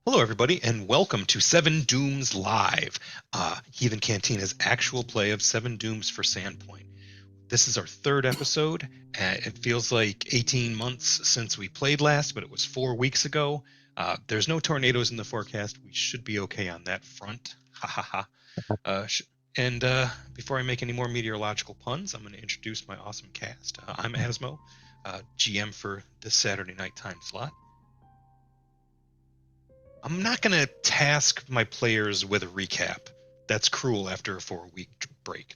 Hello, everybody, and welcome to Seven Dooms Live, Heathen Cantina's actual play of Seven Dooms for Sandpoint. This is our third episode. It feels like 18 months since we played last, but it was 4 weeks ago. There's no tornadoes in the forecast. We should be okay on that front. Ha ha ha. Uh, sh- and Before I make any more meteorological puns, I'm going to introduce my awesome cast. I'm Asmo, GM for this Saturday night time slot. I'm not going to task my players with a recap. That's cruel after a 4 week break.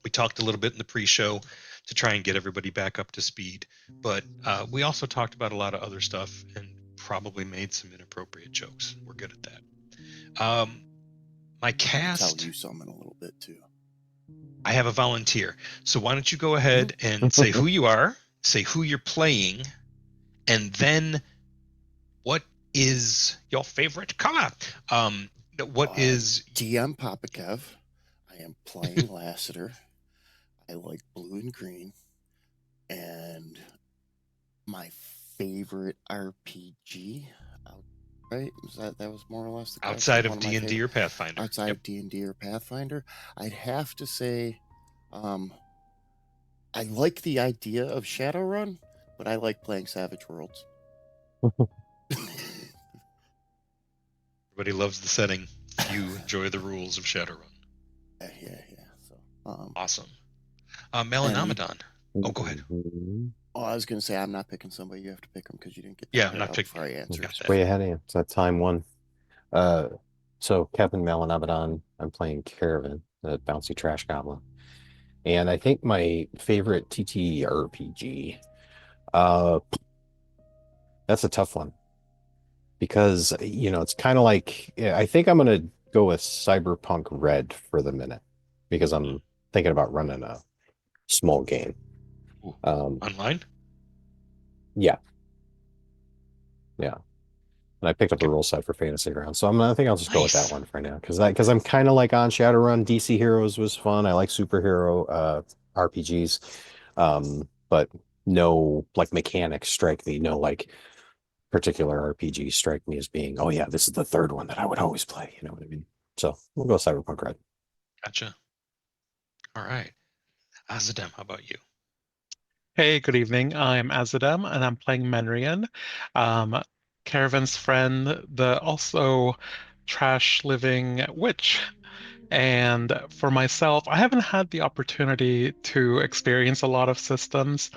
We talked a little bit in the pre show to try and get everybody back up to speed, but we also talked about a lot of other stuff and probably made some inappropriate jokes. We're good at that. My I'll tell cast, you some in a little bit too. I have a volunteer. So why don't you go ahead and say who you are, say who you're playing, and then what is your favorite color? What is DM Papakev. I am playing Lassiter. I like blue and green. And my favorite RPG. Right? That was more or less the question. outside One of of my D&D favorite or Pathfinder? outside Yep. of D&D or Pathfinder. I'd have to say, I like the idea of Shadowrun, but I like playing Savage Worlds. Everybody loves the setting. You enjoy the rules of Shadowrun. Yeah. So, Awesome. and Melanomadon. Oh, go ahead. I was gonna say I'm not picking somebody. You have to pick them because you didn't get that Yeah, I'm part not out picking before I it. answered. Got It's that. way ahead of you. It's that time one. So Kevin Malinabadon, I'm playing Caravan, the bouncy trash goblin. And I think my favorite TTRPG, uh, that's a tough one because, it's kind of like, I think I'm going to go with Cyberpunk Red for the minute because I'm thinking about running a small game. Ooh. Um, Online? yeah. And I picked up the Okay. rule set for Fantasy Ground, so I think I'll just go with that Nice. one for now because I'm kind of like on Shadowrun. DC Heroes was fun. I like superhero RPGs, but no like mechanics strike me. No like particular RPGs strike me as being, oh yeah, this is the third one that I would always play. You know what I mean? So we'll go Cyberpunk Red. Gotcha. All right. Azadem, how about you? Hey, good evening. I'm Azadem, and I'm playing Menrian, um, Caravan's friend, the also trash living witch. And for myself, I haven't had the opportunity to experience a lot of systems,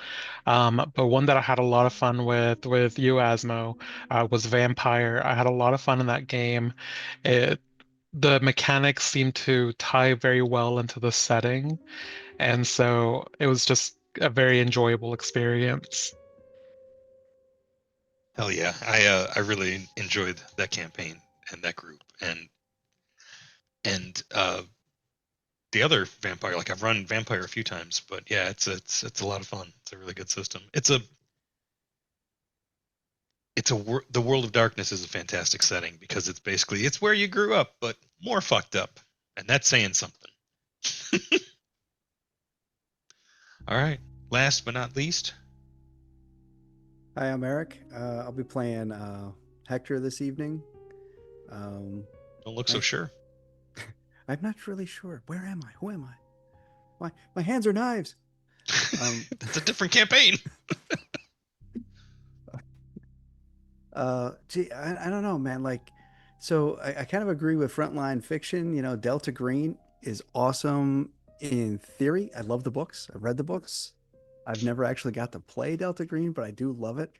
but one that I had a lot of fun with you, Asmo, was Vampire. I had a lot of fun in that game. It The mechanics seemed to tie very well into the setting. And so it was just a very enjoyable experience. Hell yeah. I really enjoyed that campaign and that group. And the other vampire, like I've run vampire a few times, but yeah, it's a lot of fun. It's a really good system. The world of darkness is a fantastic setting because it's where you grew up, but more fucked up, and that's saying something. All right. Last but not least, Hi, I'm Eric. I'll be playing Hector this evening. don't look so I, sure. I'm not really sure. Where am I? Who am I? My hands are knives. That's a different campaign. Gee, I don't know, man. So I kind of agree with Frontline Fiction. Delta Green is awesome in theory. I love the books. I've read the books. I've never actually got to play Delta Green, but I do love it.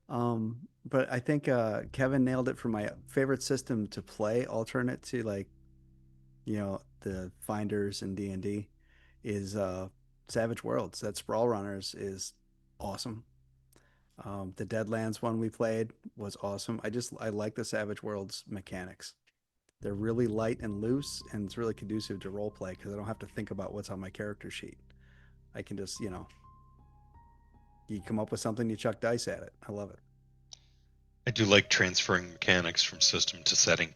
But I think Kevin nailed it for my favorite system to play, alternate to the Finders and D&D, is Savage Worlds. That Sprawl Runners is awesome. The Deadlands one we played was awesome. I like the Savage Worlds mechanics. They're really light and loose, and it's really conducive to role play because I don't have to think about what's on my character sheet. I can just, you come up with something, you chuck dice at it. I love it. I do like transferring mechanics from system to setting.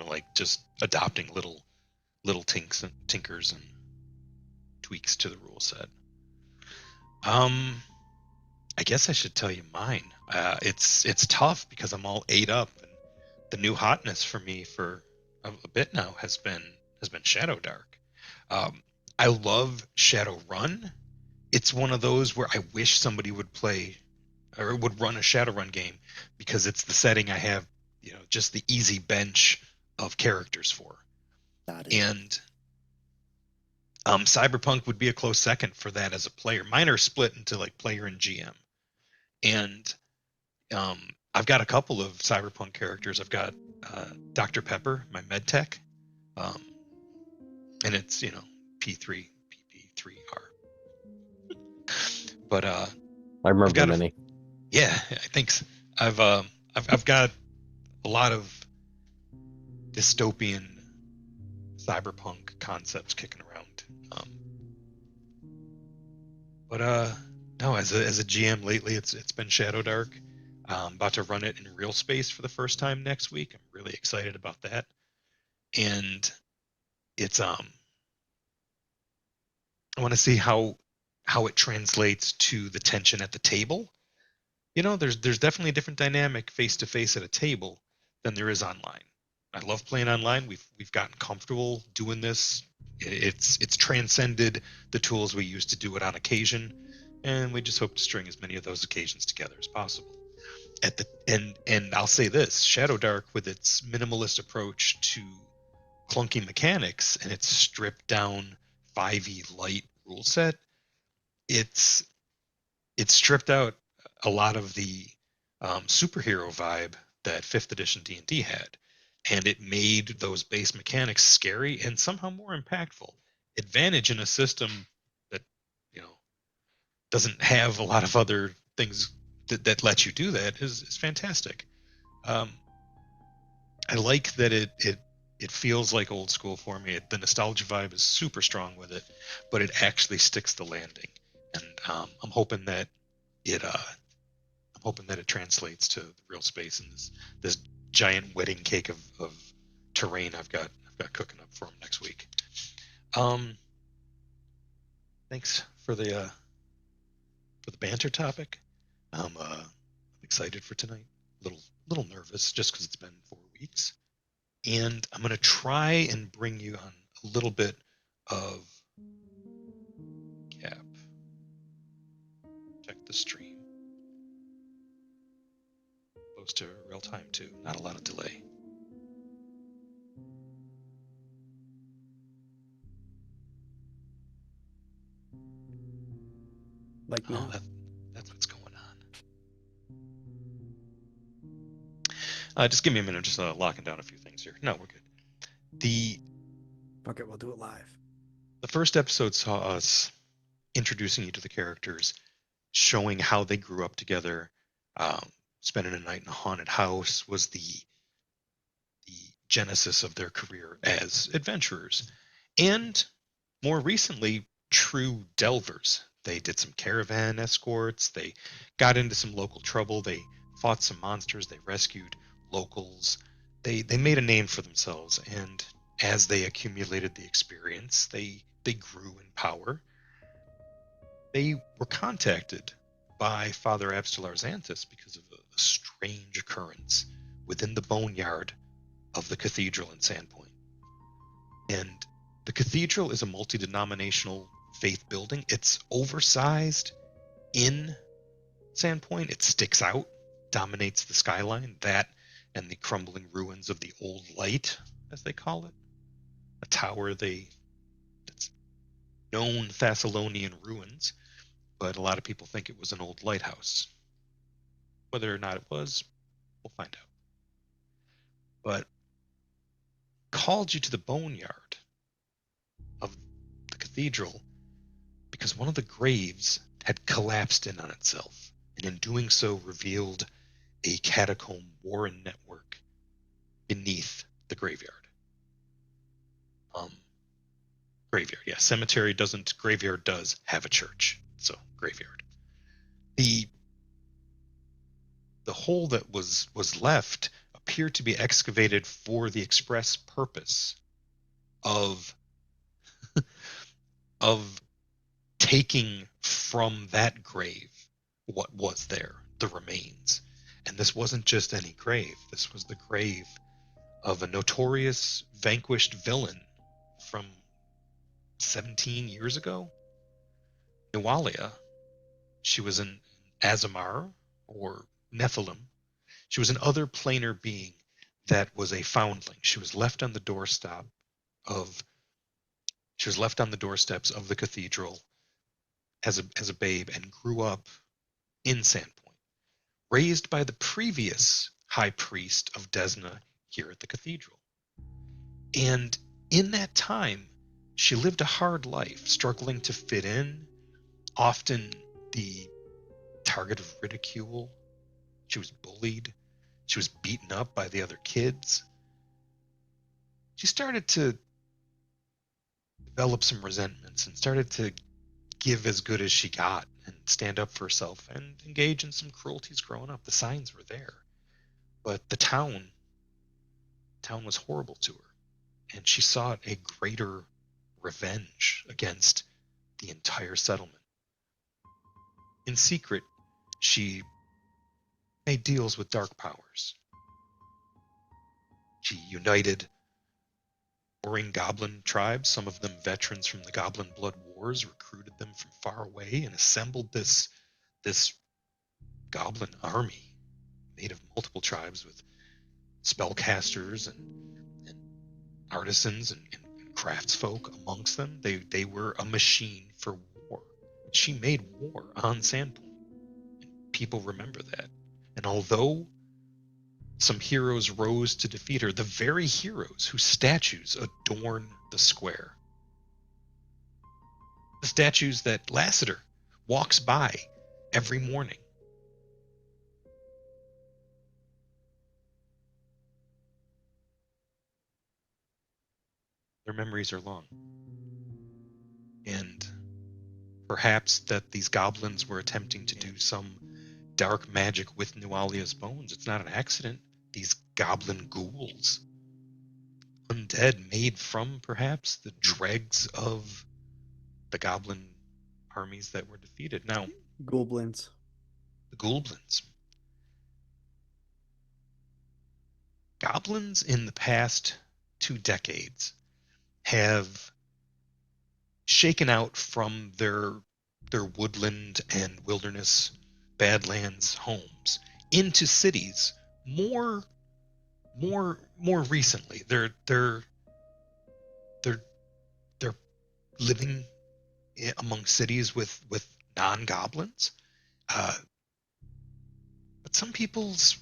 Like just adopting little tinkers and tweaks to the rule set. I guess I should tell you mine. It's tough because I'm all ate up, and the new hotness for me for a bit now has been Shadow Dark. I love Shadowrun. It's one of those where I wish somebody would play or would run a Shadowrun game because it's the setting I have, just the easy bench of characters for. Not it. And Cyberpunk would be a close second for that as a player. Mine are split into like player and GM. And I've got a couple of Cyberpunk characters. I've got Dr. Pepper, my med tech, and it's P3 PP3R. But I remember I've got many. yeah, thanks. I've got a lot of dystopian cyberpunk concepts kicking around. But no, as a GM lately, it's been Shadow Dark. I'm about to run it in real space for the first time next week. I'm really excited about that. And it's I want to see how it translates to the tension at the table. There's definitely a different dynamic face to face at a table than there is online. I love playing online. We've gotten comfortable doing this. It's transcended the tools we used to do it on occasion, and we just hope to string as many of those occasions together as possible. And I'll say this: Shadow Dark, with its minimalist approach to clunky mechanics and its stripped down 5e light rule set, it's stripped out a lot of the superhero vibe that 5th edition D&D had, and it made those base mechanics scary and somehow more impactful. Advantage in a system that doesn't have a lot of other things that let you do that is fantastic. I like that it feels like old school for me. The nostalgia vibe is super strong with it, but it actually sticks the landing, and I'm hoping that it translates to the real space and this giant wedding cake of terrain I've got cooking up for him next week. Thanks for the banter topic. I'm excited for tonight. Little nervous just because it's been 4 weeks, and I'm gonna try and bring you on a little bit of Cap. Check the stream. Close to real time too. Not a lot of delay. Like now. That's what's going on. Just give me a minute. I'm just locking down a few things here. No, we're good. Fuck it, we'll do it live. The first episode saw us introducing you to the characters, showing how they grew up together. Spending a night in a haunted house was the genesis of their career as adventurers. And more recently, true delvers. They did some caravan escorts. They got into some local trouble. They fought some monsters. They rescued locals. They made a name for themselves. And as they accumulated the experience, they grew in power. They were contacted by Father Abstelar Xanthus because of a strange occurrence within the boneyard of the cathedral in Sandpoint. And the cathedral is a multi-denominational faith building. It's oversized in Sandpoint. It sticks out, dominates the skyline, that and the crumbling ruins of the Old Light, as they call it. A tower that's known Thessalonian ruins, but a lot of people think it was an old lighthouse. Whether or not it was, we'll find out. But called you to the boneyard of the cathedral because one of the graves had collapsed in on itself, and in doing so revealed a catacomb warren network beneath the graveyard. Graveyard, yeah. Cemetery doesn't. Graveyard does have a church, so graveyard. The hole that was left appeared to be excavated for the express purpose of taking from that grave what was there, the remains, And this wasn't just any grave. This was the grave of a notorious vanquished villain from 17 years ago, Nualia. She was an Azamar, or Nephilim. She was an other planar being that was a foundling. She was left on the doorstep of she was left on the doorsteps of the cathedral as a babe and grew up in Sandpoint, raised by the previous high priest of Desna here at the cathedral. And in that time, she lived a hard life, struggling to fit in, often the target of ridicule. She was bullied. She was beaten up by the other kids. She started to develop some resentments and started to give as good as she got and stand up for herself and engage in some cruelties growing up. The signs were there. But the town was horrible to her, and she sought a greater revenge against the entire settlement. In secret, she made deals with dark powers. She united warring goblin tribes, some of them veterans from the Goblin Blood Wars, recruited them from far away and assembled this goblin army made of multiple tribes with spellcasters and artisans and craftsfolk amongst them. They were a machine for war. She made war on Sandpoint. People remember that. And although some heroes rose to defeat her, the very heroes whose statues adorn the square, the statues that Lassiter walks by every morning, their memories are long. And perhaps that these goblins were attempting to do some dark magic with Nualia's bones. It's not an accident. These goblin ghouls, undead, made from perhaps the dregs of the goblin armies that were defeated. Now, Goblins. the goblins. Goblins in the past 2 decades have shaken out from their woodland and wilderness badlands homes into cities more recently. They're living among cities with non-goblins. But some people's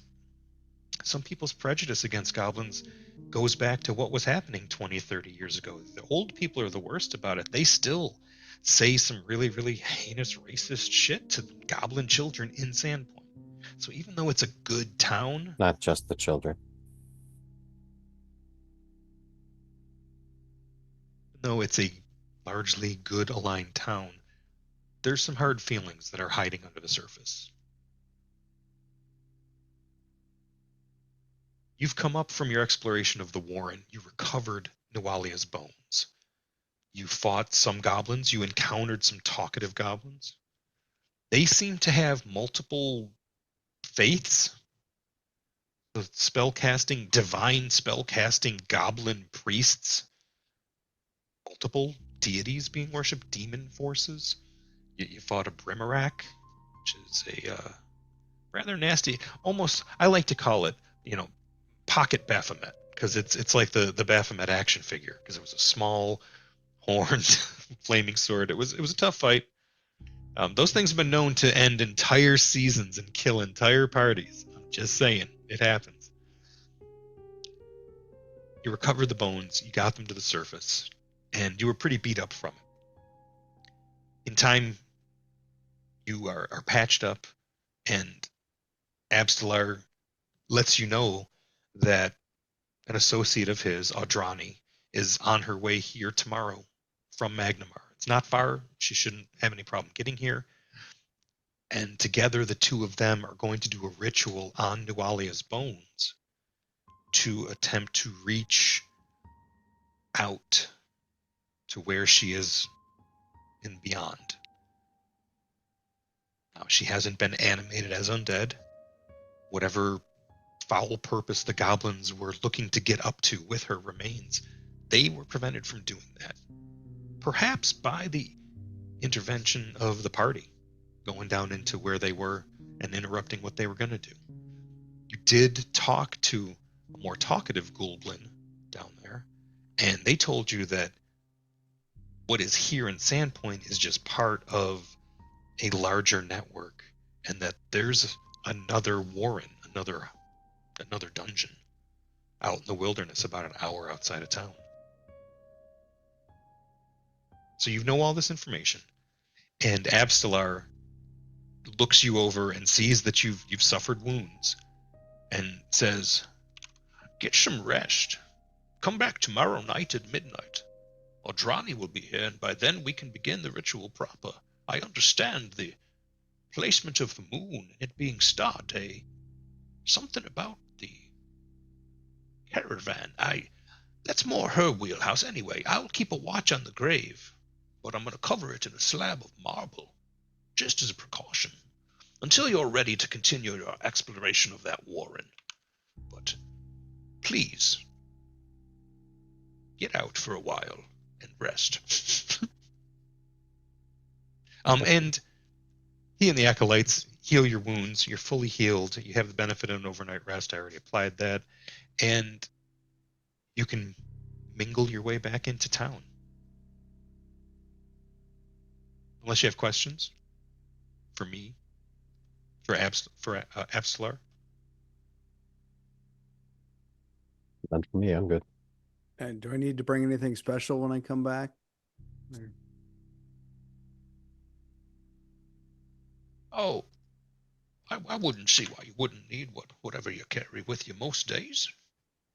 prejudice against goblins goes back to what was happening 20, 30 years ago. The old people are the worst about it. They still say some really, really heinous racist shit to goblin children in Sandpoint. So even though it's a good town, Not just the children. though it's a largely good aligned town, there's some hard feelings that are hiding under the surface. You've come up from your exploration of the Warren. You recovered Nualia's bones. You fought some goblins. You encountered some talkative goblins. They seem to have multiple faiths. The divine spellcasting goblin priests. Multiple deities being worshipped, demon forces. You fought a Brimarak, which is a rather nasty, almost, I like to call it, pocket Baphomet, because it's like the Baphomet action figure, because it was a small horned flaming sword. It was a tough fight. Those things have been known to end entire seasons and kill entire parties. I'm just saying, it happens. You recovered the bones, you got them to the surface, and you were pretty beat up from it. In time, you are patched up, and Abstelar lets you know that an associate of his, Audrani, is on her way here tomorrow from Magnamar. It's not far. She shouldn't have any problem getting here. And together, the two of them are going to do a ritual on Nualia's bones to attempt to reach out to where she is in beyond. Now, she hasn't been animated as undead. whatever foul purpose the goblins were looking to get up to with her remains, they were prevented from doing that. Perhaps by the intervention of the party, going down into where they were and interrupting what they were going to do. You did talk to a more talkative Goblin down there, and they told you that what is here in Sandpoint is just part of a larger network, and that there's another warren, another dungeon out in the wilderness about an hour outside of town. So you know all this information, and Abstelar looks you over and sees that you've suffered wounds, and says, "Get some rest. Come back tomorrow night at midnight. Odrani will be here, and by then we can begin the ritual proper. I understand the placement of the moon, it being star day. Something about the caravan. That's more her wheelhouse anyway. I'll keep a watch on the grave, but I'm going to cover it in a slab of marble, just as a precaution, until you're ready to continue your exploration of that warren. But please, get out for a while and rest." And he and the acolytes heal your wounds. You're fully healed. You have the benefit of an overnight rest. I already applied that. And you can mingle your way back into town. Unless you have questions for me, for Abstelar. None for me. I'm good. And do I need to bring anything special when I come back? Or- Oh, I wouldn't see why you wouldn't need whatever you carry with you most days.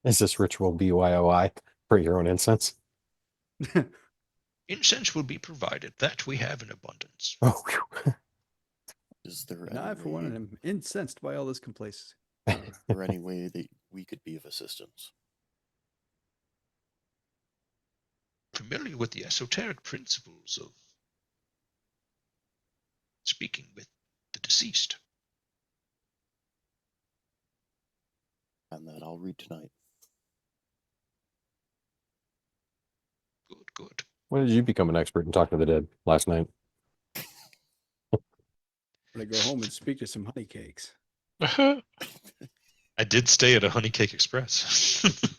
Is this ritual BYOI for your own incense? Incense will be provided. That we have in abundance. Oh, whew. Is there And any I, for one, way, am incensed by all this complacency. or any way that we could be of assistance? Familiar with the esoteric principles of speaking with the deceased. And that I'll read tonight. Good. When did you become an expert in talking to the dead? Last night? When I go home and speak to some honey cakes. I did stay at a Honey Cake Express.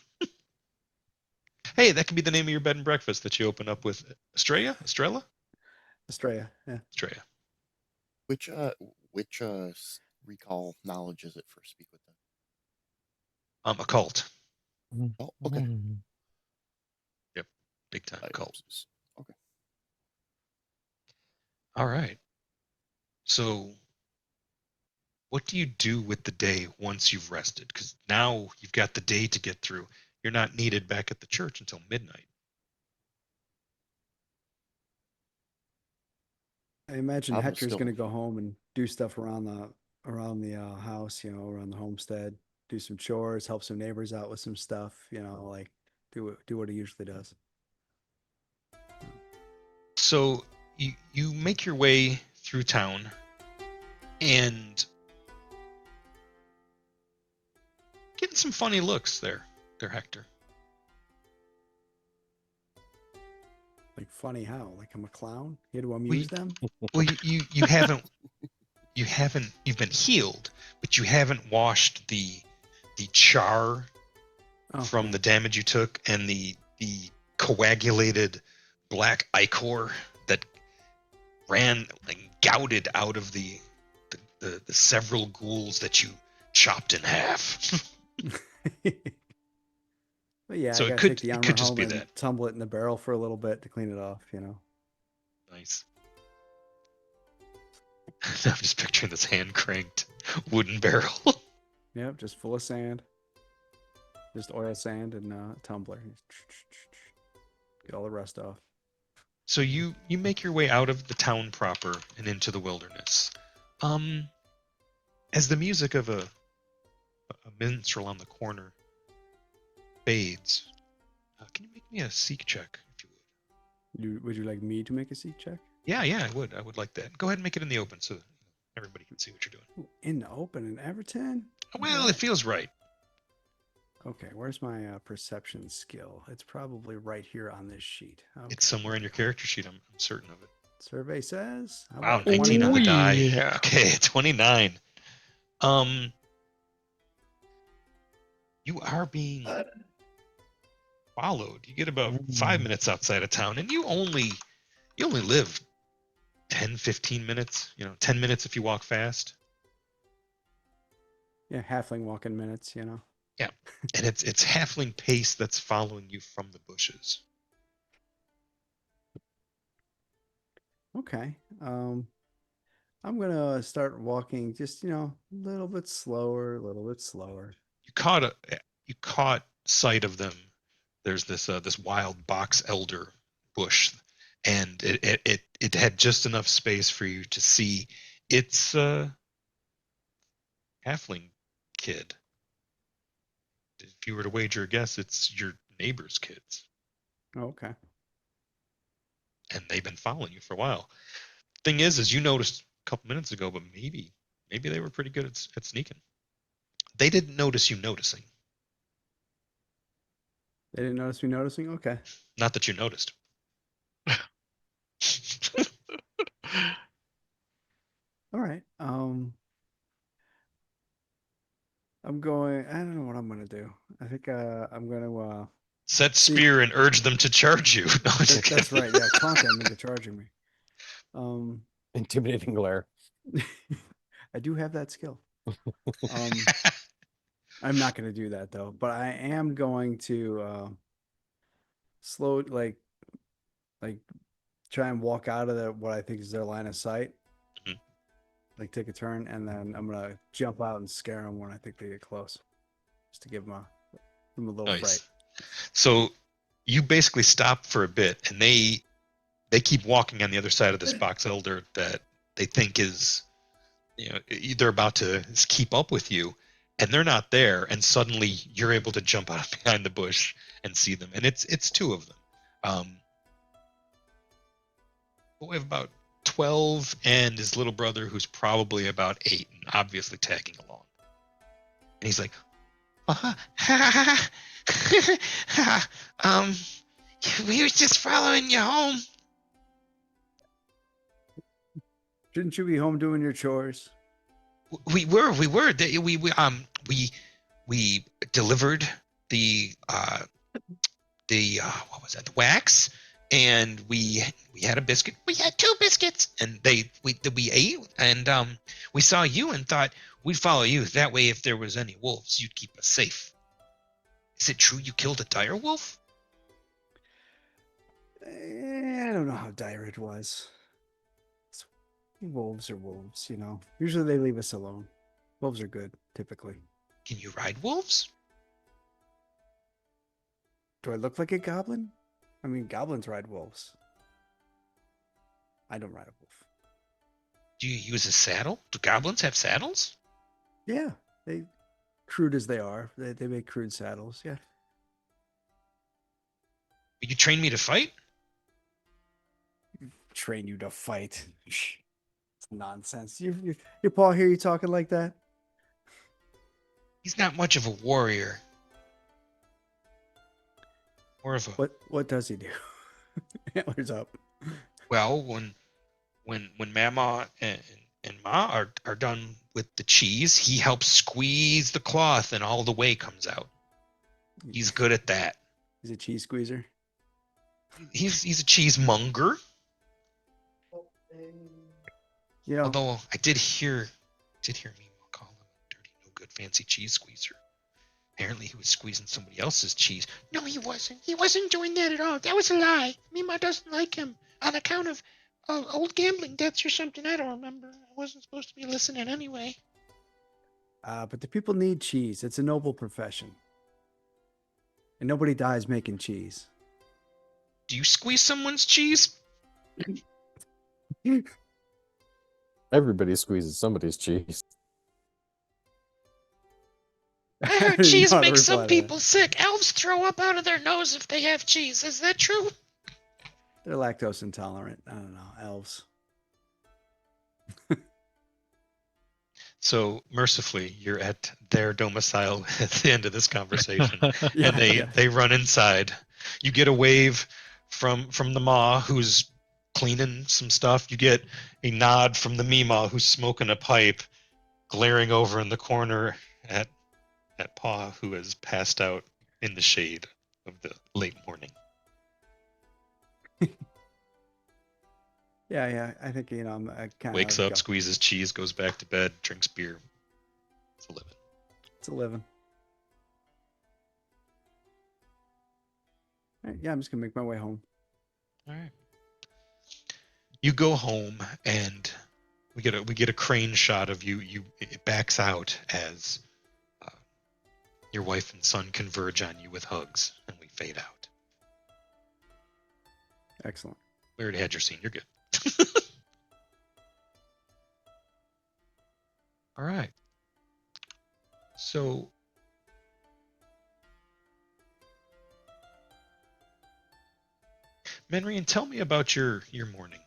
Hey, that could be the name of your bed and breakfast that you open up with Estrella? Estrella, yeah. Estrella. Which recall knowledge is it for speak with them? Occult. Oh, okay. Yep. Big time occult. Okay. All right. So what do you do with the day once you've rested? Because now you've got the day to get through. You're not needed back at the church until midnight. I imagine I'm Hector's still- going to go home and do stuff around the house, around the homestead, do some chores, help some neighbors out with some stuff, like do what he usually does. So you make your way through town, and getting some funny looks there, Hector. Like funny how? Like I'm a clown? Here to amuse them? Well, you you've been healed, but you haven't washed the char from yeah. the damage you took and the coagulated black ichor that ran like gouted out of the several ghouls that you chopped in half. But yeah, So I it gotta could- take the it armor could just home be and that. tumble it in the barrel for a little bit to clean it off, Nice. I'm just picturing this hand cranked wooden barrel. Yep, just full of sand. Just oil sand and a tumbler. Get all the rust off. So you make your way out of the town proper and into the wilderness. As the music of a minstrel on the corner fades, can you make me a seek check, if you would? Would you like me to make a seek check? Yeah, I would. I would like that. Go ahead and make it in the open so everybody can see what you're doing. Ooh, in the open in Everton? Well, Alright. it feels right. Okay, where's my perception skill? It's probably right here on this sheet. Okay. It's somewhere in your character sheet. I'm certain of it. Survey says. How Wow, about 19 on the 29? die. yeah. Okay, 29. You are being followed. You get about 5 minutes outside of town, and you only live 10, 15 minutes. 10 minutes if you walk fast. Yeah, halfling walking minutes, you know. Yeah, and it's halfling pace that's following you from the bushes. Okay. I'm gonna start walking just, a little bit slower, a little bit slower. You caught sight of them. There's this wild box elder bush, and it had just enough space for you to see its halfling kid. If you were to wager a guess, it's your neighbor's kids, Oh, okay. and they've been following you for a while. Thing is you noticed a couple minutes ago, but maybe they were pretty good at sneaking. They didn't notice you noticing. They didn't notice me noticing? Okay. Not that you noticed. All right. I don't know what I'm gonna do. I think I'm gonna Set see. spear and urge them to charge you. No, I'm just That's kidding. right. Yeah, taunt them into charging me. Intimidating glare. I do have that skill. I'm not gonna do that though, but I am going to slow like try and walk out of what I think is their line of sight. Mhm. Like take a turn, and then I'm gonna jump out and scare them when I think they get close, just to give them a little Nice. fright. So you basically stop for a bit, and they keep walking on the other side of this box elder that they think is, they're about to keep up with you, and they're not there. And suddenly you're able to jump out behind the bush and see them, and it's two of them. We have about 12 and his little brother, who's probably about 8, and obviously tagging along. And he's like, we was just following you home. Shouldn't you be home doing your chores? We were. We delivered the what was that? The wax, and we had a biscuit. We had 2 biscuits, and we ate, and we saw you and thought we'd follow you. That way, if there was any wolves, you'd keep us safe. Is it true you killed a dire wolf? I don't know how dire it was. Wolves are wolves, you know. Usually they leave us alone. Wolves are good, typically. Can you ride wolves? Do I look like a goblin? I mean, goblins ride wolves. I don't ride a wolf. Do you use a saddle? Do goblins have saddles? Yeah, they crude as they are. They make crude saddles. Yeah. Will you train me to fight? Train you to fight. It's nonsense. Your Paul hear you talking like that? He's not much of a warrior. More of a What does he do? Antlers up. well, when Mama and Ma are done with the cheese, he helps squeeze the cloth and all the whey comes out. He's good at that. He's a cheese squeezer. He's a cheesemonger. You know, Although I did hear Mima call him a dirty, no good, fancy cheese squeezer. Apparently he was squeezing somebody else's cheese. No, he wasn't. He wasn't doing that at all. That was a lie. Mima doesn't like him on account of old gambling debts or something. I don't remember. I wasn't supposed to be listening anyway. but the people need cheese. It's a noble profession. And nobody dies making cheese. Do you squeeze someone's cheese? Everybody squeezes somebody's cheese. I heard didn't cheese know how to makes some reply to that. people sick. Elves throw up out of their nose if they have cheese. Is that true? They're lactose intolerant. I don't know. Elves. So mercifully, you're at their domicile at the end of this conversation, Yeah, and they yeah. they run inside. You get a wave from the Ma who's cleaning some stuff. You get a nod from the Mima who's smoking a pipe, glaring over in the corner at Pa who has passed out in the shade of the late morning. Yeah, yeah. I think, I'm kind Wakes of up, squeezes cheese, goes back to bed, drinks beer. It's a living. It's a living. All right, yeah, I'm just gonna make my way home. All right. You go home and we get a crane shot of you. It backs out as uh, your wife and son converge on you with hugs, and we fade out. Excellent. We already had your scene. You're good. All right. So Menrian, tell me about your morning.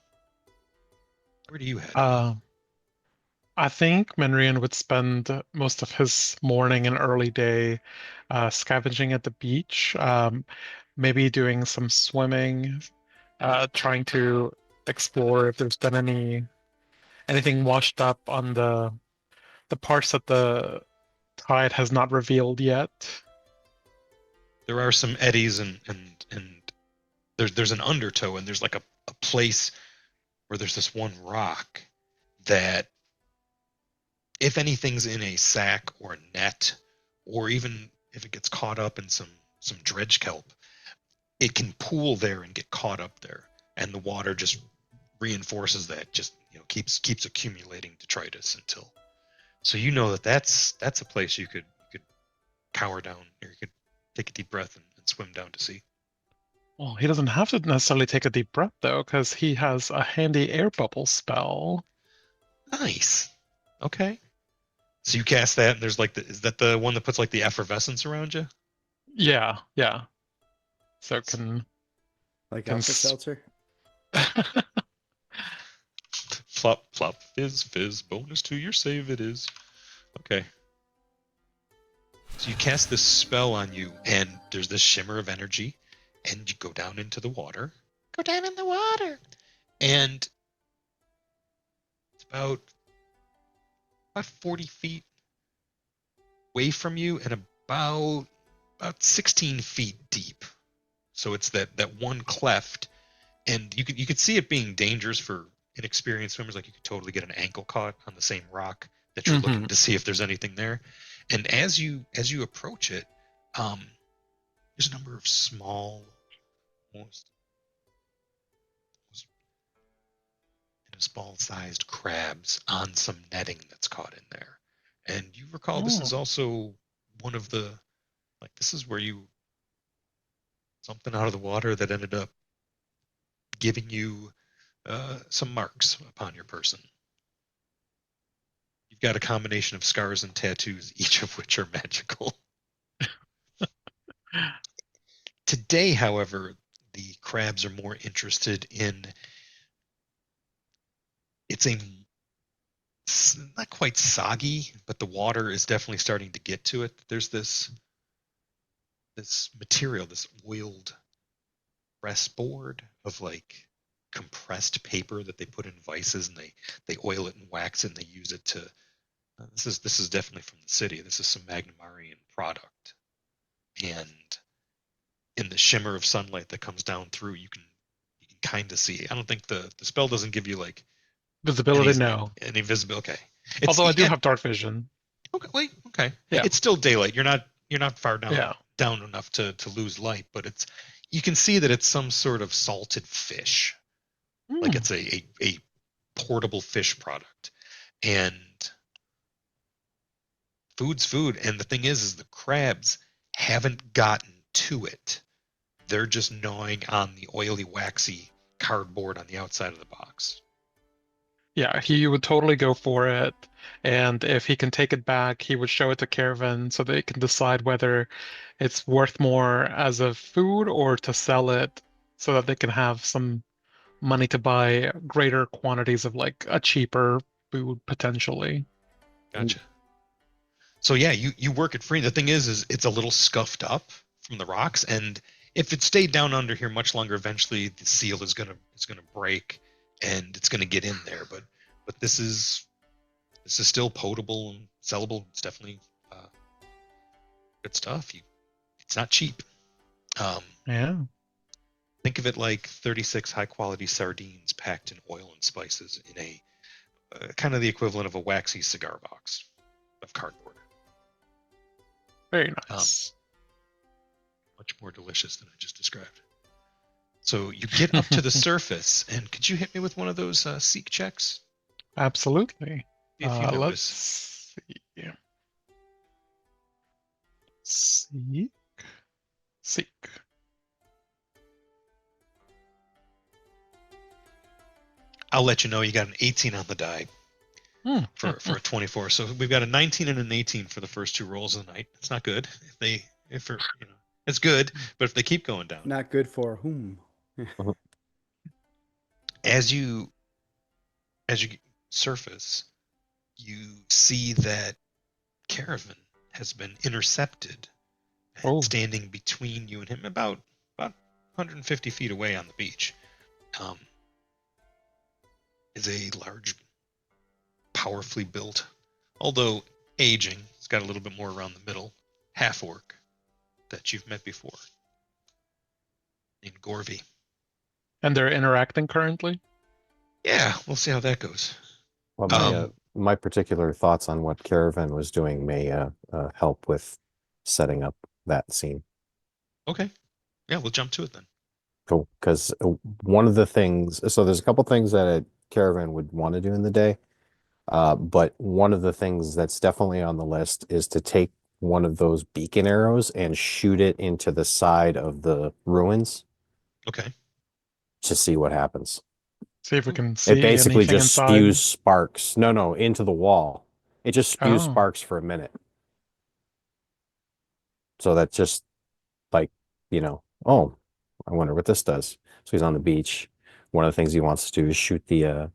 Where do you head? I think Menrian would spend most of his morning and early day scavenging at the beach, maybe doing some swimming, trying to explore if there's been anything washed up on the parts that the tide has not revealed yet. There are some eddies and there's an undertow, and there's like a place where there's this one rock that if anything's in a sack or a net, or even if it gets caught up in some dredge kelp, it can pool there and get caught up there, and the water just reinforces that, just keeps accumulating detritus until. So you know that's a place you could cower down, or you could take a deep breath and swim down to sea. Well, he doesn't have to necessarily take a deep breath though, because he has a handy air bubble spell. Nice. Okay. So you cast that, and there's like is that the one that puts like the effervescence around you? Yeah, yeah. So it can Like can Alka Seltzer. Flop, flop, fizz, fizz. Bonus to your save it is. Okay. So you cast this spell on you, and there's this shimmer of energy, and you go down into the water. Go down in the water. And it's about 40 feet away from you and about 16 feet deep. So it's that one cleft, and you could see it being dangerous for inexperienced swimmers. Like you could totally get an ankle caught on the same rock that you're looking to see if there's anything there. And as you approach it, there's a number of small, almost small-sized crabs on some netting that's caught in there. And you recall this is also one of the this is where you something out of the water that ended up giving you some marks upon your person. You've got a combination of scars and tattoos, each of which are magical. Today, however, the crabs are more interested in it's a not quite soggy, but the water is definitely starting to get to it. There's this material, this oiled breastboard of like compressed paper that they put in vices, and they oil it and wax it, and they use it to this is definitely from the city. This is some Magnamarian product, and in the shimmer of sunlight that comes down through, you can kind of see. I don't think the spell doesn't give you like Visibility, no. any visibility. Okay, Although I do have dark vision. Okay, wait, okay. Yeah. It's still daylight. You're not far Yeah. down enough to lose light, but you can see that it's some sort of salted fish. Like it's a portable fish product. And food's food. And the thing is the crabs haven't gotten to it. They're just gnawing on the oily, waxy cardboard on the outside of the box. Yeah, he would totally go for it. And if he can take it back, he would show it to Caravan so they can decide whether it's worth more as a food or to sell it so that they can have some money to buy greater quantities of like a cheaper food potentially. Gotcha. So yeah, you work it free. The thing is it's a little scuffed up from the rocks, and if it stayed down under here much longer, eventually the seal is gonna break, and it's gonna get in there. But this is still potable and sellable. It's definitely good stuff. It's not cheap. Um, Yeah. think of it like 36 high quality sardines packed in oil and spices in a kind of the equivalent of a waxy cigar box of cardboard. Very nice. Much more delicious than I just described. So you get up to the surface, and could you hit me with one of those seek checks? Absolutely. See if you Let's notice. see. Seek. Seek. I'll let you know you got an 18 on the die for a 24. So we've got a 19 and an 18 for the first two rolls of the night. It's not good. It's good, but if they keep going down. Not good for whom? As you surface, you see that Caravan has been intercepted and Oh. standing between you and him about 150 feet away on the beach. Is a large, powerfully built, although aging, it's got a little bit more around the middle, half-orc that you've met before, named Gorvy. And they're interacting currently? Yeah, we'll see how that goes. Well, my particular thoughts on what Caravan was doing may help with setting up that scene. Okay. Yeah, we'll jump to it then. Cool. Because one of the things, so there's a couple things that a Caravan would want to do in the day. But one of the things that's definitely on the list is to take one of those beacon arrows and shoot it into the side of the ruins Okay. to see what happens. See if we can see It basically anything just inside. spews sparks. No, into the wall. It just spews Oh. sparks for a minute. So that's just like, oh, I wonder what this does. So he's on the beach. One of the things he wants to do is shoot the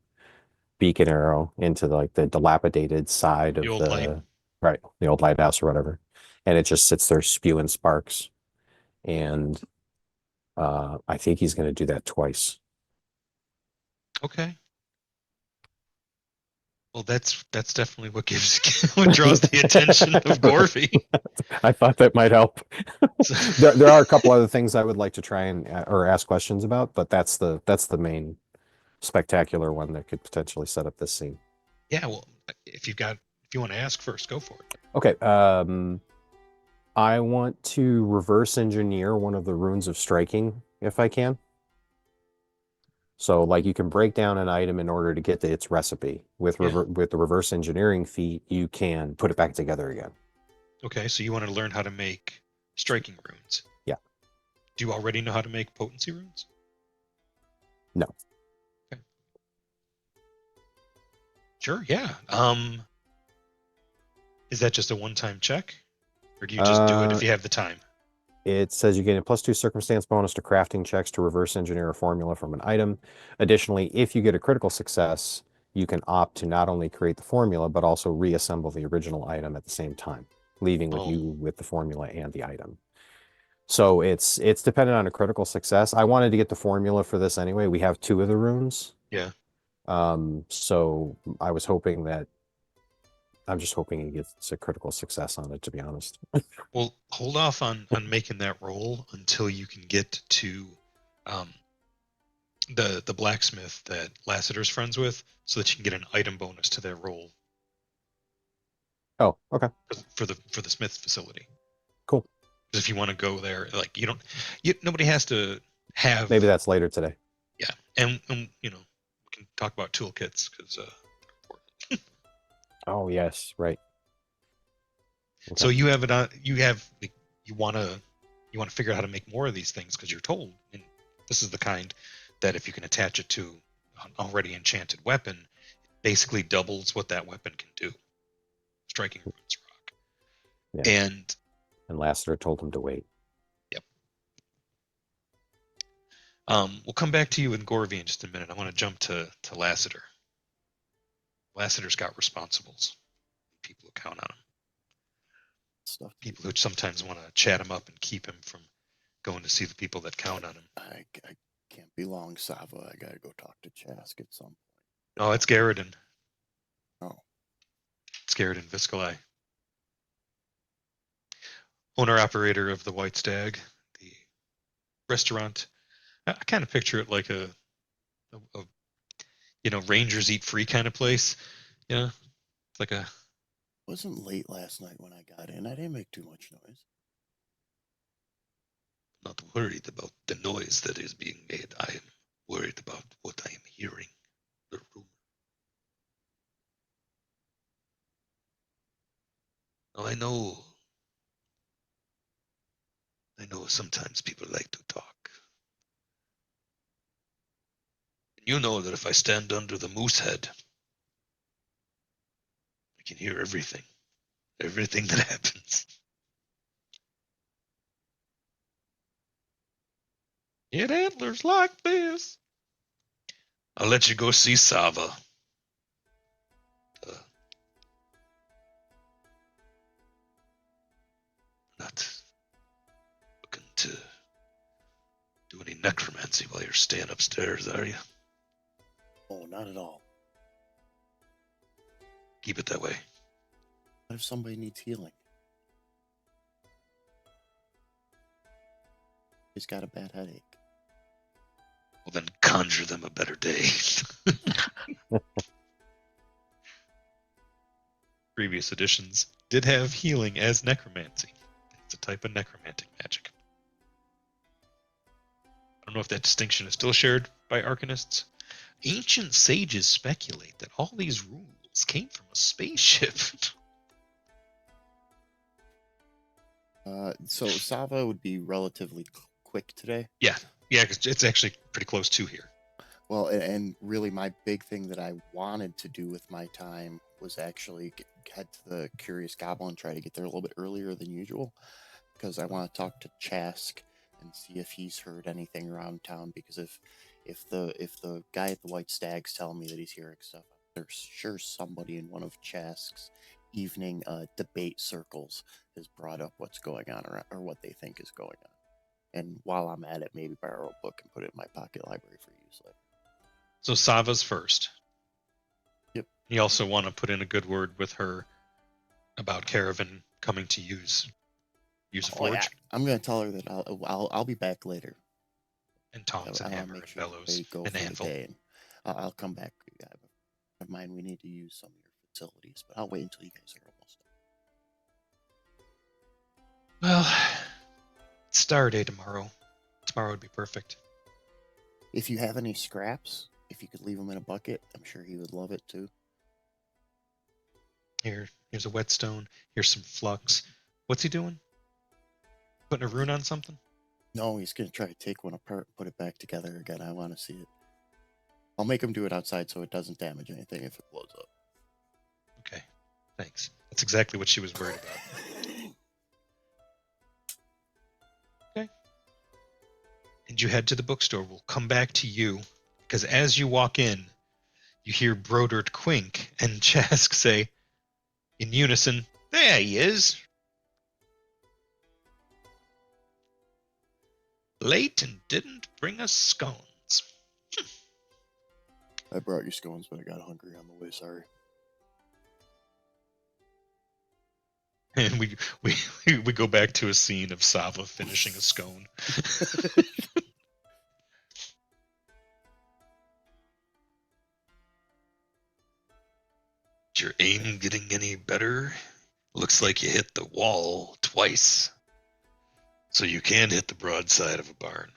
beacon arrow into the dilapidated side of The old light. right, the old lighthouse or whatever. And it just sits there spewing sparks. And I think he's going to do that twice. Okay. Well, that's definitely what what draws the attention of Gorvy. I thought that might help. there are a couple other things I would like to try and or ask questions about, but that's the main spectacular one that could potentially set up this scene. Yeah, well, if you want to ask first, go for it. Okay. I want to reverse engineer one of the runes of striking if I can. So like you can break down an item in order to get to its recipe. With with the reverse engineering feat, you can put it back together again. Okay, so you want to learn how to make striking runes. Yeah. Do you already know how to make potency runes? No. Okay. Sure, yeah. Is that just a one-time check? Or do you just do it if you have the time? It says you get a +2 circumstance bonus to crafting checks to reverse engineer a formula from an item. Additionally, if you get a critical success, you can opt to not only create the formula, but also reassemble the original item at the same time, leaving with you with the formula and the item. So it's dependent on a critical success. I wanted to get the formula for this anyway. We have 2 of the runes. Yeah. So I was hoping that I'm just hoping he gets a critical success on it, to be honest. Well, hold off on making that roll until you can get to the blacksmith that Lassiter's friends with, so that you can get an item bonus to their roll. Oh, okay. For the smith facility. Cool. Because if you want to go there, like nobody has to have. Maybe that's later today. Yeah, and we can talk about toolkits because. Oh yes, right. Okay. So you have it on. You want to figure out how to make more of these things because you're told, and this is the kind that if you can attach it to an already enchanted weapon, it basically doubles what that weapon can do. Striking runes rock. Yeah. And Lassiter told him to wait. Yep. We'll come back to you and Gorvy in just a minute. I want to jump to Lassiter. Lassiter's got responsibles. people who count on him. Stuff. People who sometimes want to chat him up and keep him from going to see the people that count on him. I can't be long, Sava. I gotta go talk to Chask at some point. Oh, it's Garridan. Oh. It's Garridan Viscali. Owner-operator of the White Stag, the restaurant. I kind of picture it like a Rangers eat free kind of place. Yeah, it's like a. It wasn't late last night when I got in. I didn't make too much noise. Not worried about the noise that is being made. I am worried about what I am hearing. The rumor. Oh, I know sometimes people like to talk. You know that if I stand under the moose head, I can hear everything. Everything that happens. It antlers like this. I'll let you go see Sava. Not looking to do any necromancy while you're staying upstairs, are you? Oh, not at all. Keep it that way. What if somebody needs healing? He's got a bad headache. Well, then conjure them a better day. Previous editions did have healing as necromancy. It's a type of necromantic magic. I don't know if that distinction is still shared by arcanists. Ancient sages speculate that all these rules came from a spaceship. So Sava would be relatively quick today. Yeah, because it's actually pretty close to here. Well, and really my big thing that I wanted to do with my time was actually head to the Curious Goblin, try to get there a little bit earlier than usual, because I want to talk to Chask and see if he's heard anything around town. Because if the guy at the White Stag's telling me that he's hearing stuff, there's sure somebody in one of Chask's evening debate circles has brought up what's going on around, or what they think is going on. And while I'm at it, maybe borrow a book and put it in my pocket library for use later. So Sava's first. Yep. You also want to put in a good word with her about Caravan coming to use a forge. Yeah. I'm going to tell her that I'll be back later. And tongs and hammer and bellows and anvil. And I'll come back. I have mind we need to use some of your facilities, but I'll wait until you guys are almost done. Well, it's Star Day tomorrow. Tomorrow would be perfect. If you have any scraps, if you could leave them in a bucket, I'm sure he would love it too. Here's a whetstone. Here's some flux. What's he doing? Putting a rune on something? No, he's going to try to take one apart and put it back together again. I want to see it. I'll make him do it outside so it doesn't damage anything if it blows up. Okay, thanks. That's exactly what she was worried about. Okay. And you head to the bookstore. We'll come back to you, because as you walk in, you hear Brodert Quink and Chask say, in unison, "There he is. Late and didn't bring us scones." I brought you scones, but I got hungry on the way. Sorry. And we go back to a scene of Sava finishing a scone. Is your aim getting any better? Looks like you hit the wall twice. So you can hit the broadside of a barn.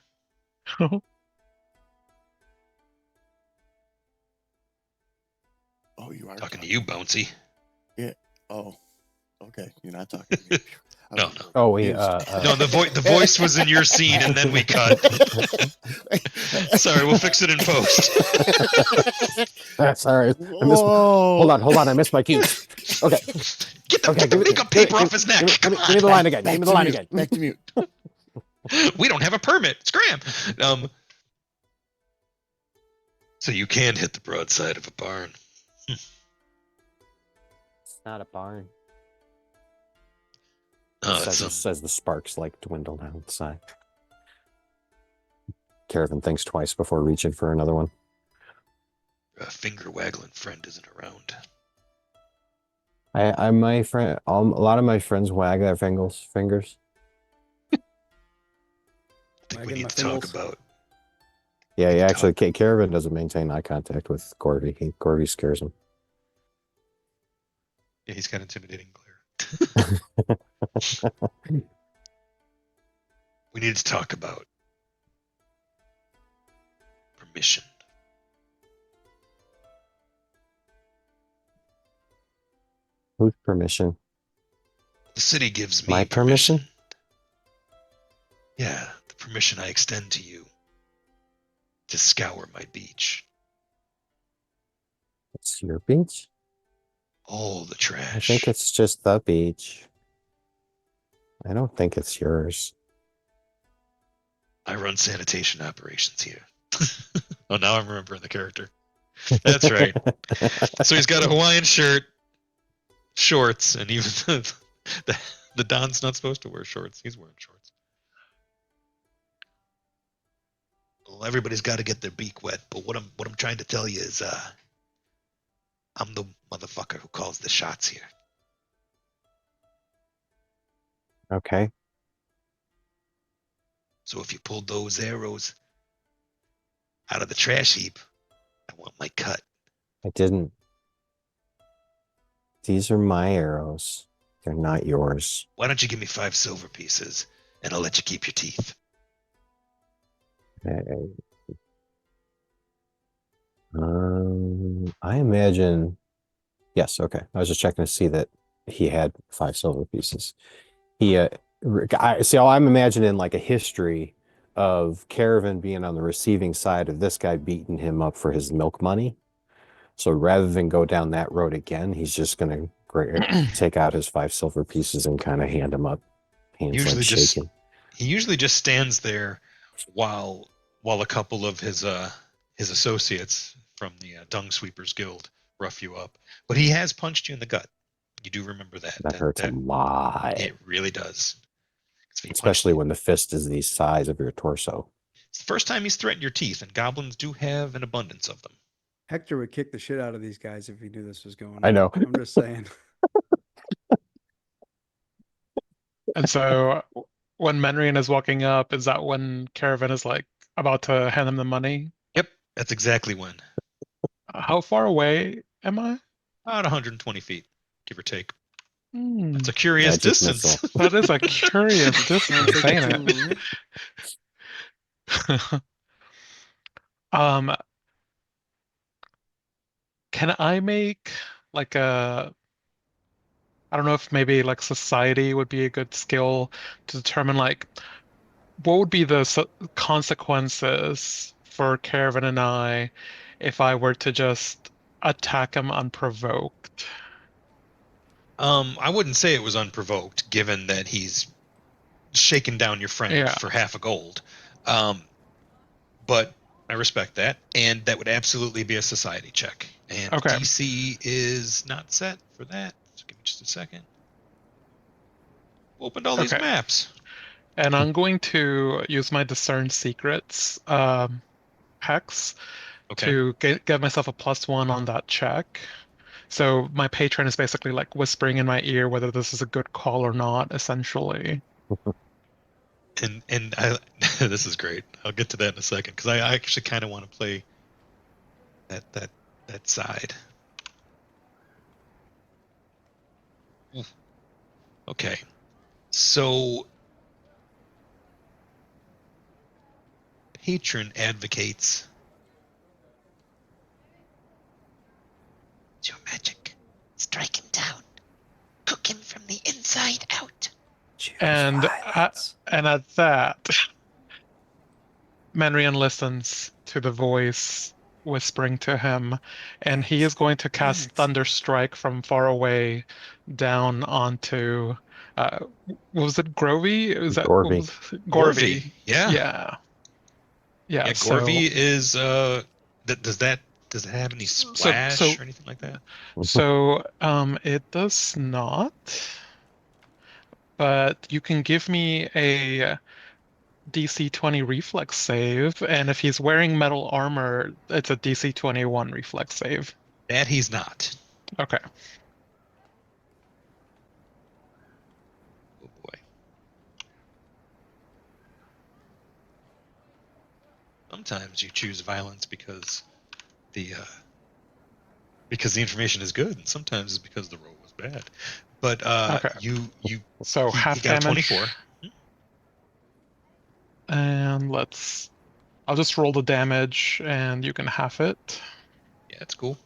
Oh, you are Talking to you, Bouncy. Yeah. Oh, okay. You're not talking to me. No. Oh, we No, the voice was in your scene, and then we cut. Sorry, we'll fix it in post. That's all right. Hold on. I missed my cue. Okay. Get the makeup paper off his neck. Give me the line again. Give me the line again. Back to mute. We don't have a permit. Scram. So you can hit the broadside of a barn. not a barn. Oh, Says, that's says the sparks like dwindle down the side. Caravan thinks twice before reaching for another one. a finger waggling friend isn't around. My friend, a lot of my friends wag their fingers. I think we Wagging need my to talk fingers. about. Yeah, Need to actually, Caravan doesn't maintain eye contact with Corby. Corby scares him. Yeah, he's got intimidating glare. We need to talk about permission. Whose permission? The city gives me My permission? Yeah, the permission I extend to you to scour my beach. It's your beach? All the I trash. think it's just the beach. I don't think it's yours. I run sanitation operations here. Oh, now I'm remembering the character. That's right. So he's got a Hawaiian shirt, shorts, and even the Don's not supposed to wear shorts. He's wearing shorts. Well, everybody's got to get their beak wet, but what I'm trying to tell you is, I'm the motherfucker who calls the shots here. Okay. So if you pulled those arrows out of the trash heap, I want my cut. I didn't. These are my arrows. They're not yours. Why don't you give me 5 silver pieces, and I'll let you keep your teeth. I imagine. Yes, okay. I was just checking to see that he had 5 silver pieces. I'm imagining like a history of Caravan being on the receiving side of this guy beating him up for his milk money. So rather than go down that road again, he's just going to take out his 5 silver pieces and kind of hand them up. Hands like shaking. He usually just stands there while a couple of his associates from the Dung Sweepers Guild rough you up. But he has punched you in the gut. You do remember that. That hurts a lot. It really does. Especially when the fist is the size of your torso. It's the first time he's threatened your teeth, and goblins do have an abundance of them. Hector would kick the shit out of these guys if he knew this was going on. I know. I'm just saying. And so when Menrian is walking up, is that when Caravan is like about to hand him the money? Yep, that's exactly when. How far away am I? About 120 feet, give or take. Hmm. That's a curious Magic distance. missile. That is a curious distance, ain't it? Can I make like I don't know if maybe like society would be a good skill to determine like what would be the consequences for Caravan and I if I were to just attack him unprovoked? I wouldn't say it was unprovoked, given that he's shaken down your friend for half a gold. But I respect that, and that would absolutely be a society check. And Okay. DC is not set for that. So give me just a second. Opened all these maps. And I'm going to use my Discern Secrets hex to get myself a +1 on that check. So my patron is basically like whispering in my ear whether this is a good call or not, essentially. And this is great. I'll get to that in a second because I actually kind of want to play that side. Okay, so patron advocates your magic. Strike him down. Cook him from the inside out. And at that, Menrian listens to the voice whispering to him, and he is going to cast Thunder Strike from far away down onto was it Grovey? Was that Gorvy? Gorvy. Yeah. Yeah. Gorvy is does that Does it have any splash or anything like that? So it does not, but you can give me a DC 20 reflex save, and if he's wearing metal armor, it's a DC 21 reflex save. That he's not. Okay. Oh boy. Sometimes you choose violence because the information is good, and sometimes it's because the roll was bad. But Okay. So he half got a damage. 24. And I'll just roll the damage and you can half it. Yeah, that's cool.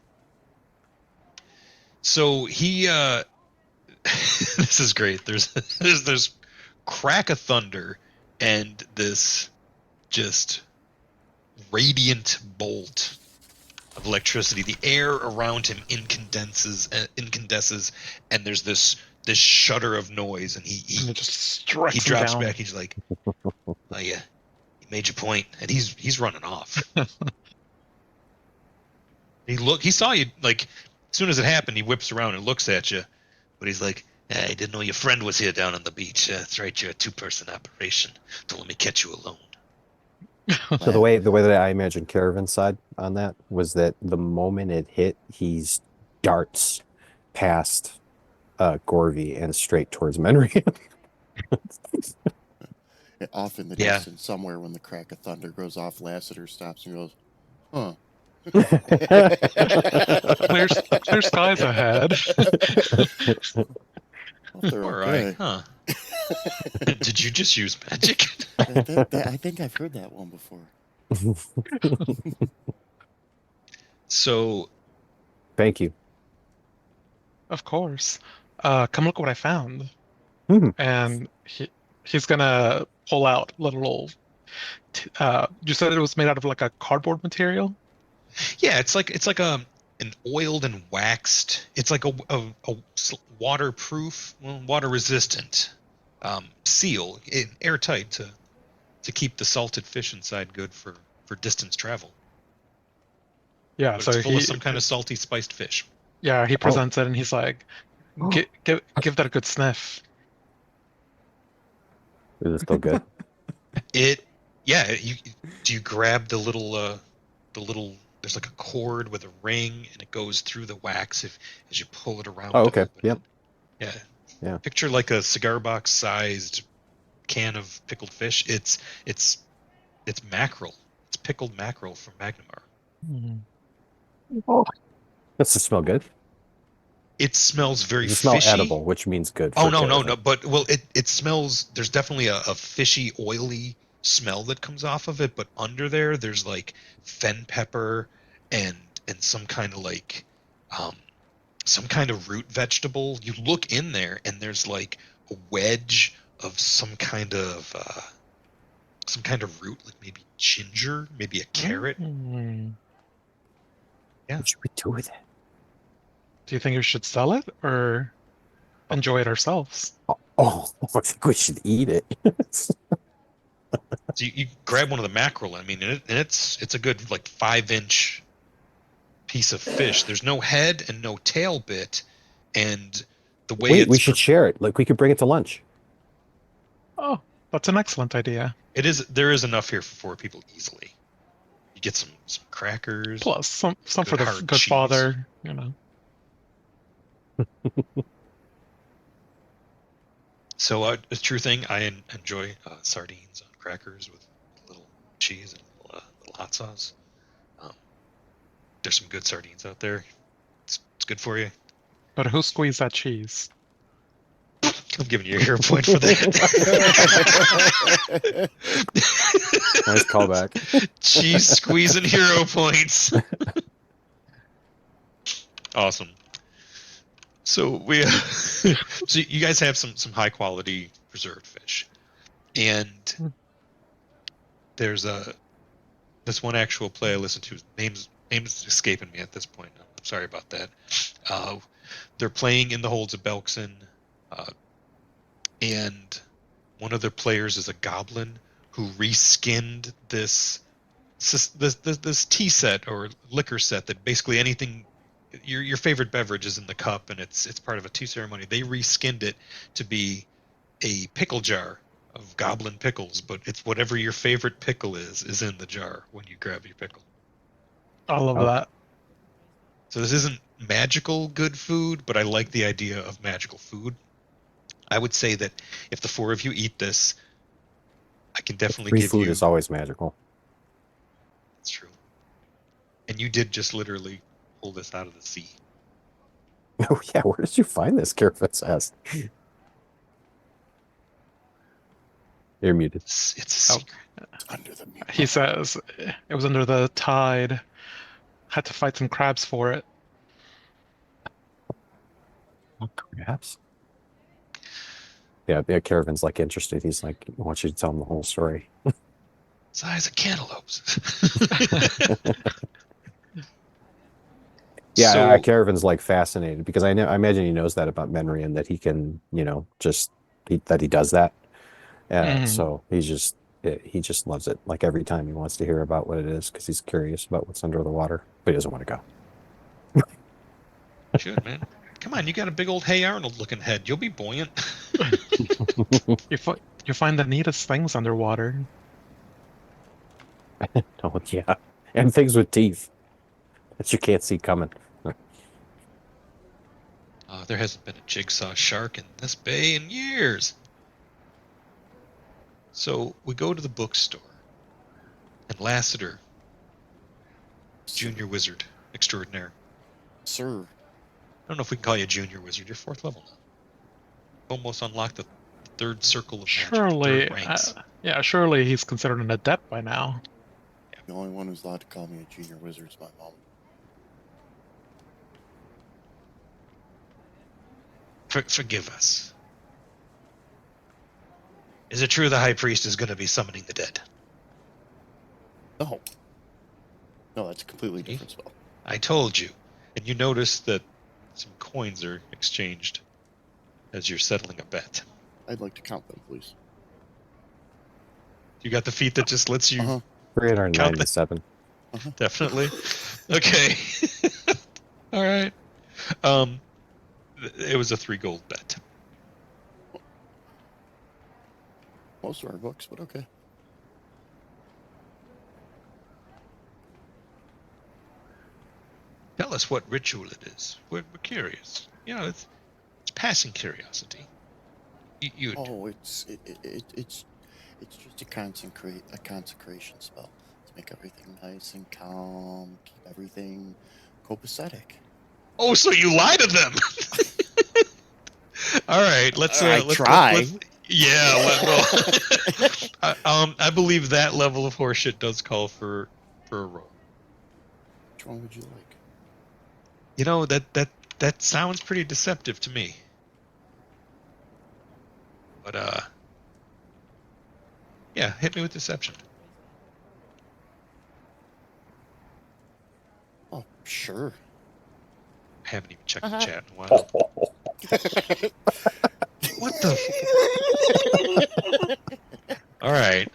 So he this is great. There's crack of thunder and this just radiant bolt of electricity. The air around him incandesces, and there's this shudder of noise, and And he it just strikes him drops down. back. He's like, "Oh yeah, you made your point," and he's running off. He saw you, like, as soon as it happened, he whips around and looks at you, but he's like, I didn't know your friend was here down on the beach. That's right, you're a 2-person operation. Don't let me catch you alone. So the way that I imagine Caravan's side on that was that the moment it hit, he's darts past Gorvy and straight towards Menrian. Off in the Yeah. distance, somewhere when the crack of thunder goes off, Lassiter stops and goes, "Huh." Clear skies ahead. Well, they're All okay. right, huh? Did you just use magic? I think I've heard that one before. So, Thank you. Of course. Come look what I found. Mhm. And he's gonna pull out little. You said it was made out of like a cardboard material? yeah, it's like an oiled and waxed. It's like a waterproof, water resistant seal, airtight to keep the salted fish inside good for distance travel. Yeah, But so it's full of some kind of salty spiced fish. Yeah, he presents it and he's like, give that a good sniff. Is it still good? Do you grab the little there's like a cord with a ring and it goes through the wax as you pull it around. Oh, to okay. open Yep. it. Yeah. Picture like a cigar box sized can of pickled fish. It's mackerel. It's pickled mackerel from Magnamar. Oh, does it smell good? It smells very Does it smell fishy. edible, which means good. Oh for no. Caravan. But it smells. There's definitely a fishy, oily smell that comes off of it. But under there's like fen pepper and some kind of like some kind of root vegetable. You look in there and there's like a wedge of some kind of root, like maybe ginger, maybe a carrot. Yeah. What should we do with it? Do you think we should sell it or enjoy it ourselves? Oh, I think we should eat it. So you grab one of the mackerel. I mean, and it's a good like 5-inch piece of fish. There's no head and no tail bit, and the way Wait, we should share it. Like we could bring it to lunch. Oh, that's an excellent idea. there is enough here for 4 people easily. You get some crackers. Plus some for the hard good cheese. father, you know. So a true thing, I enjoy sardines on crackers with a little cheese and a little hot sauce. There's some good sardines out there. It's good for you. But who squeezed that cheese? I'm giving you a hero point for that. Nice callback. Cheese squeezing hero points. Awesome. So so you guys have some high quality preserved fish, and there's this one actual play I listened to. Name's escaping me at this point. I'm sorry about that. They're playing in the holds of Belkson, and one of their players is a goblin who reskinned this this tea set or liquor set that basically anything your favorite beverage is in the cup and it's part of a tea ceremony. They reskinned it to be a pickle jar of goblin pickles, but it's whatever your favorite pickle is in the jar when you grab your pickle. I love Oh. that. So this isn't magical good food, but I like the idea of magical food. I would say that if the four of you eat this, I can definitely Free give food you. is always magical. That's true. And you did just literally pull this out of the sea. Oh yeah, where did you find this? Carefitz asked. You're muted. It's a Oh. secret. It's under the mute. He says it was under the tide. Had to fight some crabs for it. Oh, crabs. Yeah, Caravan's like interested. He's like, I want you to tell him the whole story. Size of cantaloupes. Yeah, So Caravan's like fascinated because I imagine he knows that about Menry and that he can, that he does that. Mhm. So he just loves it. Like every time he wants to hear about what it is because he's curious about what's under the water, but he doesn't want to go. should, man. Come on, you got a big old Hey Arnold looking head. You'll be buoyant. You find the neatest things underwater. Oh yeah, and things with teeth that you can't see coming. There hasn't been a jigsaw shark in this bay in years. So we go to the bookstore, and Lassiter, junior wizard extraordinaire. Sir, I don't know if we can call you junior wizard. You're 4th level now. Almost unlocked the 3rd circle of magic, Surely, 3rd ranks. yeah, surely he's considered an adept by now. the only one who's allowed to call me a junior wizard is my mom. Forgive us. Is it true the high priest is going to be summoning the dead? No. No, that's a completely different spell. I told you. And you notice that some coins are exchanged as you're settling a bet. I'd like to count them, please. You got the feat that just lets you Uh-huh. 397. Definitely. Okay. All right. It was a 3 gold bet. Most of our books, but okay. Tell us what ritual it is. We're curious. It's passing curiosity. Oh, it's just a consecration spell to make everything nice and calm, keep everything copacetic. Oh, so you lie to them. All right, let's try. I believe that level of horseshit does call for a roll. Which one would you like? That sounds pretty deceptive to me. But yeah, hit me with deception. Oh, sure. I haven't even checked the chat in a while. What the? All right,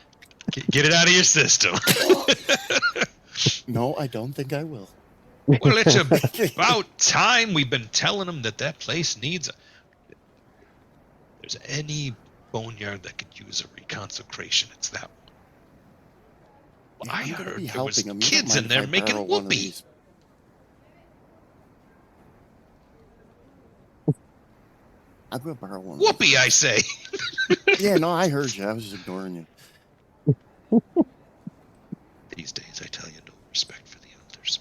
get it out of your system. No, I don't think I will. Well, it's about time. We've been telling them that place needs. There's any boneyard that could use a reconsecration, it's that one. Well, I heard there was kids in there making whoopee. I'm gonna borrow one. Whoopee, I say. Yeah, no, I heard you. I was just ignoring you. These days, I tell you, no respect for the elders.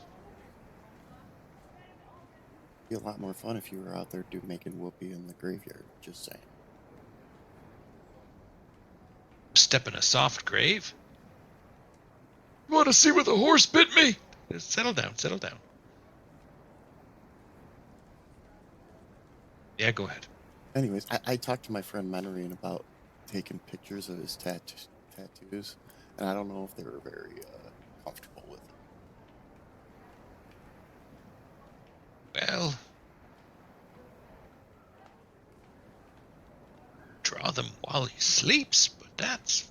It'd be a lot more fun if you were out there making whoopee in the graveyard. Just saying. Step in a soft grave. You want to see where the horse bit me? Settle down. Yeah, go ahead. Anyways, I talked to my friend Menorian about taking pictures of his tattoos, and I don't know if they were very comfortable with it. Well, draw them while he sleeps, but that's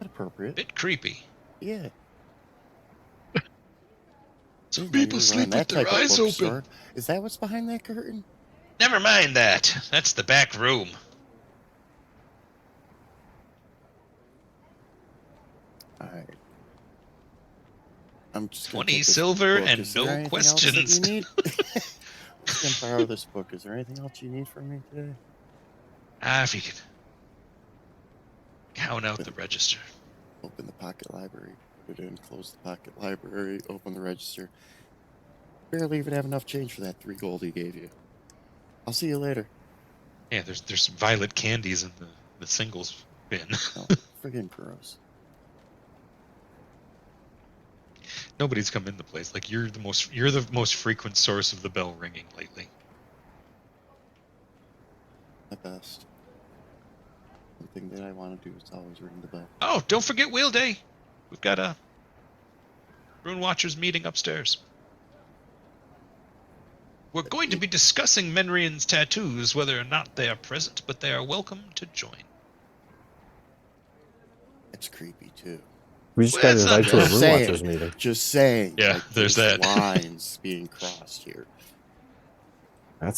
Not appropriate. a bit creepy. Yeah. Some Didn't know you people were sleep running with that their type of eyes bookstore. open. Is that what's behind that curtain? Never mind that. That's the back room. All right. I'm just gonna 20 take this silver book. and Is there no anything else that questions. you need? Just gonna borrow this book. Is there anything else you need from me today? If you could count out the register. Open the pocket library. Put it in. Close the pocket library. Open the register. Barely even have enough change for that 3 gold he gave you. I'll see you later. Yeah, there's violet candies in the singles bin. No, friggin' gross. Nobody's come in the place. Like you're the most frequent source of the bell ringing lately. My best. One thing that I want to do is always ring the bell. Oh, don't forget Wheel Day. We've got a Rune Watchers meeting upstairs. We're going to be discussing Menrian's tattoos, whether or not they are present, but they are welcome to join. It's creepy too. We just Well, got that's not invited to a Just Room saying. Watchers meeting. Just saying. Yeah, like, there's that. lines being crossed here. That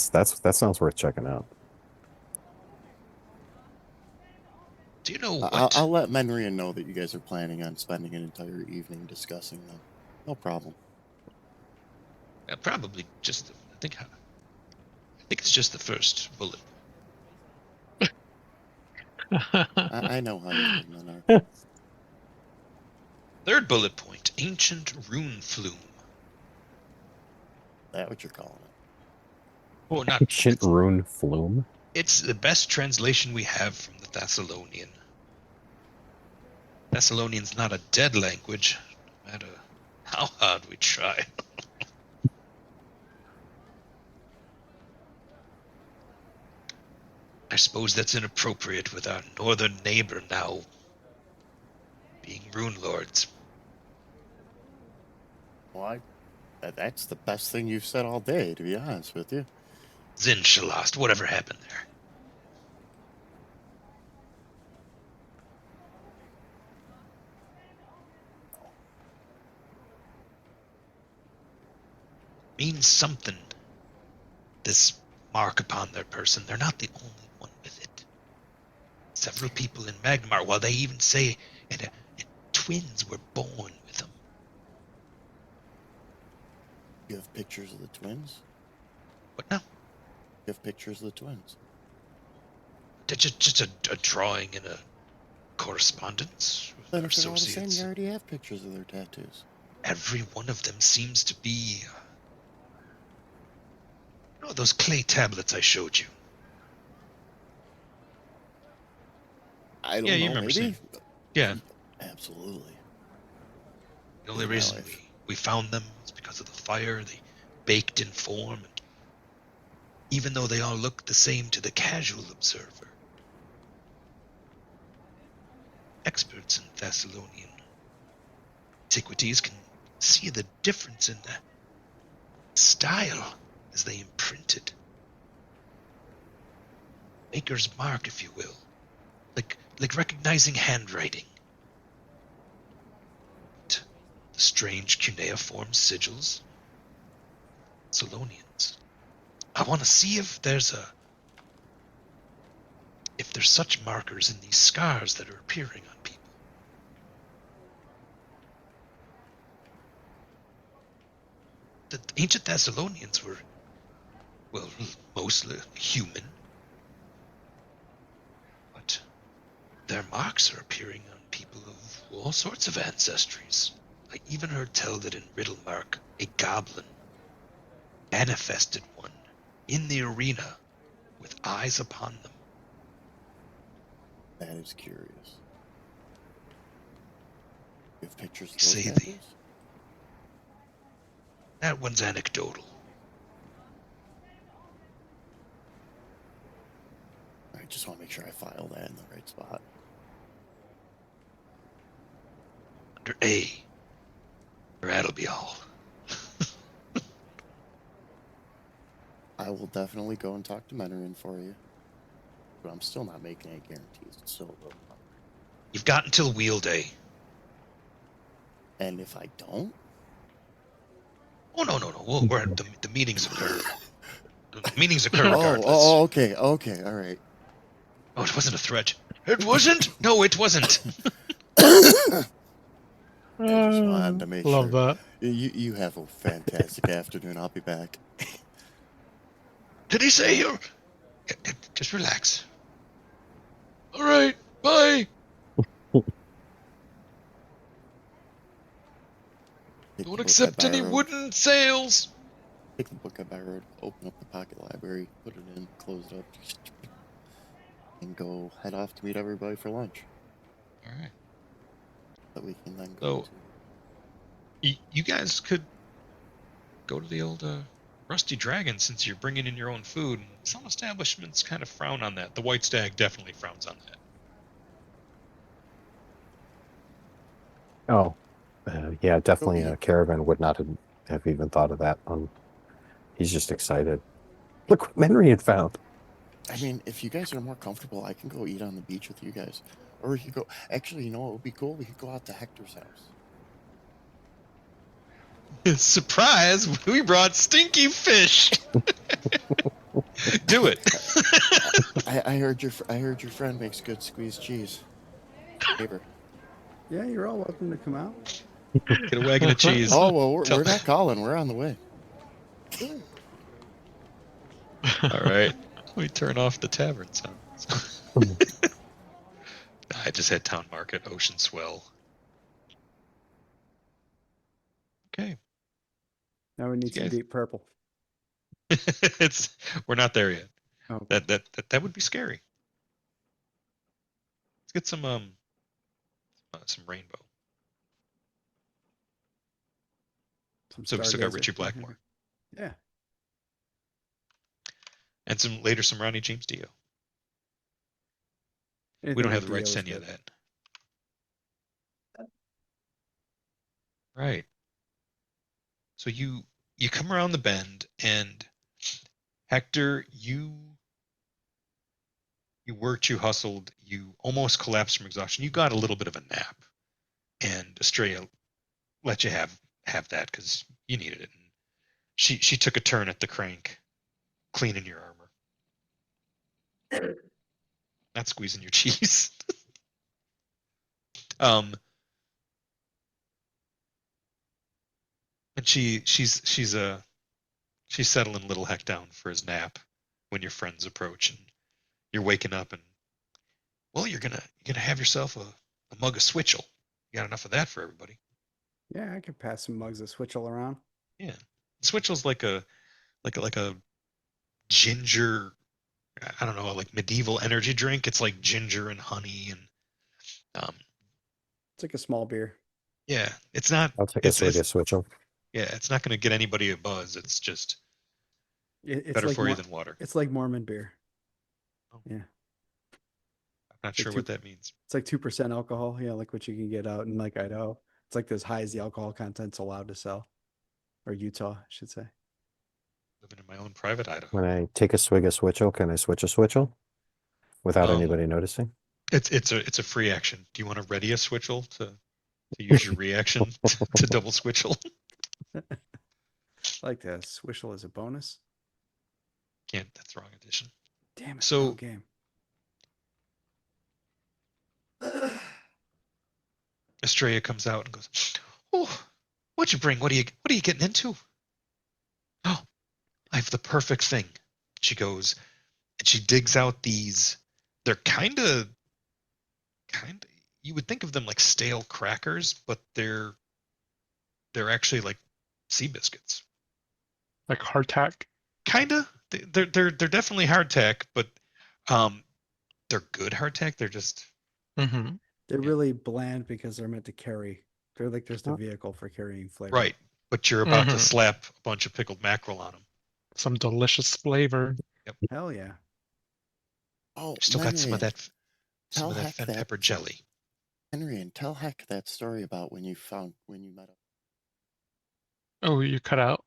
sounds worth checking out. Do you know what? I'll let Menrian know that you guys are planning on spending an entire evening discussing them. No problem. Probably just. I think it's just the first bullet. I know how you women are. Third bullet point: ancient rune flume. That what you're calling it? Oh, not Ancient Rune Flume. It's the best translation we have from the Thessalonian. Thessalonian's not a dead language, no matter how hard we try. I suppose that's inappropriate with our northern neighbor now being rune lords. Well, that's the best thing you've said all day, to be honest with you. Zin Shalast, whatever happened there? Means something. This mark upon their person. They're not the only one with it. Several people in Magmar, while they even say twins were born with them. You have pictures of the twins? What now? You have pictures of the twins? Just a drawing in a correspondence with Then our if they're all the same, associates. you already have pictures of their tattoos. Every one of them seems to be... You know those clay tablets I showed you? I don't Yeah, you know, remember maybe? seeing- Yeah. Absolutely. The only In my reason life. we found them was because of the fire. They baked in form. And even though they all look the same to the casual observer, experts in Thessalonian antiquities can see the difference in the style as they imprinted. Maker's mark, if you will. Like recognizing handwriting. The strange cuneiform sigils. Solonians. I want to see if there's such markers in these scars that are appearing on people. The ancient Thessalonians were, well, mostly human. But their marks are appearing on people of all sorts of ancestries. I even heard tell that in Riddlemark, a goblin manifested one in the arena with eyes upon them. That is curious. You have pictures of Say those the- tattoos? That one's anecdotal. I just want to make sure I file that in the right spot. Under A. Or that'll be all. I will definitely go and talk to Menrin for you. But I'm still not making any guarantees. It's still a little hard. You've got until Wheel Day. And if I don't, Oh no. We're the meetings occur. The meetings occur Oh, regardless. okay, all right. Oh, it wasn't a threat. It wasn't. No, it wasn't. I just wanted to make Love sure. that. You have a fantastic afternoon. I'll be back. Did he say you? Just relax. All right. Bye. Take Don't the book I accept any borrowed. wooden sales. Take the book I borrowed. Open up the pocket library. Put it in. Close it up. And go head off to meet everybody for lunch. All right. That we can then So- go to. You guys could go to the old Rusty Dragon since you're bringing in your own food. Some establishments kind of frown on that. The White Stag definitely frowns on that. Oh, yeah, definitely. eat. Caravan would not have even thought of that. He's just excited. Look what Henry had found. I mean, if you guys are more comfortable, I can go eat on the beach with you guys. Or we could go. Actually, you know what would be cool? We could go out to Hector's house. Surprise! We brought stinky fish. Do it. I heard your friend makes good squeezed cheese. Neighbor. Yeah, you're all welcome to come out. Get a wagon of cheese. Oh well, Tell- we're not calling. We're on the way. All right. Let me turn off the tavern sounds. I just had Town Market, Ocean Swell. Okay. Now we need some Yes. deep purple. We're not there yet. Oh, That would be scary. Let's get some rainbow. So we still got Stargazer. Richie Blackmore Yeah. and some Ronnie James Dio. We Anything don't have with the rights to Dio is any of good. that. Right. So you come around the bend, and Hector, you worked, you hustled, you almost collapsed from exhaustion. You got a little bit of a nap, and Estrella let you have that because you needed it. And she took a turn at the crank, cleaning your armor, not squeezing your cheese. And she's settling little Heck down for his nap when your friends approach, and you're waking up, and well, you're gonna have yourself a mug of switchel. You got enough of that for everybody. Yeah, I could pass some mugs of switchel around. Yeah, switchel's like a ginger, I don't know, like medieval energy drink. It's like ginger and honey, and It's like a small beer. yeah, it's not. I'll take a swig of switchel. Yeah, it's not gonna get anybody a buzz. It's just It's better like for you than water. It's like Mormon beer. Oh. Yeah. I'm not sure what that means. It's like 2% alcohol. Yeah, like what you can get out in like Idaho. It's like as high as the alcohol content's allowed to sell, or Utah, I should say. Living in my own private Idaho. When I take a swig of switchel, can I switch a switchel without anybody noticing? It's a free action. Do you want to ready a switchel to use your reaction to double switchel? I like that. Switchel as a bonus. Can't. That's wrong edition. Damn it. So- wrong game. Estrella comes out and goes, "Oh, what'd you bring? What are you getting into?" "Oh, I have the perfect thing." She goes and she digs out these. They're kind of. You would think of them like stale crackers, but they're actually like sea biscuits. Like hardtack. Kinda. They're definitely hardtack, but they're good hardtack. They're just Mm-hmm. They're Yeah. really bland because they're meant to carry. They're like just a Oh. vehicle for carrying flavor. right. But you're about to Mhm. slap a bunch of pickled mackerel on them. Some delicious flavor. Hell yeah. Oh, Still got some of Henry, that tell Heck fat that- pepper jelly. Henry, and tell Heck that story about when you met up. Oh, you cut out.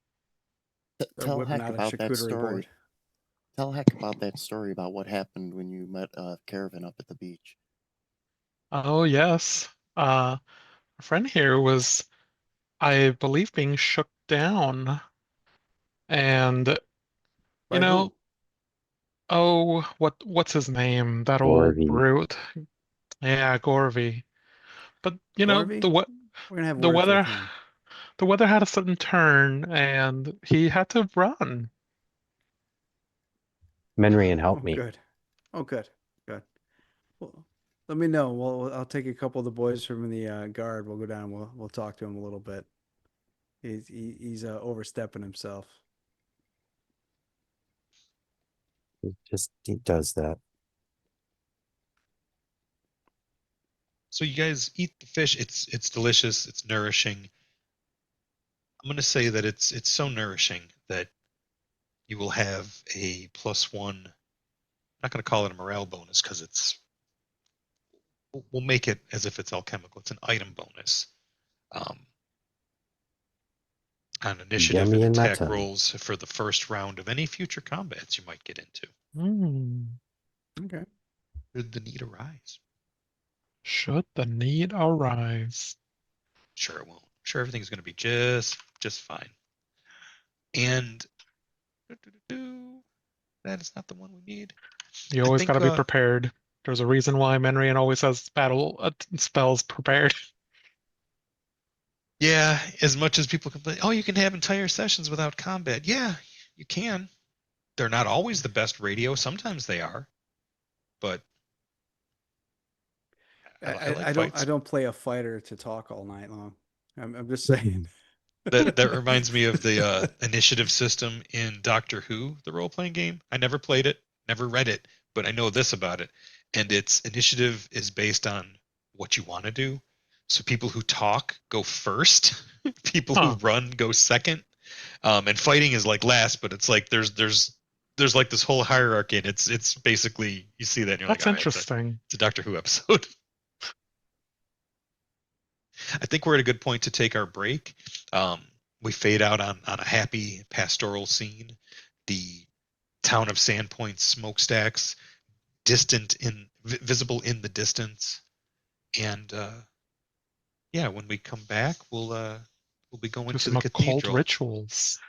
They're Tell whipping Heck out a about that charcuterie story. board. Tell Heck about that story about what happened when you met Caravan up at the beach. Oh, yes. A friend here was, I believe, being shook down. And By you know, who? oh, what's his name? That old Gorvy. brute. Yeah, Gorvy. But Gorvy? We're gonna have the words with weather him. the weather had a sudden turn and he had to run. Menrian, help Oh, me. good. Oh, good. Good. Well, let me know. I'll take a couple of the boys from the guard. We'll go down. We'll talk to him a little bit. He's overstepping himself. He does that. So you guys eat the fish. It's delicious. It's nourishing. I'm gonna say that it's so nourishing that you will have a +1. I'm not gonna call it a morale bonus because we'll make it as if it's alchemical. It's an item bonus um, on initiative and Yummy in my attack tummy. rolls for the first round of any future combats you might get into. Hmm. Okay. Should the need arise? Should the need arise. Sure, it won't. Sure, everything's gonna be just fine. And that is not the one we need. You I always got think to be prepared. There's a reason why Menrian always has battle spells prepared. yeah, as much as people complain, oh, you can have entire sessions without combat. Yeah, you can. They're not always the best radio. Sometimes they are, but I like I fights. don't play a fighter to talk all night long. I'm just saying. That reminds me of the initiative system in Doctor Who, the role playing game. I never played it, never read it, but I know this about it. And its initiative is based on what you want to do. So people who talk go first, people who Huh. run go second, and fighting is like last. But it's like there's like this whole hierarchy, and it's basically you see that and you're like, That's all right, interesting. it's a Doctor Who episode. I think we're at a good point to take our break. We fade out on a happy pastoral scene. The town of Sandpoint smokestacks, visible in the distance, and yeah, when we come back, we'll be going Do to the some occult cathedral. rituals.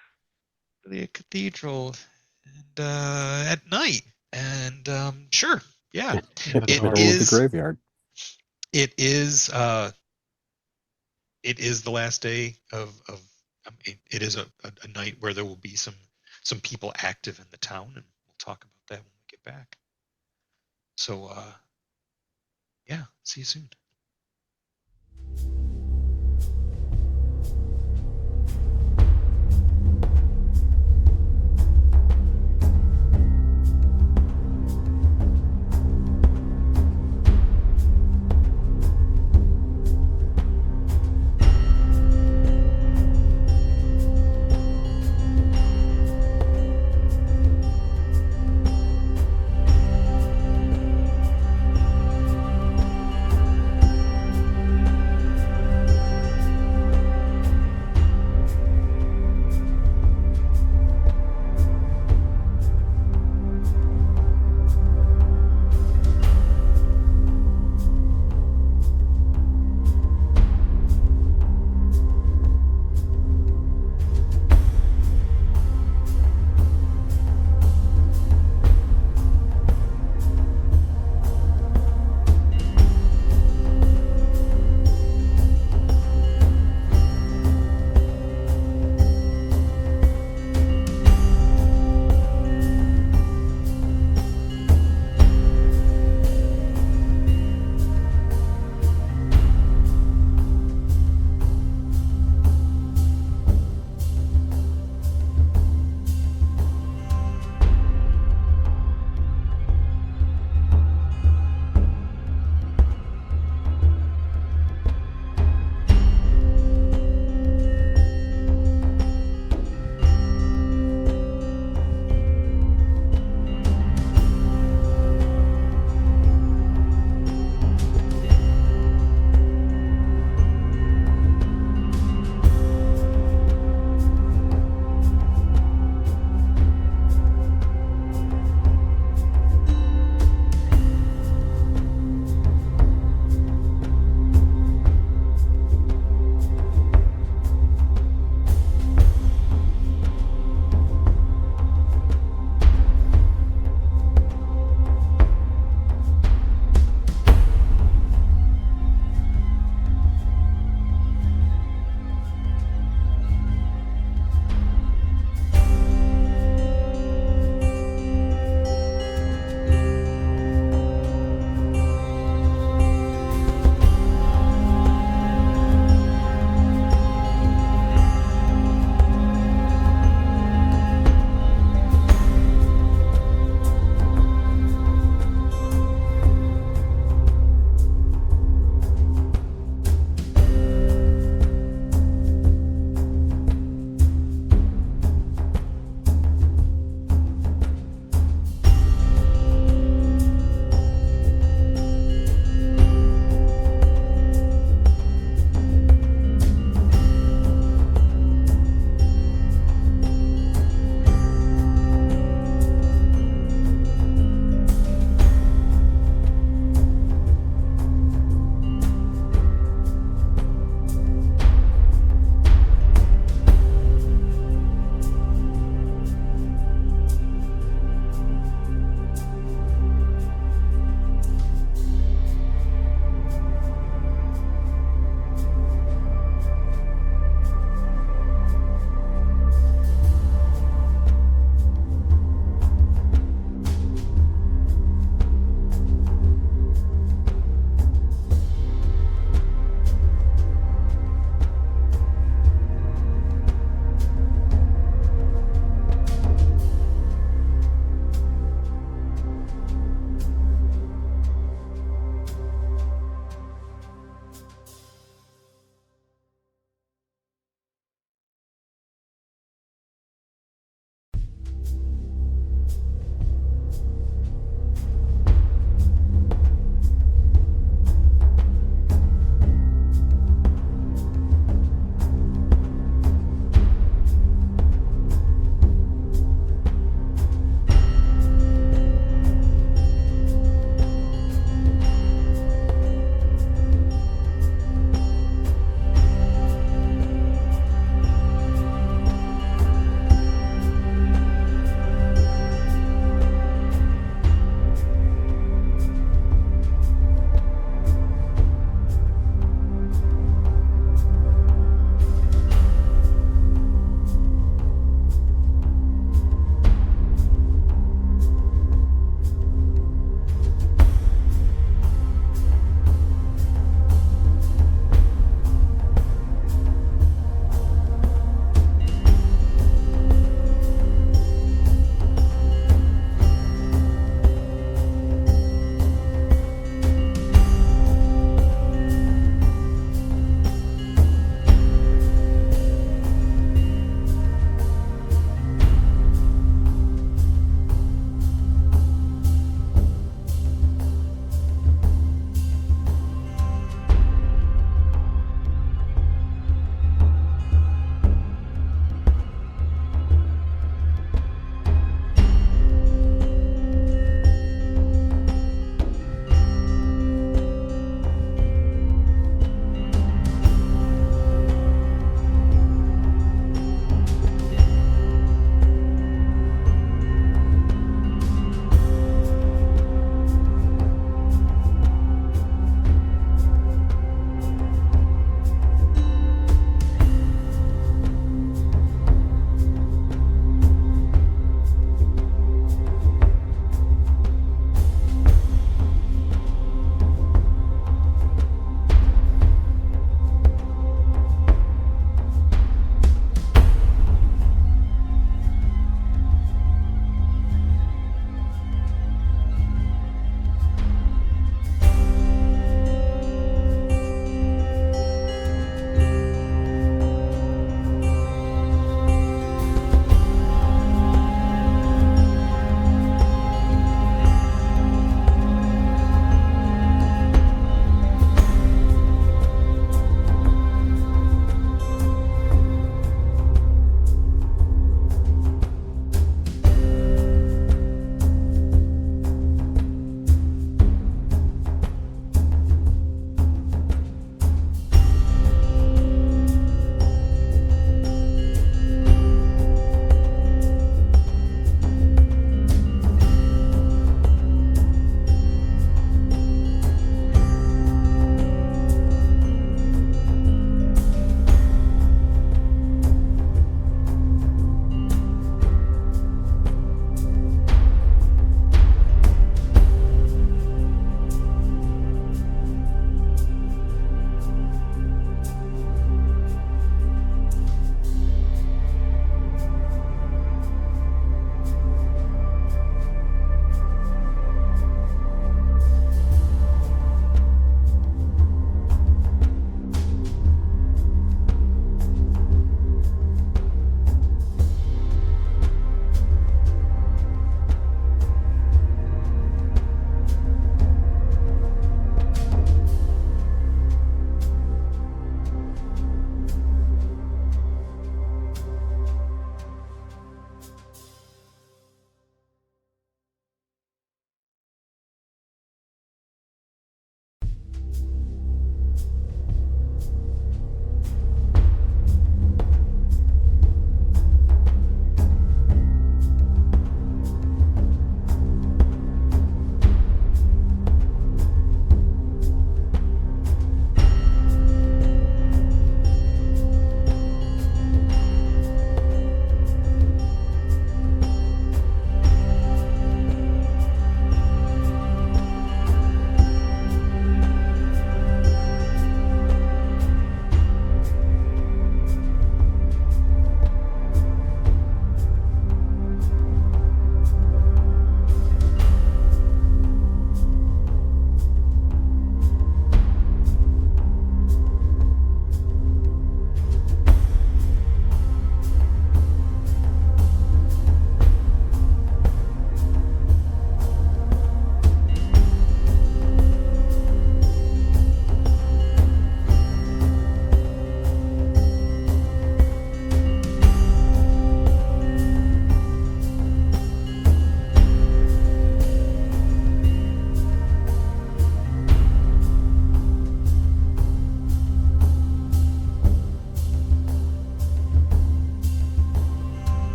The cathedral, and at night, and sure, yeah, In the it Middle dark. of the is. graveyard. It is. It is the last day of I mean, it is a night where there will be some people active in the town, and we'll talk about that when we get back. So yeah, see you soon.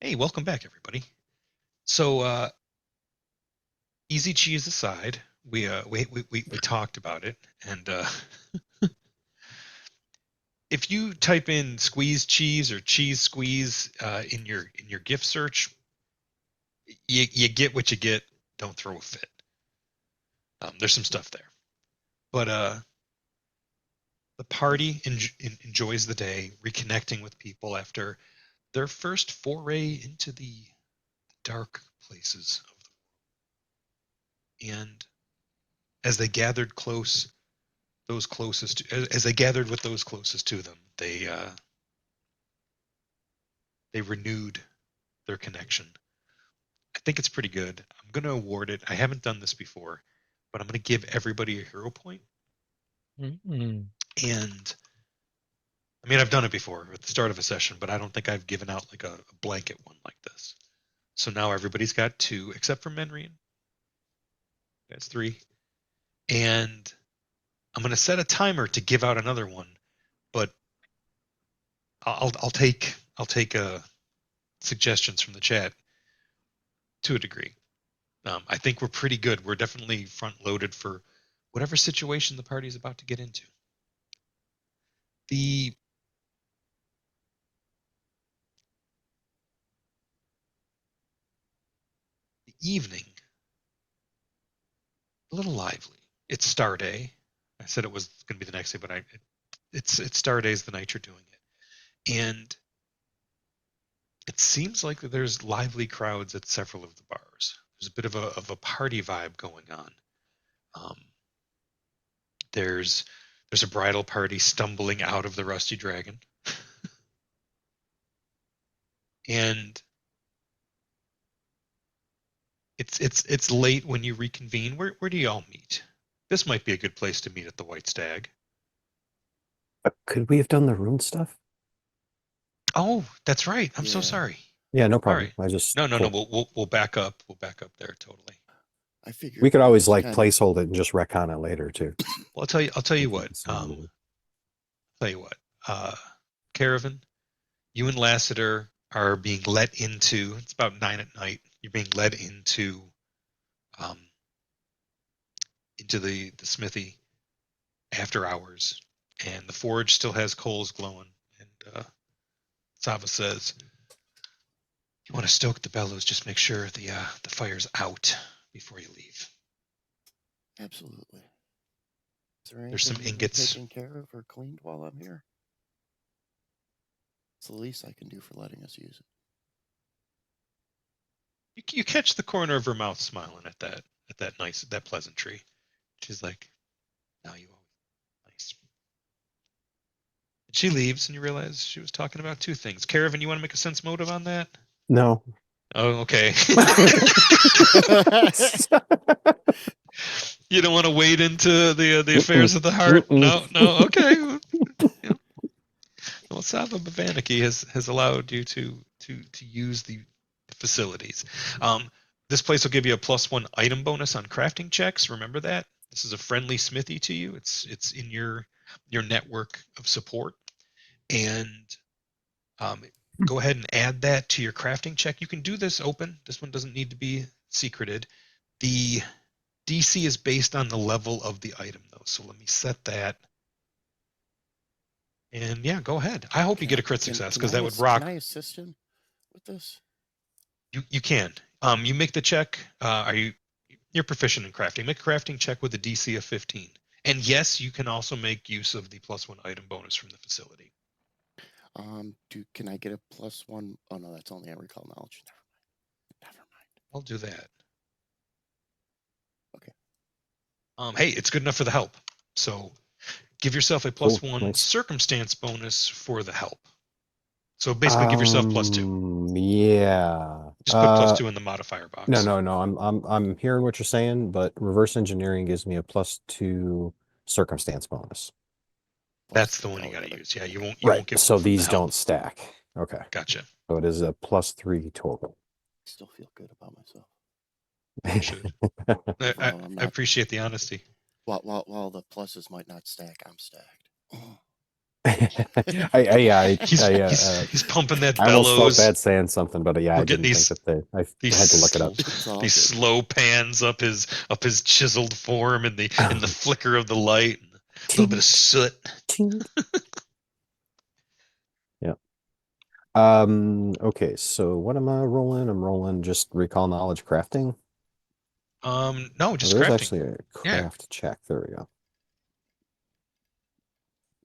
Hey, welcome back, everybody. So, easy cheese aside, we talked about it, and if you type in squeeze cheese or cheese squeeze in your gift search, you get what you get. Don't throw a fit. There's some stuff there, but the party enjoys the day, reconnecting with people after their first foray into the dark places of the world. And as they gathered close, those closest to, as they gathered with those closest to them, they renewed their connection. I think it's pretty good. I'm going to award it. I haven't done this before, but I'm going to give everybody a hero point. Mm-hmm. And I mean, I've done it before at the start of a session, but I don't think I've given out like a blanket one like this. So now everybody's got 2, except for Menrian. That's 3. And I'm going to set a timer to give out another one, but I'll take suggestions from the chat to a degree. I think we're pretty good. We're definitely front loaded for whatever situation the party is about to get into. The evening, a little lively. It's Star Day. I said it was going to be the next day, but it's Star Day is the night you're doing it, and it seems like there's lively crowds at several of the bars. There's a bit of a party vibe going on. Um, there's a bridal party stumbling out of the Rusty Dragon, and it's late when you reconvene. Where do y'all meet? This might be a good place to meet at the White Stag. Could we have done the rune stuff? Oh, that's right. I'm so Yeah. sorry. Yeah, no All problem. right. I just No. cool. We'll back up. We'll back up there totally. I figured We could always it's like kinda- placehold it and just retcon it later too. Well, I'll tell you If we what. decide to. Tell you what. Caravan, you and Lassiter are being let into. It's about 9 at night. You're being led into the smithy after hours, and the forge still has coals glowing. And Sava says, "You want to stoke the bellows? Just make sure the fire's out before you leave." Absolutely. Is there There's some anything ingots. taken care of or cleaned while I'm here? It's the least I can do for letting us use it. You catch the corner of her mouth smiling at that pleasantry. She's like, "Now you always nice." And she leaves, and you realize she was talking about 2 things. Caravan, you want to make a sense motive on that? No. Oh, okay. You don't want to wade into the affairs of the heart? Mm-mm. No. Okay. You know, well, Sava Bavaniki has allowed you to use the facilities. This place will give you a +1 item bonus on crafting checks. Remember that. This is a friendly smithy to you. It's in your network of support, and go ahead and add that to your crafting check. You can do this open. This one doesn't need to be secreted. The DC is based on the level of the item, though. So let me set that. And yeah, go ahead. I hope you get a crit success because that would rock. Can I assist him with this? You can. You make the check. You're proficient in crafting. Make a crafting check with a DC of 15. And yes, you can also make use of the +1 item bonus from the facility. Can I get a +1? Oh no, that's only on recall knowledge. Never mind. I'll do that. Okay. Hey, it's good enough for the help. So give yourself a +1 nice. circumstance bonus for the help. So basically, give yourself +2. Yeah. Just put +2 in the modifier box. No. I'm hearing what you're saying, but reverse engineering gives me a +2 circumstance bonus. That's the one you got to use. Yeah, you won't get so one from these the help. don't stack. Okay. Gotcha. So it is a +3 total. I still feel good about myself. You should. I appreciate the honesty. While the pluses might not stack, I'm stacked. He's pumping that I almost felt bellows. bad saying something, but yeah, We're I getting didn't think that I had to look it up. It's all these good. slow pans up his chiseled form in the flicker of the light, and a little bit of soot. Ting. Yeah. Okay, so what am I rolling? I'm rolling just recall knowledge crafting. No, just There's crafting. actually a Yeah. craft check. There we go.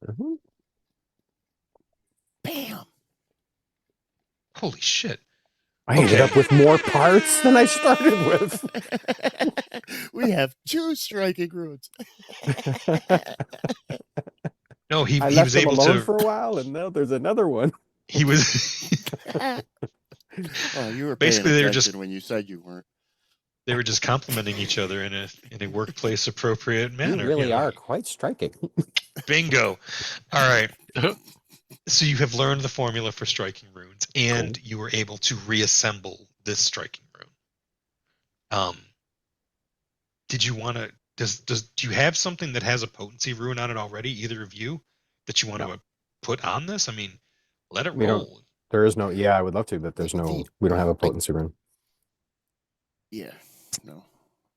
Mhm. Bam. Holy shit! I ended up with more parts than I started with. We have 2 striking runes. No, he I he left was them able alone to. for a while, and now there's another one. He was Oh, you were paying Basically, they were attention just when you said you weren't. complimenting each other in a workplace appropriate You manner. really know. are quite striking. Bingo. All right. So you have learned the formula for striking runes, and Cool. you were able to reassemble this striking rune. Did you want to? Do you have something that has a potency rune on it already? Either of you that you want No. to put on this? I mean, let it We don't. roll. There is no. Yeah, I would love to, but there's no. We don't have a potency rune. Yeah. No.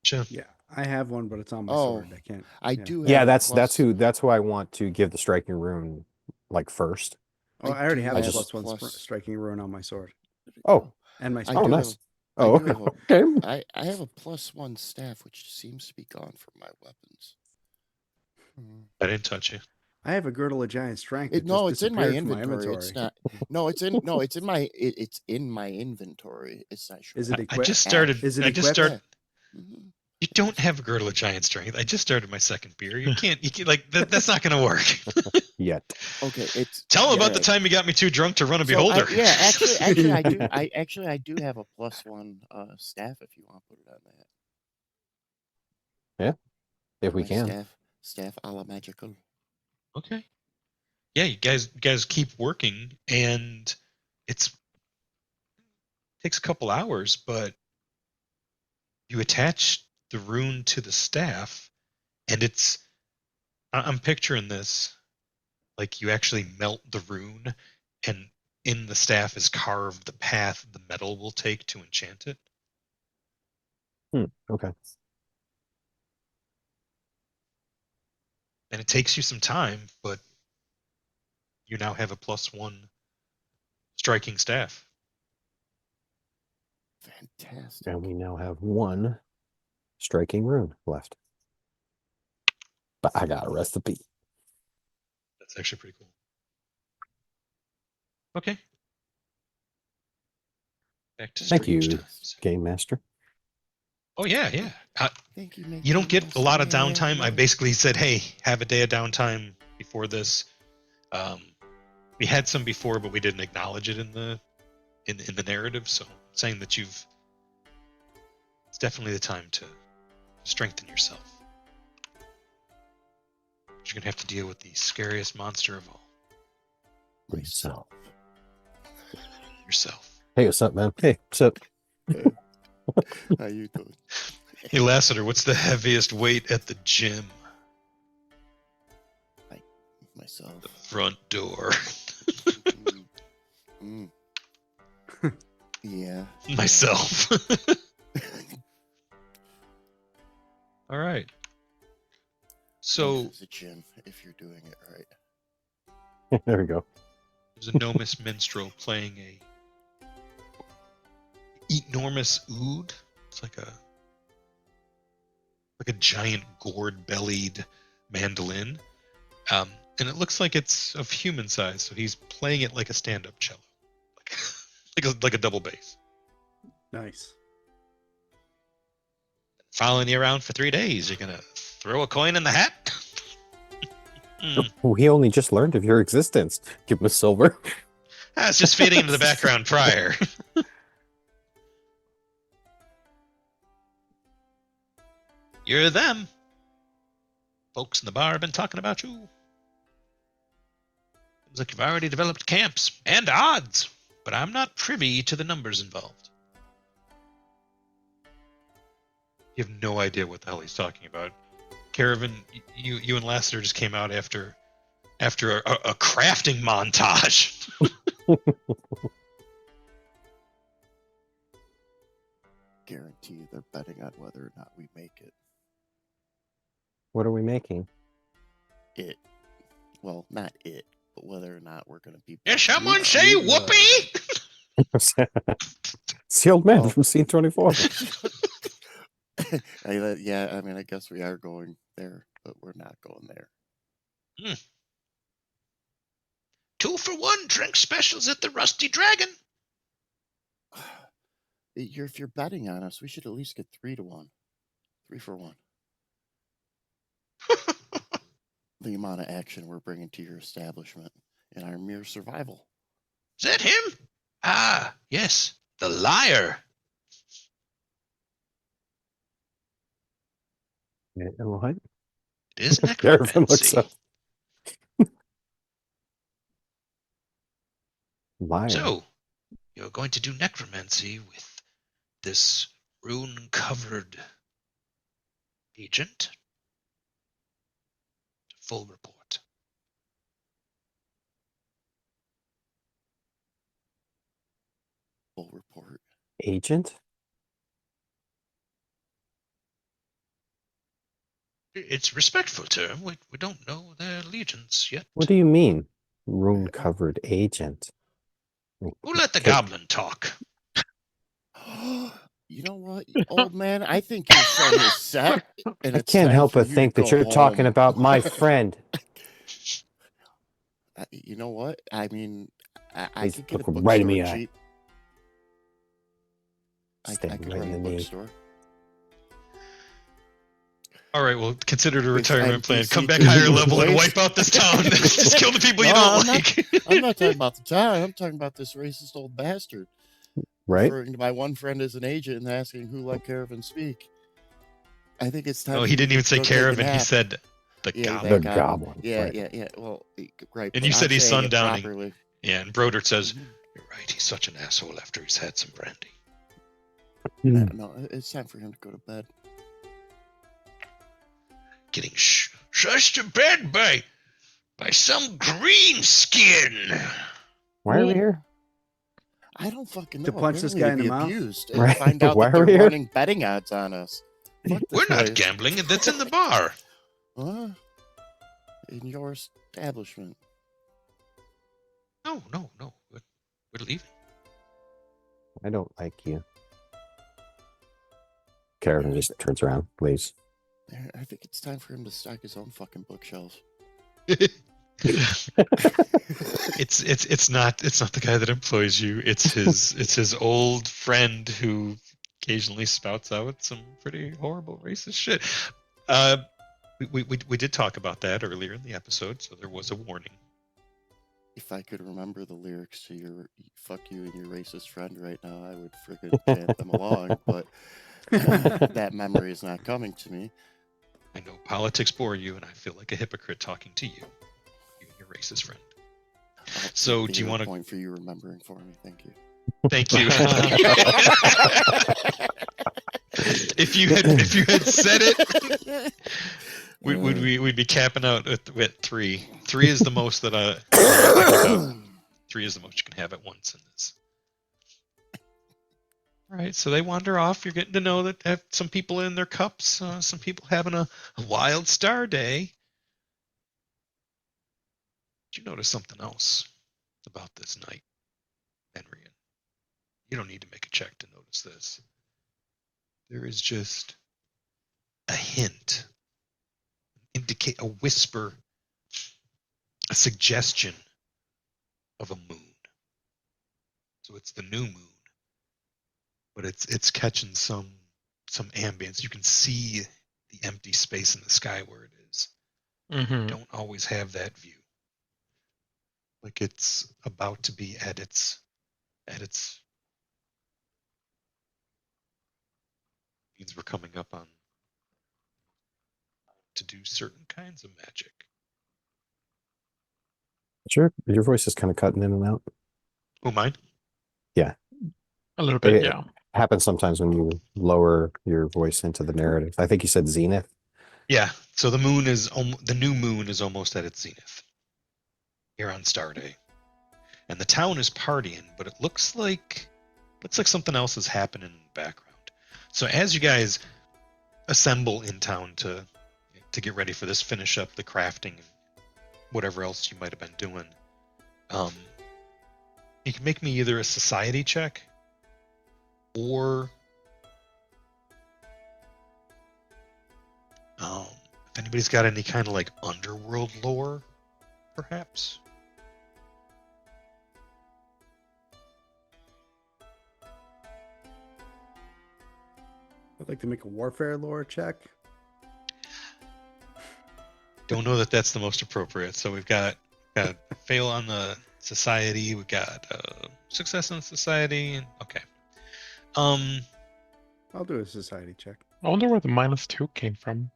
Sure. Yeah, I have one, but it's on my Oh, sword. I can't. I yeah. do have Yeah, a that's plus- who I want to give the striking rune like first. Oh, I already do have a have plus a one striking rune on my sword Oh, and my I spear. oh, do nice. have Oh, I do have okay. I have a +1 staff, which seems to be gone from my weapons. I didn't touch you. I have a girdle of giant strength. It No, just it's in my disappeared from inventory. It's not. No, it's in my. It's in my inventory. It's not sure. Is it I equipped? just started. Is it I just equipped? started. Mhm. You don't have a girdle of giant strength. I just started my second beer. You can't like that. That's not going to work. Yet. Okay, it's. Tell him yeah, about the time you got me too drunk to run a So beholder. actually, I do. I do have a +1 staff. If you want to put it on that. Yeah, if we My can. staff a la magical. Okay. Yeah, you guys keep working, and it takes a couple hours, but you attach the rune to the staff, and I'm picturing this like you actually melt the rune, and in the staff is carved the path the metal will take to enchant it. Okay. And it takes you some time, but you now have a +1 striking staff. Fantastic. And we now have one striking rune left. But I got a recipe. That's actually pretty cool. Okay. Back to Thank strange you, times. Game Master. Oh yeah, yeah. Thank you. You don't get a lot of downtime. I basically said, hey, have a day of downtime before this. We had some before, but we didn't acknowledge it in the narrative. So saying that it's definitely the time to strengthen yourself. You're gonna have to deal with the scariest monster of all, myself. yourself. Hey, what's up, man? Hey, what's up? How you doing? Hey, Lassiter, what's the heaviest weight at the gym? Myself. The front door. Mm. Yeah. Myself. All right. So Life is a gym if you're doing it right. There we go. there's a Nomus minstrel playing a enormous oud. It's like a giant gourd-bellied mandolin, and it looks like it's of human size. So he's playing it like a stand-up cello, like a double bass. Nice. Following you around for 3 days. You're gonna throw a coin in the hat. We only just learned of your existence. Give him a silver. It's just fading into the background prior. You're them. Folks in the bar have been talking about you. Seems like you've already developed camps and odds, but I'm not privy to the numbers involved. You have no idea what the hell he's talking about. Caravan, you and Lassiter just came out after after a crafting montage. Guarantee they're betting on whether or not we make it. What are we making? It. Well, not it, but whether or not we're going to be. Did someone Meets say meat whoopee? It's the old man Oh. from scene 24. Yeah, I mean, I guess we are going there, but we're not going there. 2-for-1 drink specials at the Rusty Dragon. If you're betting on us, we should at least get 3-1. 3 for 1. The amount of action we're bringing to your establishment and our mere survival. Is that him? Ah, yes, the liar. What? It is Caravan looks necromancy. up. Liar. So, you're going to do necromancy with this rune-covered agent? Full report. Full report. Agent? It's a respectful term. We don't know their allegiance yet. What do you mean? Rune-covered agent. We'll let the Okay. goblin talk. You know what, old man? I think your son is set. And I it's can't time help for but you think to that go you're talking home. about my friend. You know what? I mean, I Please could get a look right in bookstore the eye. cheap. I Stab could right run in a the knee. bookstore. All right, well, consider it a With retirement plan. NPC Come back higher level and employees. wipe out this town. Just kill the people you No, don't I'm not- like. I'm not talking about the town. I'm talking about this racist old bastard. Right? Referring to my one friend as an agent and asking who let Caravan speak. I think it's time. No, for he you didn't to even say go take a caravan. He nap. said the Yeah, goblin. The back on. goblin. Yeah, right. yeah. Well, right. And but you said I'm he's saying it sundowning. properly. Yeah, and Broder says, Mhm. "You're right. He's such an asshole after he's had some brandy." No, it's time for him to go to bed. Getting shushed to bed by some green skin. Why are we here? I don't fucking know. To punch this Apparently guy in to the be mouth? abused and Right. find out Why that are we they're here? running betting odds on us. Fuck this We're not place. gambling. That's in the bar. Huh? In your establishment. No. We're leaving. I don't like you. Caravan just turns around, leaves. I think it's time for him to stock his own fucking bookshelves. It's not the guy that employs you. It's his old friend who occasionally spouts out some pretty horrible racist shit. We did talk about that earlier in the episode, so there was a warning. If I could remember the lyrics to your "fuck you" and your racist friend right now, I would friggin' chant them along, but that memory is not coming to me. I know politics bore you, and I feel like a hypocrite talking to you and your racist friend. I'll So, take do you the want to? point for you remembering for me? Thank you. Thank you. If you had said it, we'd be capping out at 3. 3 is the most that I think of. 3 is the most you can have at once in this. All right, so they wander off. You're getting to know that have some people in their cups, some people having a wild star day. Did you notice something else about this night, Henrian? You don't need to make a check to notice this. There is just a hint, indicate a whisper, a suggestion of a moon. So it's the new moon, but it's catching some ambience. You can see the empty space in the sky where it is. Mm-hmm. Don't always have that view. Like it's about to be at its means we're coming up on to do certain kinds of magic. Sure. Your voice is kind of cutting in and out. Oh, mine? A little bit, It yeah. happens sometimes when you lower your voice into the narrative. I think you said zenith. Yeah. So the moon is the new moon is almost at its zenith. here on Star Day. And the town is partying, but it looks like something else is happening in the background. So as you guys assemble in town to get ready for this, finish up the crafting and whatever else you might have been doing, you can make me either a society check or if anybody's got any kind of like underworld lore, perhaps. I'd like to make a warfare lore check. Don't know that that's the most appropriate. So we've got fail on the society. We've got success on society. And okay. I'll do a society check. I wonder where the -2 came from.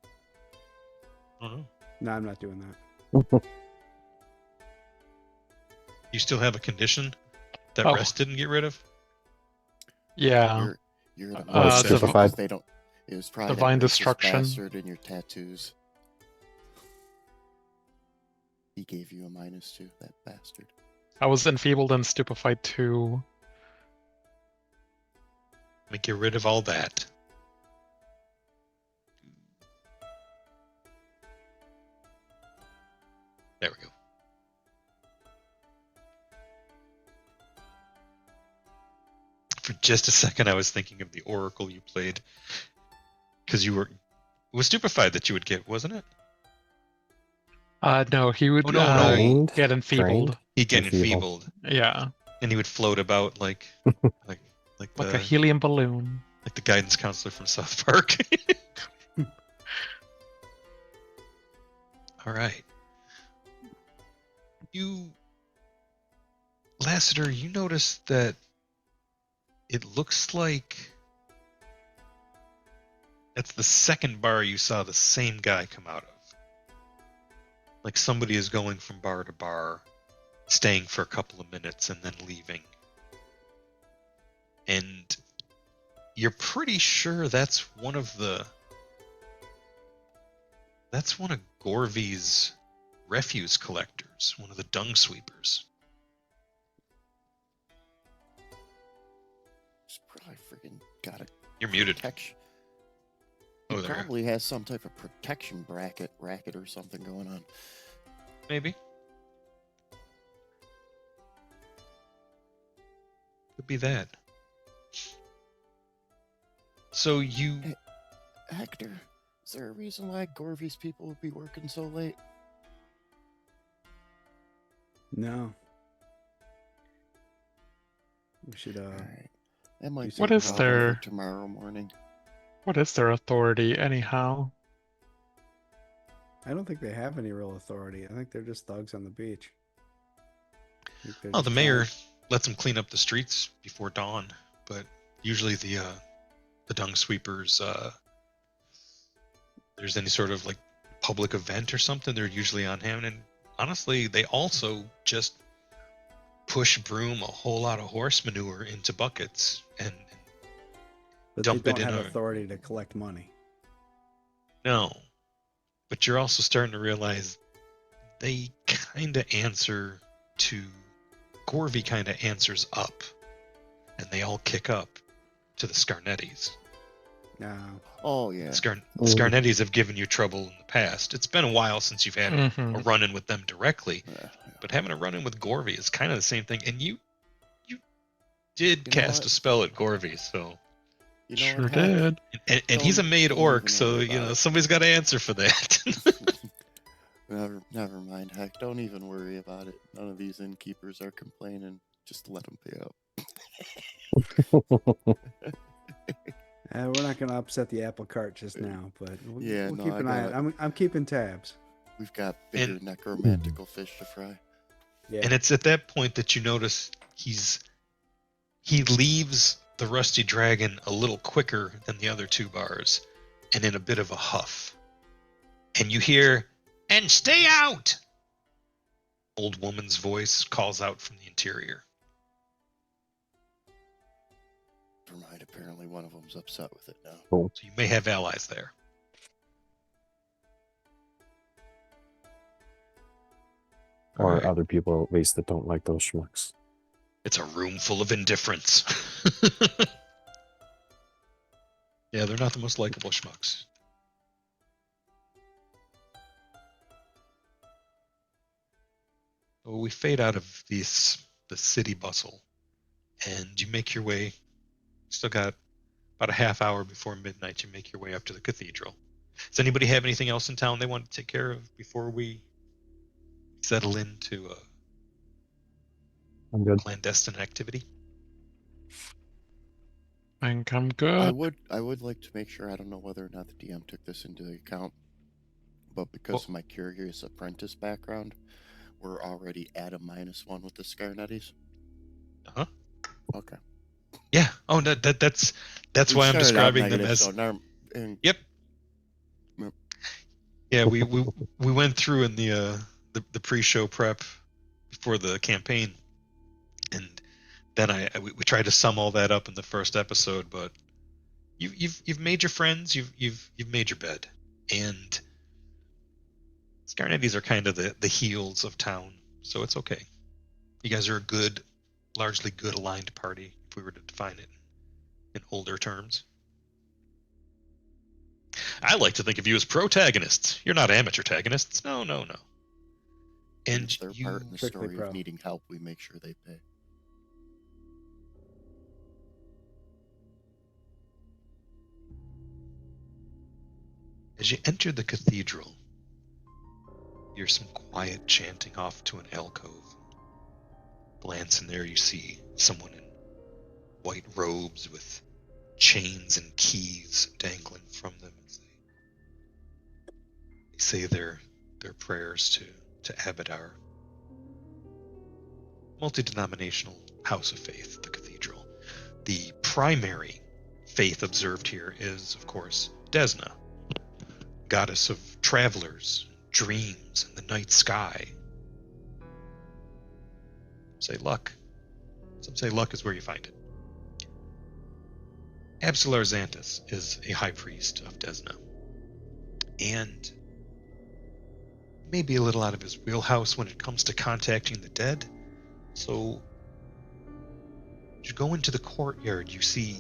I don't know. No, I'm not doing that. You still have a condition that Oh. rest didn't get rid of? Yeah. You're in a Uh, situation Stupefied. because they don't. It was probably Divine that racist destruction. bastard in your tattoos. He gave you a -2. That bastard. I was enfeebled and stupefied too. Let me get rid of all that. There we go. For just a second, I was thinking of the oracle you played, because it was stupefied that you would get, wasn't it? No, he would Oh, no. Drained? get enfeebled. Drained? He'd get Enfeebled. enfeebled, Yeah, and he would float about like like a helium balloon. like the guidance counselor from South Park. All right. Lassiter, you notice that it looks like that's the second bar you saw the same guy come out of. Like somebody is going from bar to bar, staying for a couple of minutes and then leaving. And you're pretty sure that's one of Gorvy's refuse collectors, one of the dung sweepers. He's probably freaking got a You're muted. protection. Oh, He there. probably has some type of protection racket or something going on. Maybe. Could be that. So you Hector, is there a reason why Gorvy's people would be working so late? No. We should Alright. That might What be a is problem for there? tomorrow morning. What is their authority anyhow? I don't think they have any real authority. I think they're just thugs on the beach. I think they're well, the just mayor trying- lets them clean up the streets before dawn, but usually the dung sweepers, there's any sort of like public event or something, they're usually on hand. And honestly, they also just push broom a whole lot of horse manure into buckets and But dump they it don't in have a- authority to collect money. no. But you're also starting to realize they kind of answer to Gorvy kind of answers up, and they all kick up to the Scarnettis. No. Oh yeah. Scarnettis have given you trouble in the past. It's been a while since you've had a Mhm. run-in with them directly, Yeah. but having a run-in with Gorvy is kind of the same thing. And you did know cast what? a spell at Gorvy, so You know Sure what, Heck? did. and he's a Don't- made don't orc, even so worry you know about it. somebody's got to answer for that. Never mind, Heck. Don't even worry about it. None of these innkeepers are complaining. Just let them pay up. We're not going to upset the apple cart just now, but Yeah, we'll no, keep I an eye got on. I'm keeping tabs. We've got bigger And- necromantical fish to fry. Yeah. And it's at that point that you notice he leaves the Rusty Dragon a little quicker than the other two bars, and in a bit of a huff. And you hear, "And stay out!" Old woman's voice calls out from the interior. Never mind. Apparently, one of them's upset with it now. So you may have allies there. or Alright. other people at least that don't like those schmucks. It's a room full of indifference. Yeah, they're not the most likable schmucks. So we fade out of the city bustle, and you make your way. Still got about a half hour before midnight. You make your way up to the cathedral. Does anybody have anything else in town they want to take care of before we settle into I'm good. clandestine activity? I think I'm I good. would like to make sure. I don't know whether or not the DM took this into account, but because of my curious apprentice background, we're already at a -1 with the Scarnettis. Uh-huh. Okay. Yeah. Oh, that's We why I'm started out describing them negative, as. so now, and Yep. Yep. Yeah, we went through in the pre-show prep before the campaign, and then we tried to sum all that up in the first episode. But you've made your friends, you've made your bed, and Scarnettis are kind of the heels of town, so it's okay. You guys are a good, largely good aligned party, if we were to define it in older terms. I like to think of you as protagonists. You're not amateur protagonists. No. And it's their you, part in the Strictly story pro. of needing help. We make sure they pay. as you enter the cathedral, you hear some quiet chanting off to an alcove. Glance in there, you see someone in white robes with chains and keys dangling from them as they say their prayers to Abadar. Multi-denominational house of faith, the cathedral. The primary faith observed here is, of course, Desna, goddess of travelers, dreams, and the night sky. Say luck. Some say luck is where you find it. Absalar Xantus is a high priest of Desna, and maybe a little out of his wheelhouse when it comes to contacting the dead. So, as you go into the courtyard, you see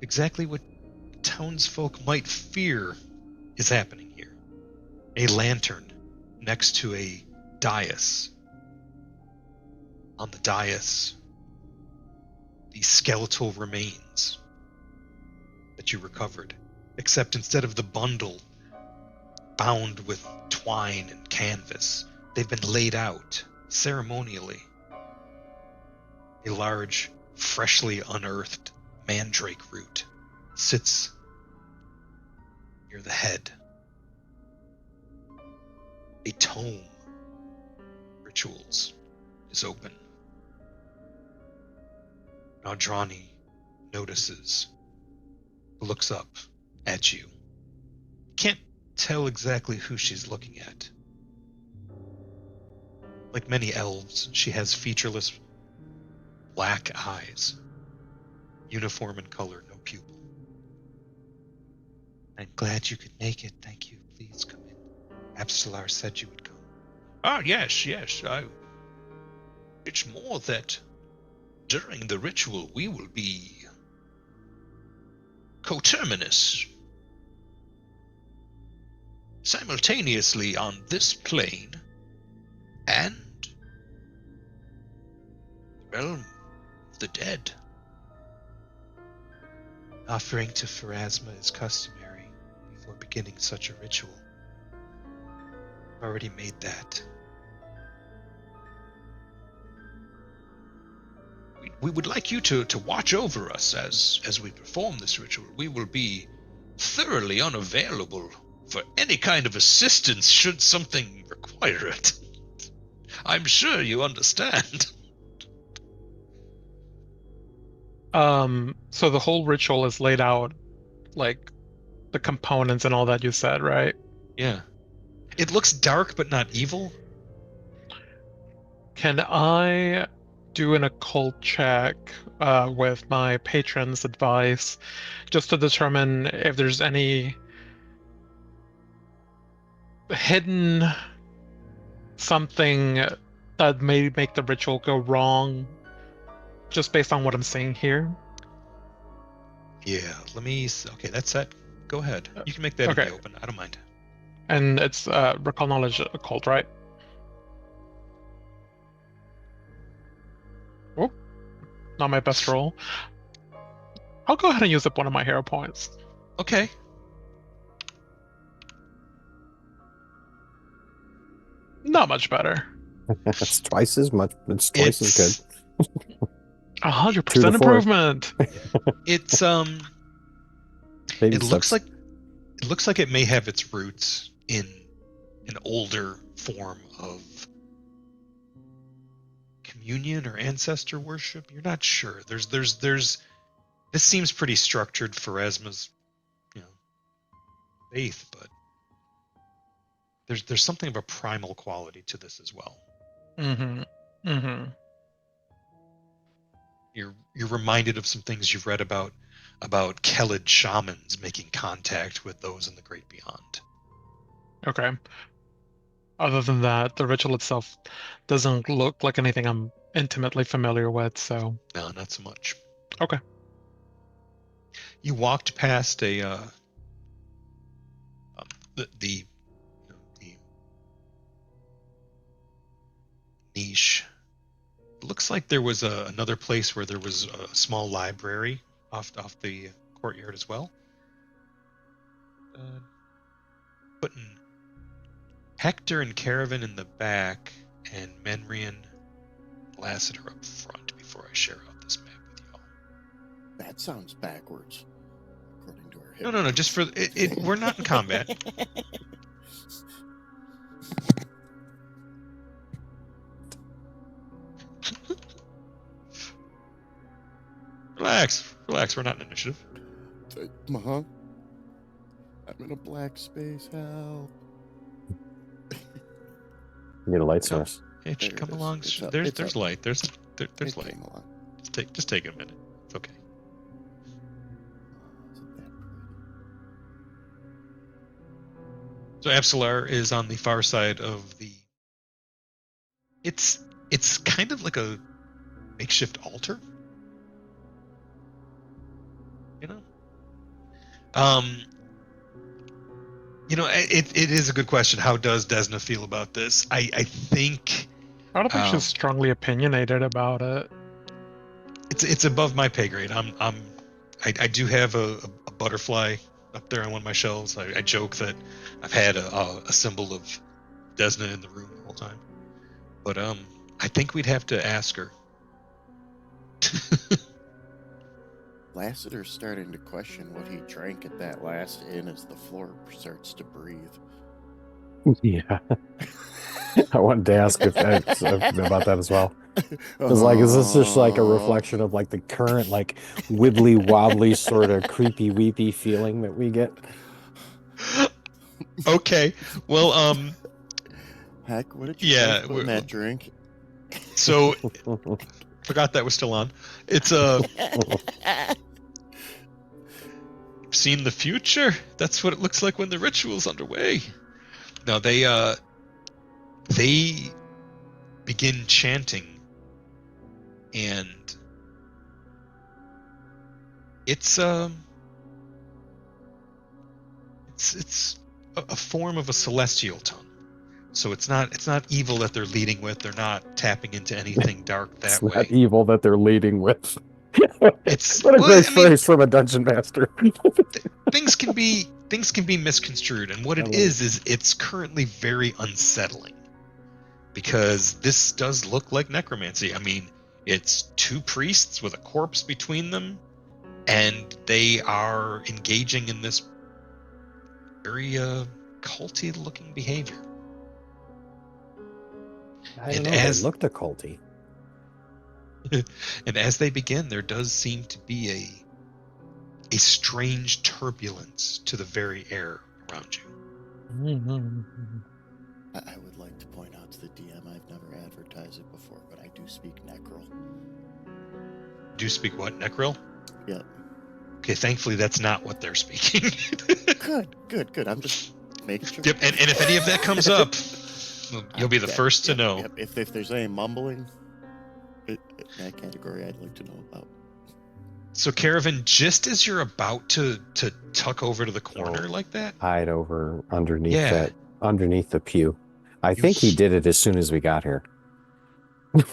exactly what townsfolk might fear is happening here. A lantern next to a dais. On the dais, the skeletal remains that you recovered, except instead of the bundle bound with twine and canvas, they've been laid out ceremonially. A large, freshly unearthed mandrake root sits near the head. A tome, rituals, is open. Naudrani notices, looks up at you. Can't tell exactly who she's looking at. Like many elves, she has featureless black eyes, uniform in color, no pupil. I'm glad you could make it. Thank you. Please come in. Absalar said you would come. Ah, yes. It's more that during the ritual we will be coterminous. Simultaneously on this plane and the realm of the dead. Offering to Pharasma is customary before beginning such a ritual. I've already made that. We would like you to watch over us as we perform this ritual. We will be thoroughly unavailable for any kind of assistance should something require it. I'm sure you understand. So the whole ritual is laid out, like the components and all that you said, right? Yeah. It looks dark but not evil. Can I do an occult check with my patron's advice just to determine if there's any hidden something that may make the ritual go wrong, just based on what I'm seeing here. Yeah, let me. Okay, that's set. Go ahead. You can make that Okay. in the open. I don't mind. And it's recall knowledge occult, right? Oh, not my best roll. I'll go ahead and use up one of my hero points. Okay. Not much better. It's twice as much. It's twice as good. 2 to 100% 4. improvement. It's Baby it looks steps. like it may have its roots in an older form of communion or ancestor worship. You're not sure. There's this seems pretty structured for Esma's, faith, but there's something of a primal quality to this as well. Mm-hmm. Mm-hmm. You're reminded of some things you've read about Kelid shamans making contact with those in the great beyond. Okay. Other than that, the ritual itself doesn't look like anything I'm intimately familiar with, so... No, not so much. Okay. You walked past the niche. It looks like there was another place where there was a small library off the courtyard as well. Putting Hector and Caravan in the back and Menrian Lassiter up front before I share out this map with y'all. That sounds backwards, according to our No. Just for it we're not in combat. Relax. We're not in initiative. I'm in a black space. Help! You need a light source. It should There it come is. along. It's up. There's It's up. light. There's It light. came along. Just take a minute. It's okay. Isn't that pretty? So Absalar is on the far side of the. It's kind of like a makeshift altar. It is a good question. How does Desna feel about this? I think I don't think she's strongly opinionated about it. it's above my pay grade. I do have a butterfly up there on one of my shelves. I joke that I've had a symbol of Desna in the room the whole time. But I think we'd have to ask her. Lassiter's starting to question what he drank at that last inn as the floor starts to breathe. Yeah. I wanted to ask about that as well. It's like, is this just like a reflection of like the current like wibbly wobbly sort of creepy weepy feeling that we get? Okay. Well, Heck, what did you guys put in that drink? So forgot that was still on. It's seen the future. That's what it looks like when the ritual's underway. No, they begin chanting, and it's a form of a celestial tongue. So it's not evil that they're leading with. They're not tapping into anything dark that It's way. not evil that they're leading with. It's what a great phrase from a dungeon master. things can be misconstrued, and what it is it's currently very unsettling, because this does look like necromancy. I mean, it's two priests with a corpse between them, and they are engaging in this very culty looking behavior. I don't know, they looked occulty. And as they begin, there does seem to be a strange turbulence to the very air around you. I would like to point out to the DM, I've never advertised it before, but I do speak Necril. Do you speak what? Necril? Yep. Okay, thankfully that's not what they're speaking. Good. I'm just Just making sure. Yep, and if any of that comes up, you'll be the first to know. Yep. If there's any mumbling in that category, I'd like to know about. So, Caravan, just as you're about to tuck over to the corner like that, Hide over underneath Yeah. underneath the pew. I think he did it as soon as we got here.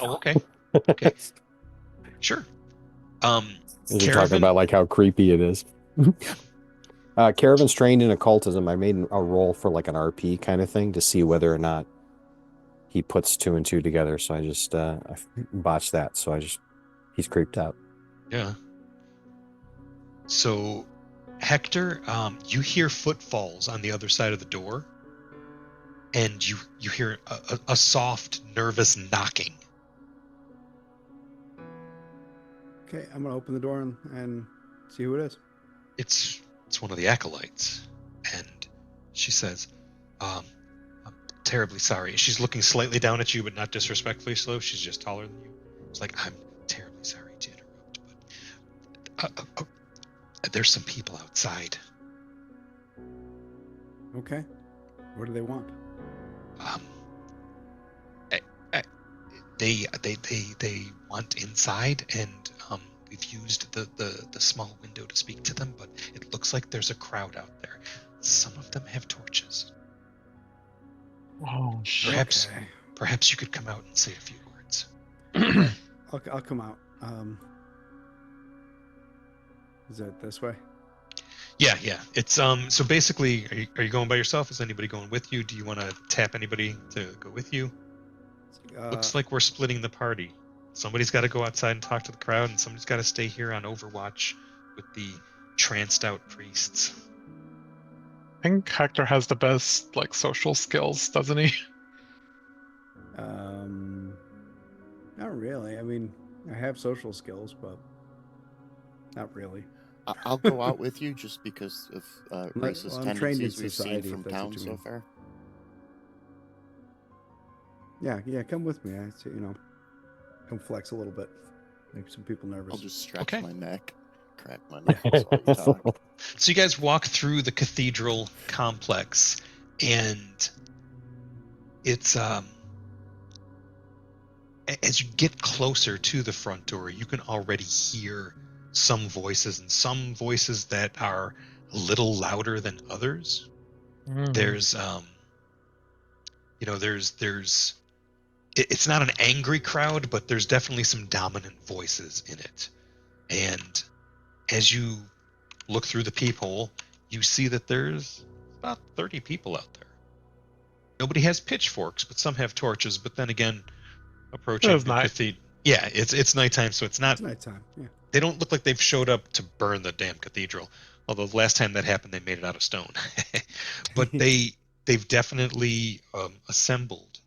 Oh, okay. Okay. Sure. You're talking about like how creepy it is. Caravan's trained in occultism. I made a roll for like an RP kind of thing to see whether or not he puts 2 and 2 together. So I just I botched that. So he's creeped out. Yeah. So, Hector, you hear footfalls on the other side of the door, and you hear a soft, nervous knocking. Okay, I'm gonna open the door and see who it is. It's one of the acolytes, and she says, I'm terribly sorry. She's looking slightly down at you, but not disrespectfully so. She's just taller than you. It's like, I'm terribly sorry to interrupt, but there's some people outside. Okay, what do they want? They want inside, and we've used the small window to speak to them, but it looks like there's a crowd out there. Some of them have torches. Oh, shit. Perhaps you could come out and say a few words. I'll come out. Is it this way? Yeah. It's so basically, are you going by yourself? Is anybody going with you? Do you want to tap anybody to go with you? Looks like we're splitting the party. Somebody's got to go outside and talk to the crowd, and somebody's got to stay here on Overwatch with the tranced out priests. I think Hector has the best like social skills, doesn't he? Not really. I mean, I have social skills, but not really. I'll go out with you just because of racist I'm trained in tendencies we've seen society, from if that's town what you so mean. far. Yeah, come with me. Come flex a little bit. Make some people nervous. I'll just stretch Okay. my neck, crack my neck while you talk. So you guys walk through the cathedral complex, and it's as you get closer to the front door, you can already hear some voices, and some voices that are a little louder than others. There's it's not an angry crowd, but there's definitely some dominant voices in it. And as you look through the peephole, you see that there's about 30 people out there. Nobody has pitchforks, but some have torches. But then again, approaching It's the night. cathedral, yeah, it's nighttime, so it's not. It's nighttime. Yeah. They don't look like they've showed up to burn the damn cathedral. Although the last time that happened, they made it out of stone. But they've definitely assembled,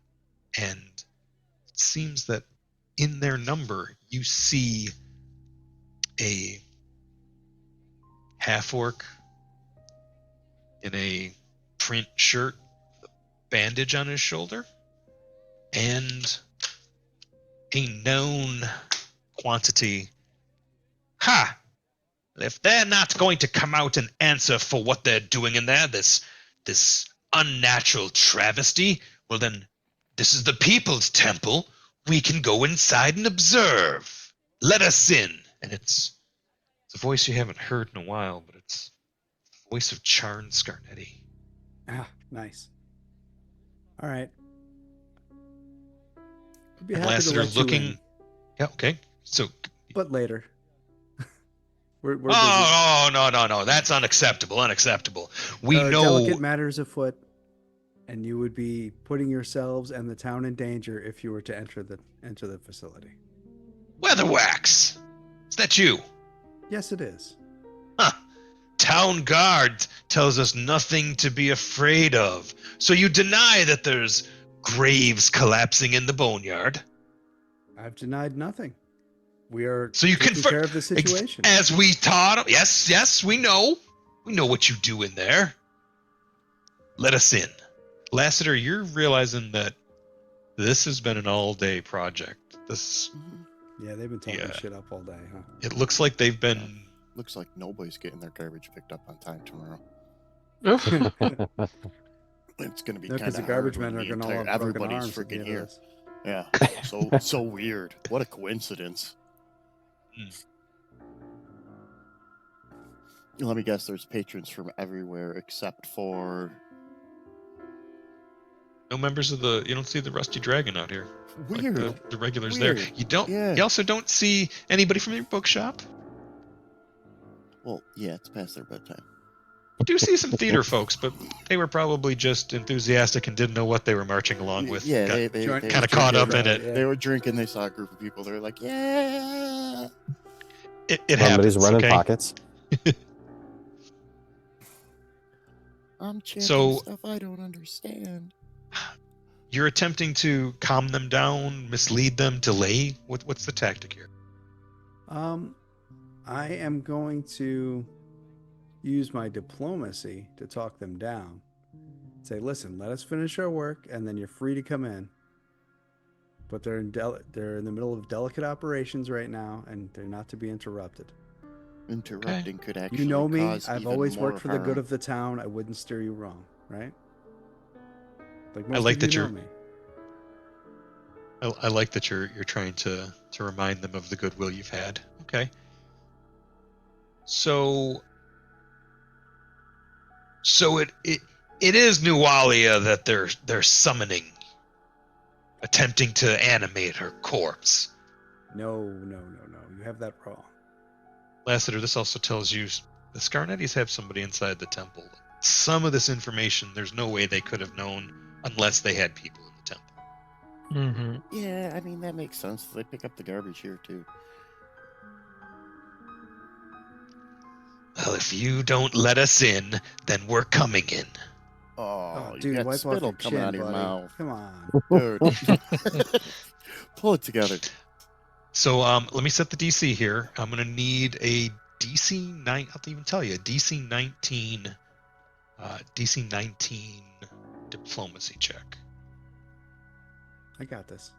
and it seems that in their number you see a half-orc in a print shirt with a bandage on his shoulder, and a known quantity. Ha! If they're not going to come out and answer for what they're doing in there, this unnatural travesty, well then, this is the People's Temple. We can go inside and observe. Let us in. And it's a voice you haven't heard in a while, but it's the voice of Charn Scarnetti. Ah, nice. All right. I'd be And happy to Lassiter let you looking. in, Yeah, okay. So. but later. we're busy. Oh, no. That's unacceptable. Unacceptable. We know. Delicate matters afoot, and you would be putting yourselves and the town in danger if you were to enter the facility. Weatherwax! Is that you? Yes, it is. Huh. Town guard tells us nothing to be afraid of. So you deny that there's graves collapsing in the boneyard? I've denied nothing. We are So you taking confirm care of the situation. as we taught. Yes, we know. We know what you do in there. Let us in. Lassiter, you're realizing that this has been an all-day project. This, Yeah, they've been talking Yeah. shit up all day, huh? it looks like they've been. Looks like nobody's getting their garbage picked up on time tomorrow. It's going to be No, kind because of the garbage hard men when are the going to all entire have broken everybody's arms at the freaking end here. of this. Yeah, so weird. What a coincidence. Let me guess. There's patrons from everywhere except for No members of the. You don't see the Rusty Dragon out here. weird. Like the regulars Weird. there. You don't. Yeah. You also don't see anybody from your bookshop. Well, yeah, it's past their bedtime. You do see some theater folks, but they were probably just enthusiastic and didn't know what they were marching along with. Yeah, Got they kind were of caught up in drinking. it. They were drinking. They saw a group of people. They were like, "Yeah." It Somebody's happens. running Okay. pockets. I'm chanting So- stuff I don't understand. You're attempting to calm them down, mislead them, delay. What's the tactic here? I am going to use my diplomacy to talk them down. Say, listen, let us finish our work, and then you're free to come in. But they're in the middle of delicate operations right now, and they're not to be interrupted. Interrupting could actually You know me. cause I've even always more worked for the good harm. of the town. I wouldn't steer you wrong, right? Like I most like of you that know you're- me. I like that you're trying to remind them of the goodwill you've had. Okay. So it is Nualia that they're summoning, attempting to animate her corpse. No. You have that wrong. Lassiter, this also tells you the Scarnettis have somebody inside the temple. Some of this information, there's no way they could have known unless they had people in the temple. Mm-hmm. Yeah, I mean that makes sense. They pick up the garbage here too. Well, if you don't let us in, then we're coming in. Oh, you dude, got wipe off spittle your coming chin, out of your buddy. mouth, Come on. dude. Pull it together. So let me set the DC here. I'm gonna need a DC 9. I'll even tell you a DC 19. DC 19 diplomacy check. I got this.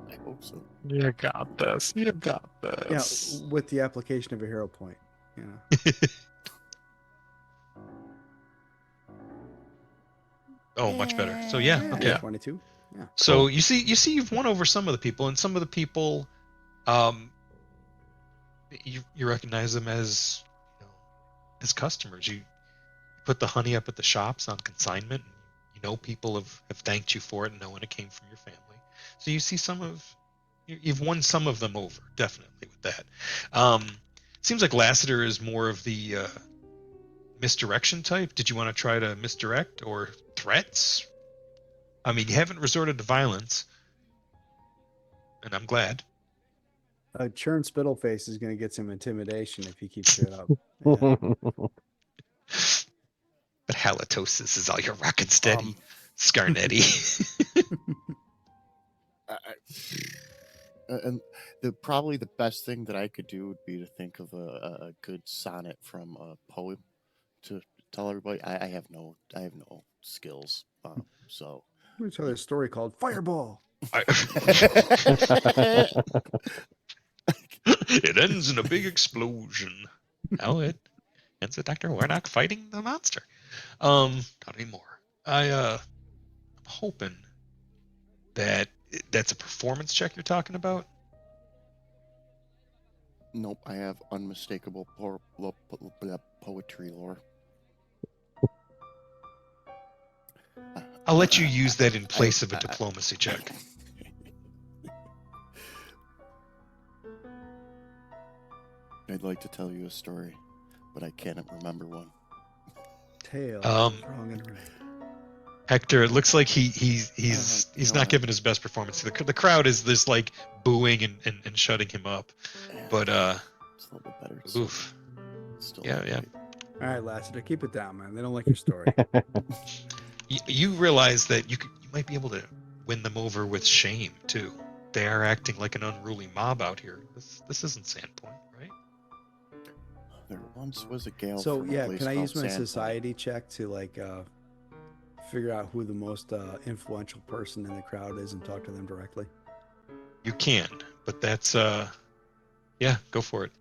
I hope so. You got this. You got Yeah, this. with the application of a hero point. You know. Oh, much better. So yeah, okay. Yeah. 22. Yeah. So Cool. you see you've won over some of the people, and some of the people, you recognize them as, as customers. You put the honey up at the shops on consignment. You know people have thanked you for it, knowing it came from your family. So you see you've won some of them over, definitely with that. Seems like Lassiter is more of the misdirection type. Did you want to try to misdirect or threats? I mean, you haven't resorted to violence, and I'm glad. Churn Spittleface is going to get some intimidation if he keeps it up. Yeah. But halitosis is all you're rocking steady, Um, Scarnetti. And probably the best thing that I could do would be to think of a good sonnet from a poem to tell everybody. I have no skills, so. Let me tell you a story called Fireball. It ends in a big explosion. How it ends with Dr. Warnock fighting the monster. Not anymore. I'm hoping that's a performance check you're talking about. Nope, I have unmistakable poetry lore. I'll let you use that in place of a diplomacy check. I'd like to tell you a story, but I can't remember one. Tail. Um, Wrong and right. Hector, it looks like he's you know not what? giving his best performance. The crowd is this like booing and shutting him up. But It's a little bit better. So oof. it's still Yeah, not yeah. great. All right, Lassiter, keep it down, man. They don't like your story. You realize that you might be able to win them over with shame too. They are acting like an unruly mob out here. This isn't Sandpoint, right? There once was a gal. So from a yeah, place can I called use my Sandpoint. society check to like figure out who the most influential person in the crowd is and talk to them directly? You can, but that's yeah, go for it.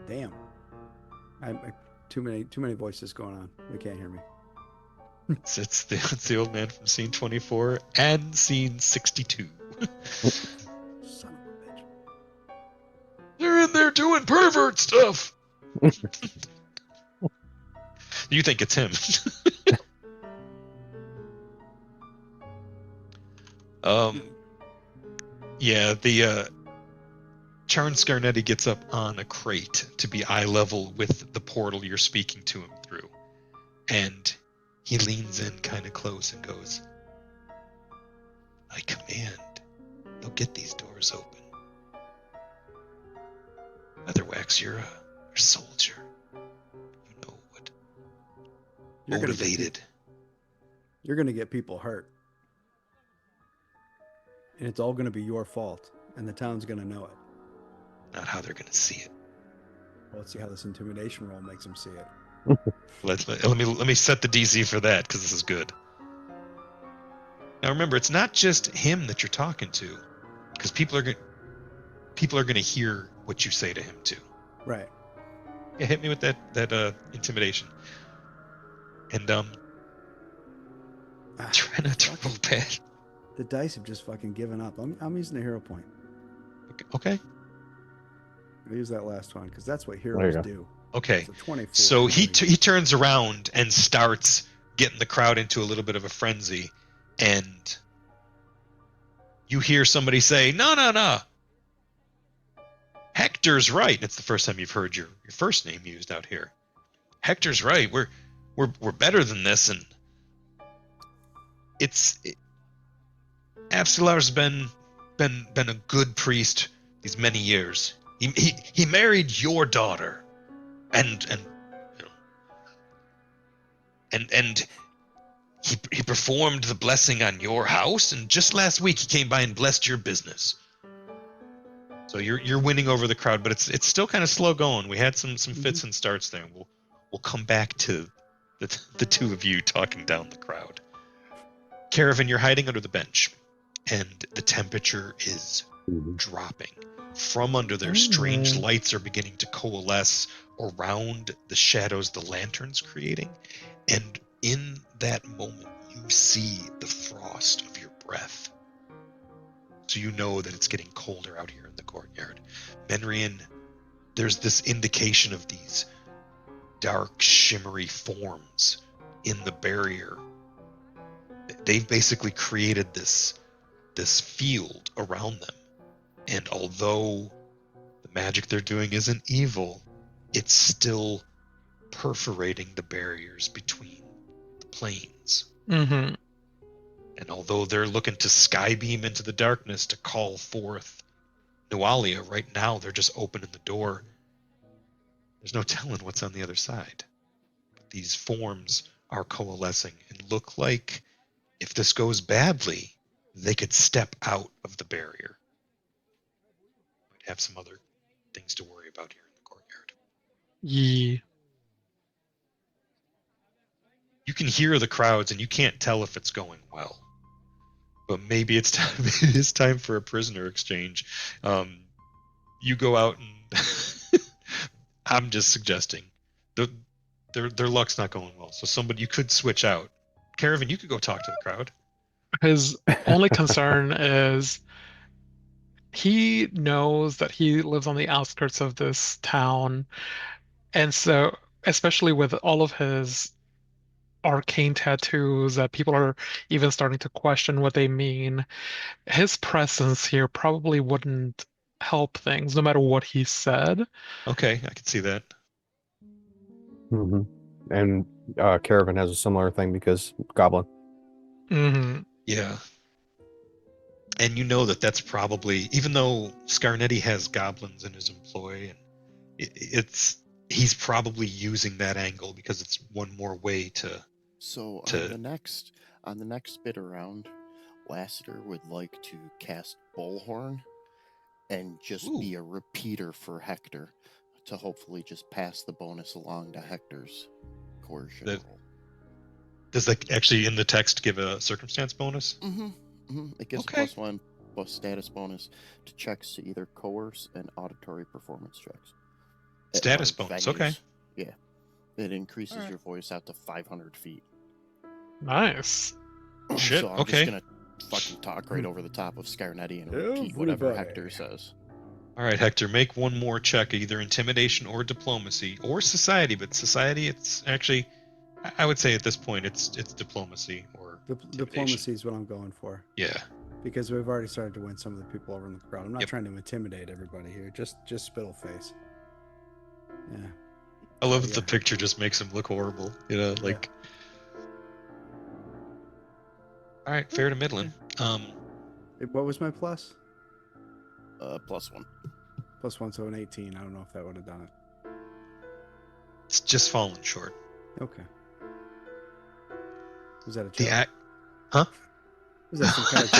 Damn. Too many voices going on. They can't hear me. It's the old man from scene 24 and scene 62. Son of a bitch. They're in there doing pervert stuff. You think it's him? Yeah, the Charn Scarnetti gets up on a crate to be eye level with the portal you're speaking to him through, and he leans in kind of close and goes, "I command, they'll get these doors open. Leatherwax, you're a soldier. You know what motivated." You're gonna get people hurt, and it's all gonna be your fault, and the town's gonna know it. Not how they're gonna see it. Well, let's see how this intimidation roll makes them see it. Let me set the DC for that, because this is good. Now remember, it's not just him that you're talking to, because people are gonna hear what you say to him too. Right. Yeah, hit me with that intimidation. And try not to roll bad. The dice have just fucking given up. I'm using a hero point. Okay. I'll use that last one because that's what There you heroes go. do. Okay. So 24. So he turns around and starts getting the crowd into a little bit of a frenzy, and you hear somebody say, "No, no, no. Hector's right." And it's the first time you've heard your first name used out here. Hector's right. We're better than this, and Absalar's been a good priest these many years. He married your daughter, and you know, and he performed the blessing on your house, and just last week he came by and blessed your business. So you're winning over the crowd, but it's still kind of slow going. We had some fits and starts there. We'll come back to the two of you talking down the crowd. Caravan, you're hiding under the bench, and the temperature is dropping. From under there, strange lights are beginning to coalesce around the shadows the lantern's creating, and in that moment, you see the frost of your breath. So you know that it's getting colder out here in the courtyard. Menrian, there's this indication of these dark, shimmery forms in the barrier. They've basically created this field around them. And although the magic they're doing isn't evil, it's still perforating the barriers between the planes. Mm-hmm. And although they're looking to skybeam into the darkness to call forth Nualia, right now they're just opening the door. There's no telling what's on the other side. But these forms are coalescing and look like, if this goes badly, they could step out of the barrier. Might have some other things to worry about here in the courtyard. Yeah. You can hear the crowds, and you can't tell if it's going well. But maybe it's time for a prisoner exchange. You go out and I'm just suggesting their luck's not going well. So you could switch out. Caravan, you could go talk to the crowd. His only concern is he knows that he lives on the outskirts of this town, and so especially with all of his arcane tattoos that people are even starting to question what they mean, his presence here probably wouldn't help things no matter what he said. Okay, I can see that. Mm-hmm. And Caravan has a similar thing because Goblin. Mm-hmm. Yeah. And you know that's probably, even though Scarnetti has goblins in his employ, and he's probably using that angle because it's one more way to. So on the next bit around, Lassiter would like to cast Bullhorn and just be a repeater for Hector to hopefully just pass the bonus along to Hector's coercion roll. Does that actually in the text give a circumstance bonus? It gives a +1 plus status bonus to checks to either coerce and auditory performance checks. Status bonus, okay. Yeah. It increases Alright. your voice out to 500 feet. Nice. Shit, So I'm okay. just going to fucking talk right over the top of Scarnetti and Everybody. repeat whatever Hector says. All right, Hector, make one more check, either intimidation or diplomacy or society. But society, it's actually, I would say at this point, it's diplomacy or intimidation. Diplomacy is what I'm going for. Yeah. Because we've already started to win some of the people over in the crowd. I'm not Yep. trying to intimidate everybody here. Just spittle face. Yeah. I love Oh, that the yeah. picture just makes him look horrible. You know, like. All right, fair to middling. What was my plus? +1. +1, so an 18. I don't know if that would have done it. It's just fallen short. Okay. Was that a joke? The act. Huh? Was that some kind of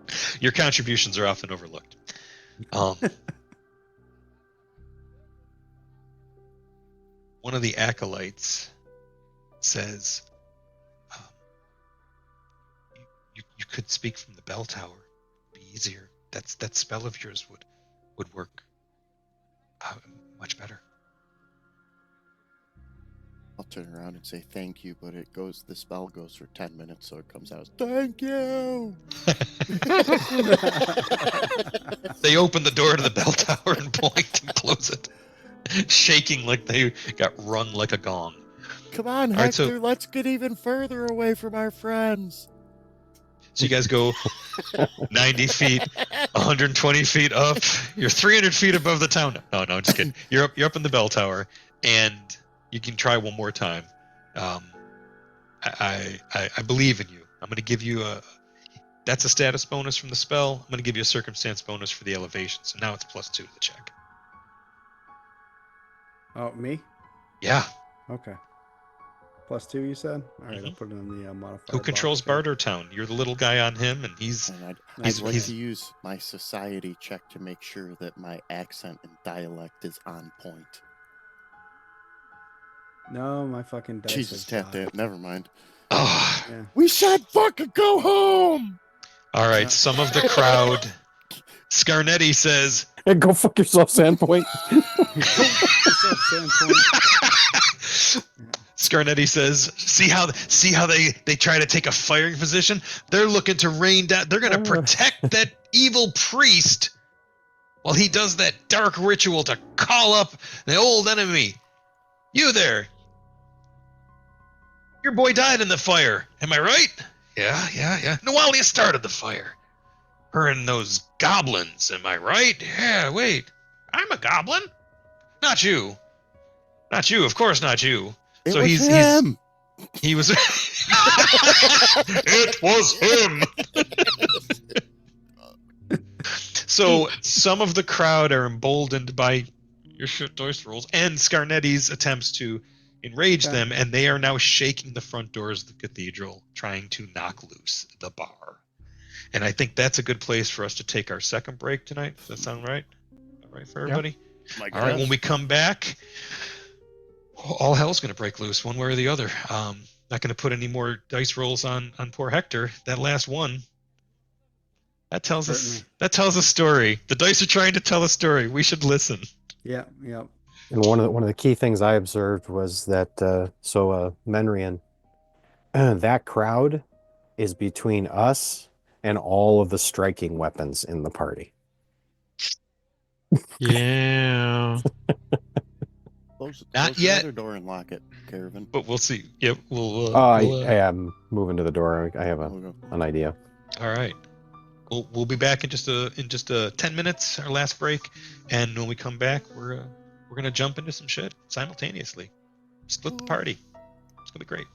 joke? Your contributions are often overlooked. One of the acolytes says, "You could speak from the bell tower. It'd be easier. That spell of yours would work much better." I'll turn around and say thank you, but the spell goes for 10 minutes, so it comes out as thank you. They open the door to the bell tower and point and close it, shaking like they got rung like a gong. Come on, All right, Hector, so- let's get even further away from our friends. So you guys go 90 feet, 120 feet up. You're 300 feet above the town. No, I'm just kidding. You're up in the bell tower, and you can try one more time. I believe in you. I'm going to give you that's a status bonus from the spell. I'm going to give you a circumstance bonus for the elevation. So now it's +2 to the check. Oh, me? Yeah. Okay. +2, you said? All right, I'll put it in the modifier. Who controls box here. Barter Town? You're the little guy on him, and he's And I'd He's- like he's- to use my society check to make sure that my accent and dialect is on point. No, my fucking dice Jesus, have tap died. that. Never mind. oh. Yeah. We said fucking go home! All right. Yeah. Some of the crowd. Scarnetti says, Hey, go fuck yourself, Sandpoint. What's up, Sandpoint? Scarnetti says, see how they try to take a firing position? They're looking to rain down. They're going to protect that evil priest while he does that dark ritual to call up the old enemy. You there. Your boy died in the fire. Am I right? Yeah. Noalia started the fire. Her and those goblins. Am I right? Yeah, wait. I'm a goblin? Not you. Not you. Of course not you. It So was he's him! he was it was him. So some of the crowd are emboldened by your shit dice rolls and Scarnetti's attempts to enrage Okay. them, and they are now shaking the front doors of the cathedral, trying to knock loose the bar. And I think that's a good place for us to take our second break tonight. Does that sound right? All right for everybody? Like All right, this. when we come back, all hell's going to break loose one way or the other. Not going to put any more dice rolls on poor Hector. That last one, that tells Certainly. a story. The dice are trying to tell a story. We should listen. Yeah. And one of the key things I observed was that Menrian, that crowd is between us and all of the striking weapons in the party. Yeah. Close Not the yet. other door and lock it, Caravan. But we'll see. Yep, we'll. I am moving to the door. I have We'll go. an idea. All right. We'll be back in just a 10 minutes, our last break, and when we come back, we're gonna jump into some shit simultaneously. Split the party. It's gonna be great.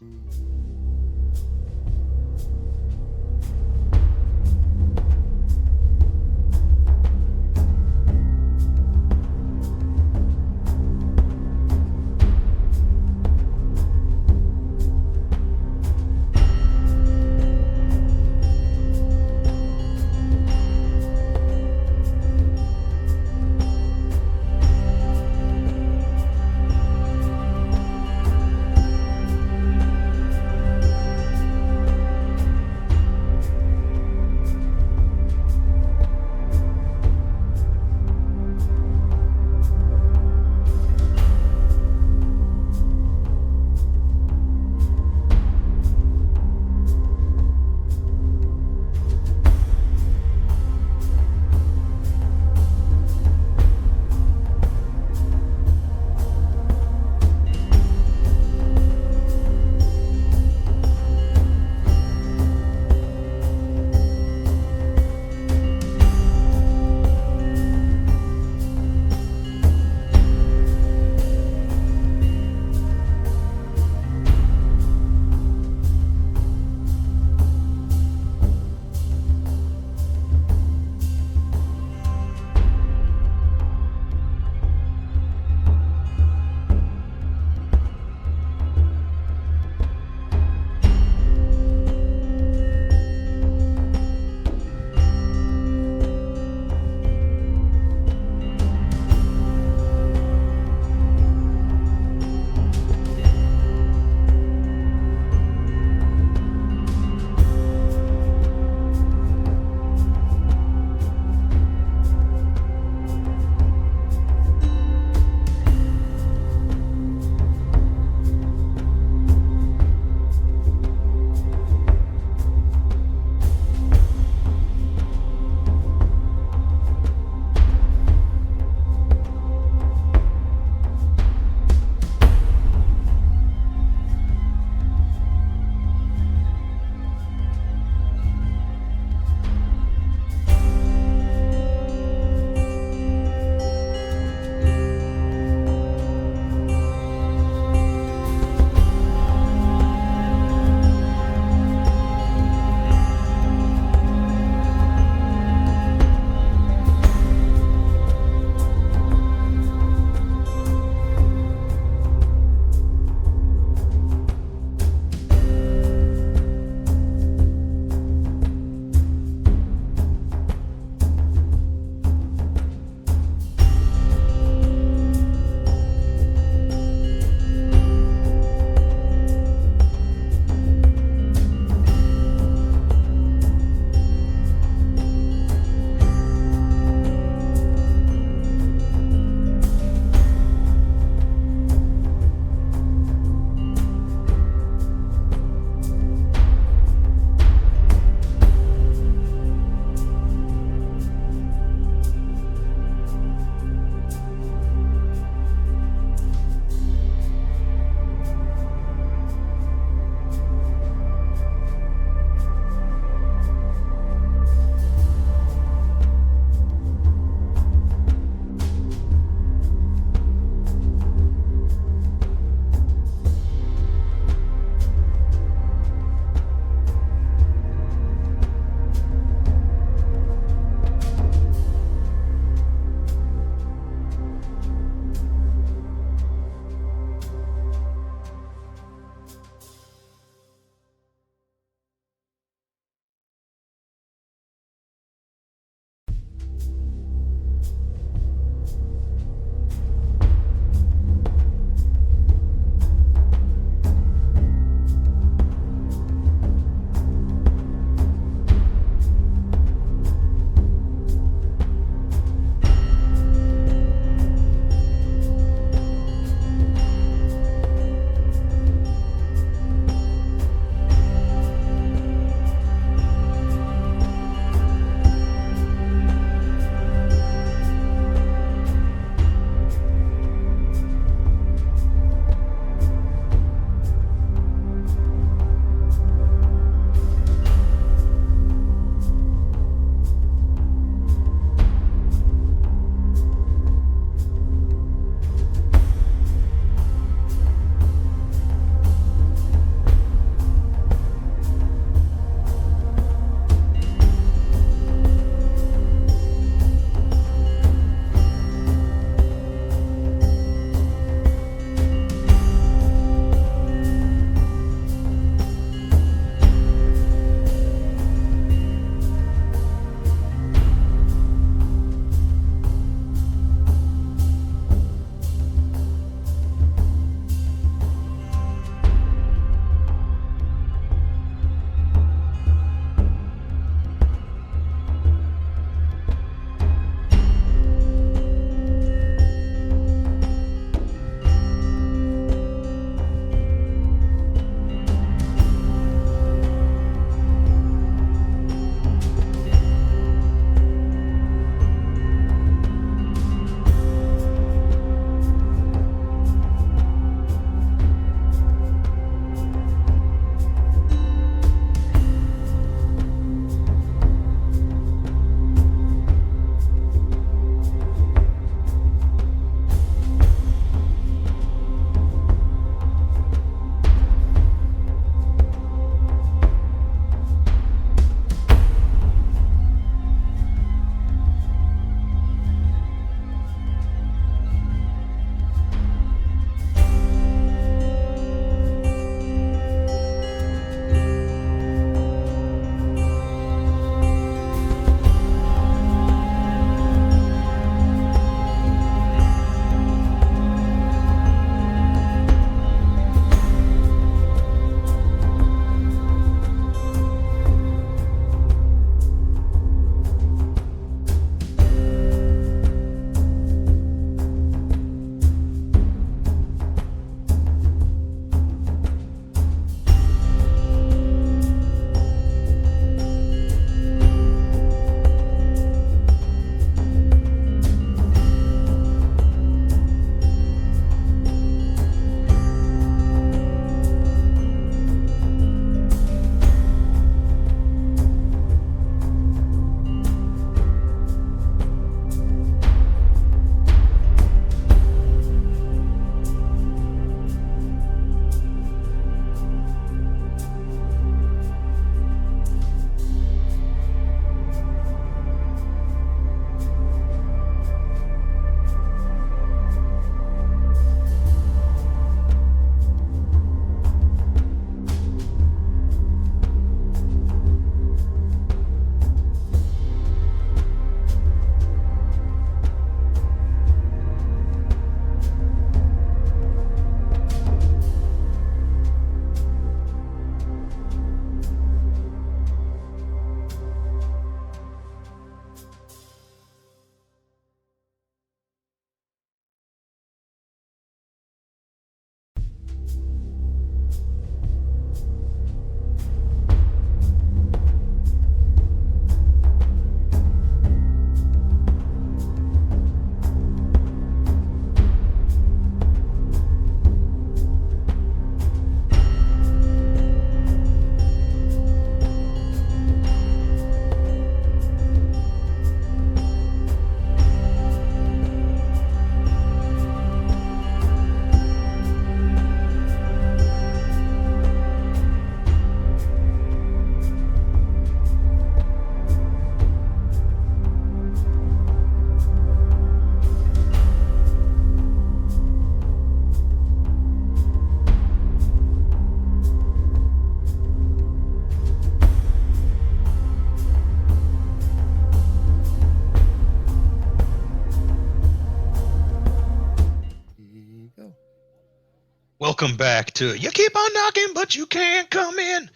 welcome back to You Keep on Knocking, but you can't come in.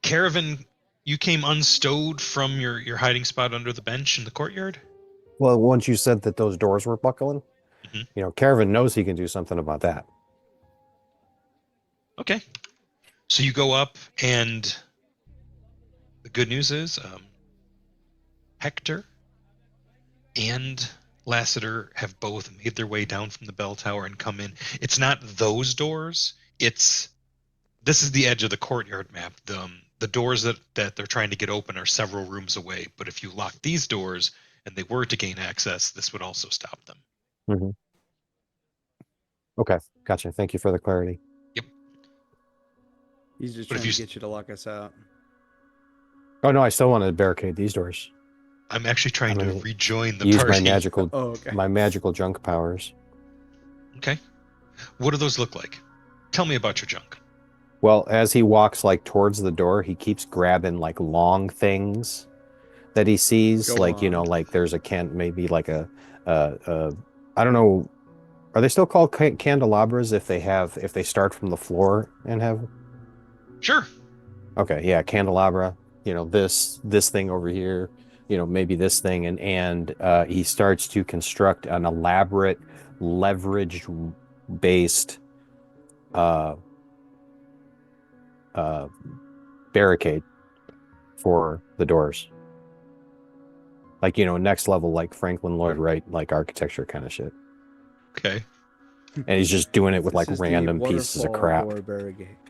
Caravan, you came unstowed from your hiding spot under the bench in the courtyard? Well, once you said that those doors were buckling, Mhm. Caravan knows he can do something about that. Okay. So you go up, and the good news is Hector and Lassiter have both made their way down from the bell tower and come in. It's not those doors. This is the edge of the courtyard map. The doors that they're trying to get open are several rooms away. But if you lock these doors and they were to gain access, this would also stop them. Mm-hmm. Okay, gotcha. Thank you for the clarity. Yep. He's just But if trying you- to get you to lock us out. Oh no, I still want to barricade these doors. I'm actually trying I'm to gonna rejoin the Use party. my magical junk powers. Okay. What do those look like? Tell me about your junk. Well, as he walks like towards the door, he keeps grabbing like long things that he sees. Go like on. like there's maybe like a I don't know. Are they still called candelabras if they start from the floor and have? Sure. Okay, yeah, candelabra. This thing over here. Maybe this thing, and he starts to construct an elaborate leveraged based barricade for the doors. Like, next level, like Franklin Lloyd Wright, like architecture kind of shit. Okay. And he's just doing it with like This is the random pieces of waterfall crap. door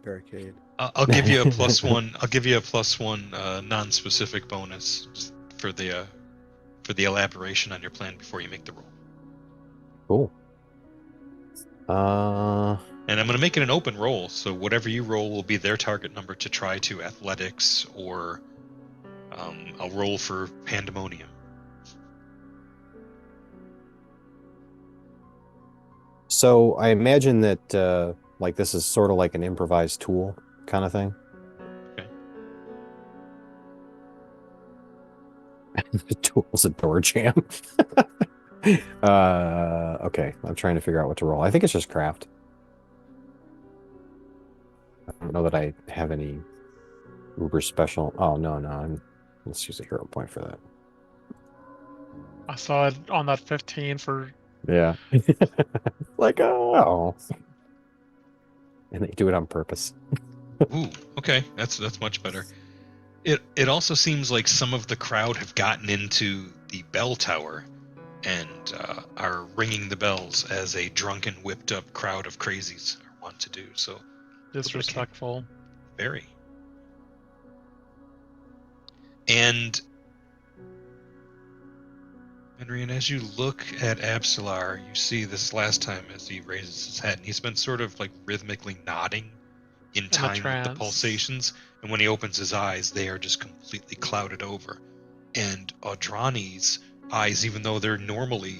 barricade. I'll give you a +1. I'll give you a +1 non-specific bonus just for the elaboration on your plan before you make the roll. Cool. And I'm going to make it an open roll, so whatever you roll will be their target number to try to athletics, or I'll roll for pandemonium. So I imagine that like this is sort of like an improvised tool kind of thing. Okay. The tool's a door jam. Okay, I'm trying to figure out what to roll. I think it's just craft. I don't know that I have any uber special. Oh no, let's use a hero point for that. I saw it on that 15 for. Yeah. Like, oh. And they do it on purpose. Ooh, okay, that's much better. It also seems like some of the crowd have gotten into the bell tower and are ringing the bells as a drunken, whipped up crowd of crazies want to do. So Disrespectful. very. And Henry, and as you look at Absalar, you see this last time as he raises his head, and he's been sort of like rhythmically nodding in time with the trance. pulsations. And when he opens his eyes, they are just completely clouded over. And Audrani's eyes, even though they're normally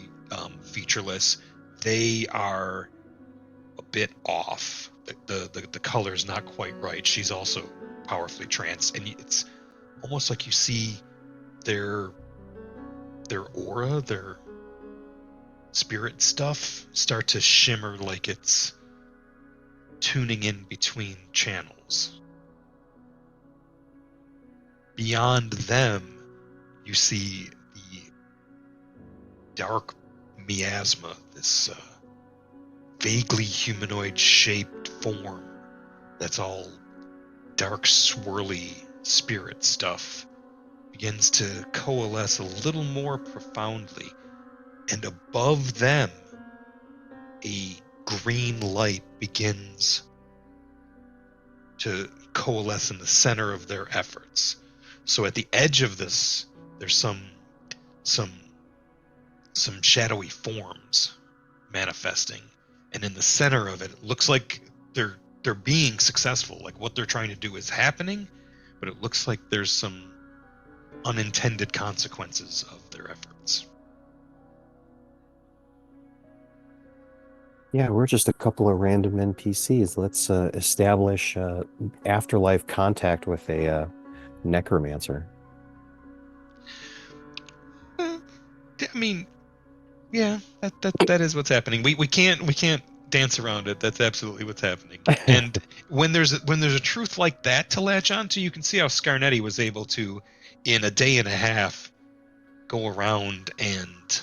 featureless, they are a bit off. The color's not quite right. She's also powerfully tranced, and it's almost like you see their aura, their spirit stuff start to shimmer like it's tuning in between channels. Beyond them, you see the dark miasma, this vaguely humanoid shaped form that's all dark, swirly spirit stuff begins to coalesce a little more profoundly, and above them a green light begins to coalesce in the center of their efforts. So at the edge of this, there's some shadowy forms manifesting, and in the center of it looks like they're being successful. Like what they're trying to do is happening, but it looks like there's some unintended consequences of their efforts. Yeah, we're just a couple of random NPCs. Let's establish afterlife contact with a necromancer. I mean, Yeah, that is what's happening. We can't dance around it. That's absolutely what's happening. And when there's a truth like that to latch onto, you can see how Scarnetti was able to, in a day and a half, go around and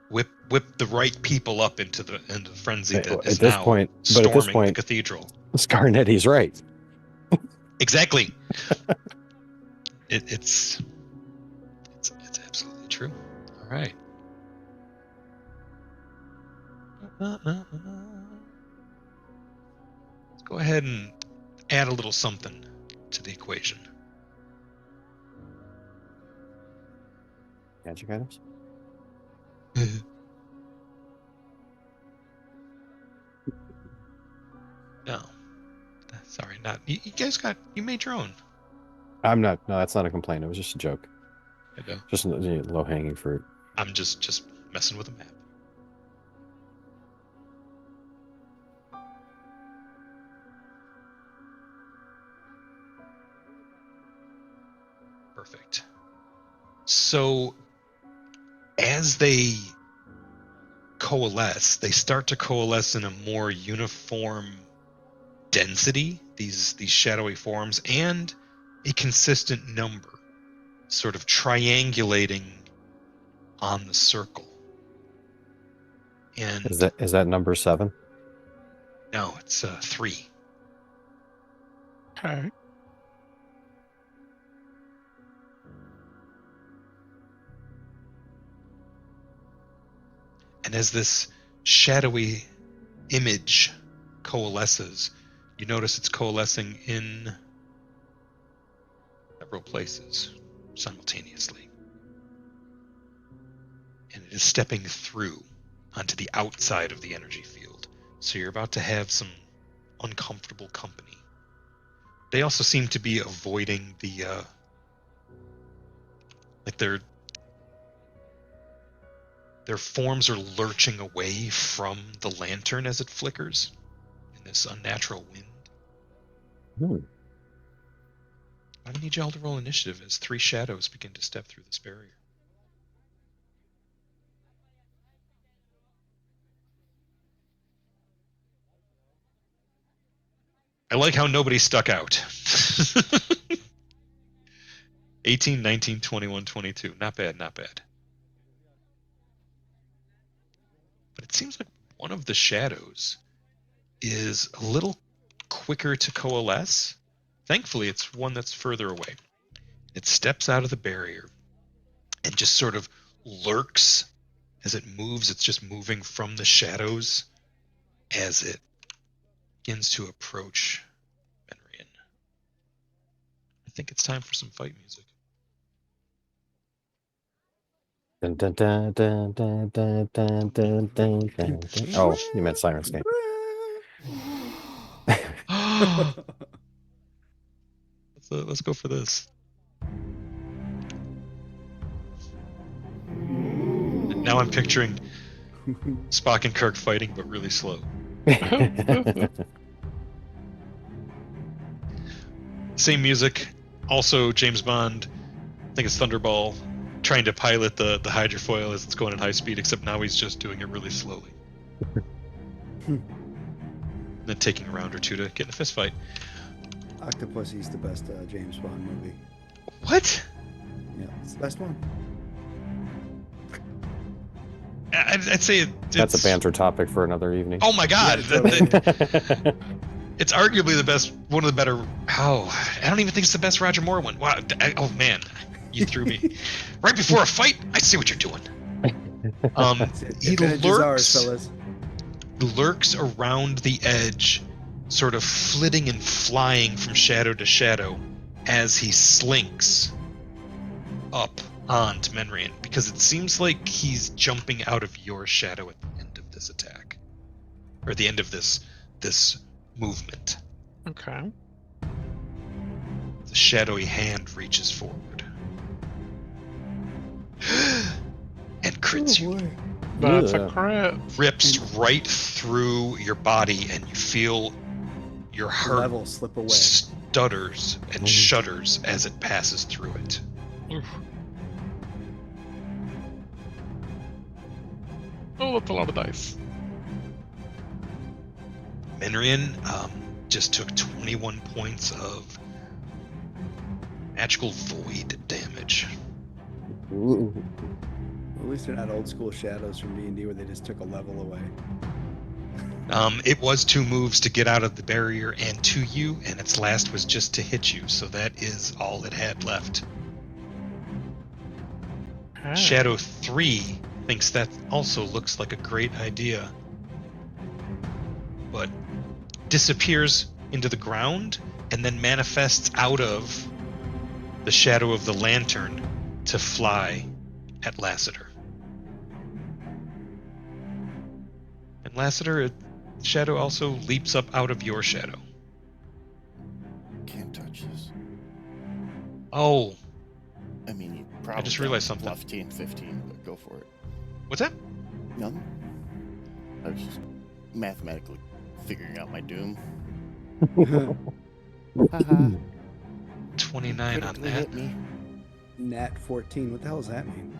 whip the right people up into the frenzy that is At this now point, storming the cathedral. Scarnetti's right. Exactly. It's absolutely true. All right. Let's go ahead and add a little something to the equation. Magic items? No, sorry, not you guys you made your own. I'm not. No, that's not a complaint. It was just a joke. I know. Just low hanging fruit. I'm just messing with the map. Perfect. So as they coalesce, they start to coalesce in a more uniform density, these shadowy forms, and a consistent number, sort of triangulating on the circle. And Is that number 7? no, it's 3. Okay. And as this shadowy image coalesces, you notice it's coalescing in several places simultaneously. And it is stepping through onto the outside of the energy field. So you're about to have some uncomfortable company. They also seem to be avoiding the like their forms are lurching away from the lantern as it flickers in this unnatural wind. I need y'all to roll initiative as 3 shadows begin to step through this barrier. I like how nobody stuck out. 18, 19, 21, 22. Not bad, not bad. But it seems like one of the shadows is a little quicker to coalesce. Thankfully, it's one that's further away. It steps out of the barrier and just sort of lurks as it moves. It's just moving from the shadows as it begins to approach Benrian. I think it's time for some fight music. Dun, dun, dun, dun, dun, dun, dun, dun, dun, dun. Oh, you meant Sirenscape. Let's go for this. Now I'm picturing Spock and Kirk fighting, but really slow. Same music. Also, James Bond, I think it's Thunderball, trying to pilot the hydrofoil as it's going at high speed, except now he's just doing it really slowly. Then taking a round or two to get in a fist fight. Octopussy's the best James Bond movie. What? Yeah, it's the best one. I'd say it's... That's a banter topic for another evening. Oh my god! Yeah, totally. It's arguably one of the better... Oh, I don't even think it's the best Roger Moore one. Wow. Oh man, you threw me. Right before a fight, I see what you're doing. He Advantage is ours, fellas. lurks around the edge, sort of flitting and flying from shadow to shadow as he slinks up onto Menrian, because it seems like he's jumping out of your shadow at the end of this attack, or the end of this movement. Okay. The shadowy hand reaches forward and crits you. That's a crit. Rips right through your body, and you feel your heart Level slip away. stutters and shudders as it passes through it. Oof. Oh, that's a lot of dice. Menrian just took 21 points of magical void damage. Ooh. At least they're not old school shadows from D&D where they just took a level away. It was 2 moves to get out of the barrier and to you, and its last was just to hit you, so that is all it had left. Shadow 3 thinks that also looks like a great idea, but disappears into the ground and then manifests out of the shadow of the lantern to fly at Lassiter. And Lassiter, shadow also leaps up out of your shadow. Can't touch this. Oh, I mean, you probably just realized something. 15, 15, but go for it. what's that? None. I was just mathematically figuring out my doom. Haha. 29 on Critically that. hit me. Nat 14. What the hell does that mean?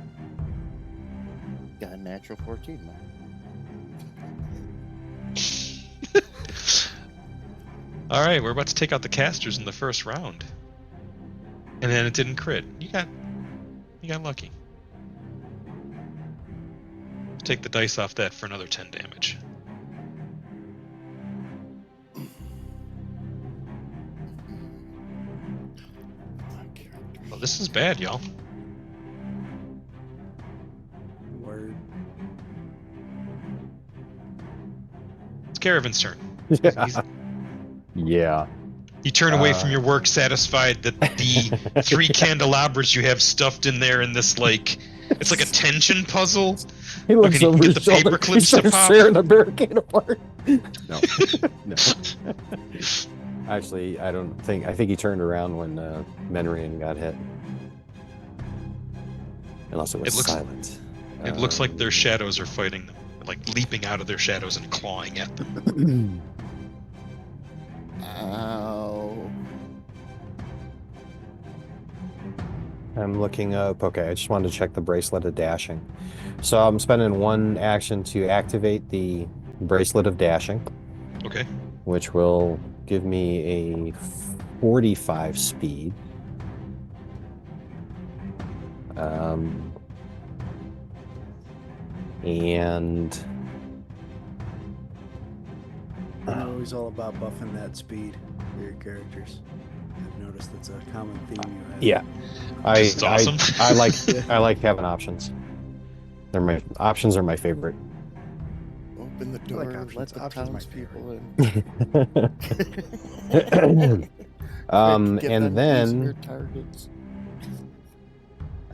Got a natural 14 now. All right, we're about to take out the casters in the first round, and then it didn't crit. You got lucky. Take the dice off that for another 10 damage. Well, this is bad, y'all. Word. It's Caravan's turn. Yeah. Yeah. You turn away from your work, satisfied that the 3 candelabras you have stuffed in there in this, like, it's like a tension puzzle. He looks Can you over get his the shoulder. paper He clips to starts pop? tearing the barricade apart. No. No. Actually, I think he turned around when Menrian got hit. Unless it was silent. It looks like their shadows are fighting them, like leaping out of their shadows and clawing at them. Ow. I'm looking up. Okay, I just wanted to check the bracelet of dashing. So I'm spending 1 action to activate the bracelet of dashing, Okay. which will give me a 45 speed. And I'm always all about buffing that speed for your characters. I've noticed that's a common theme you have. yeah, This is awesome. I like having options. Options are my favorite. Open the I door, like options. let the Options my townspeople in. Quick, get And them then easier targets.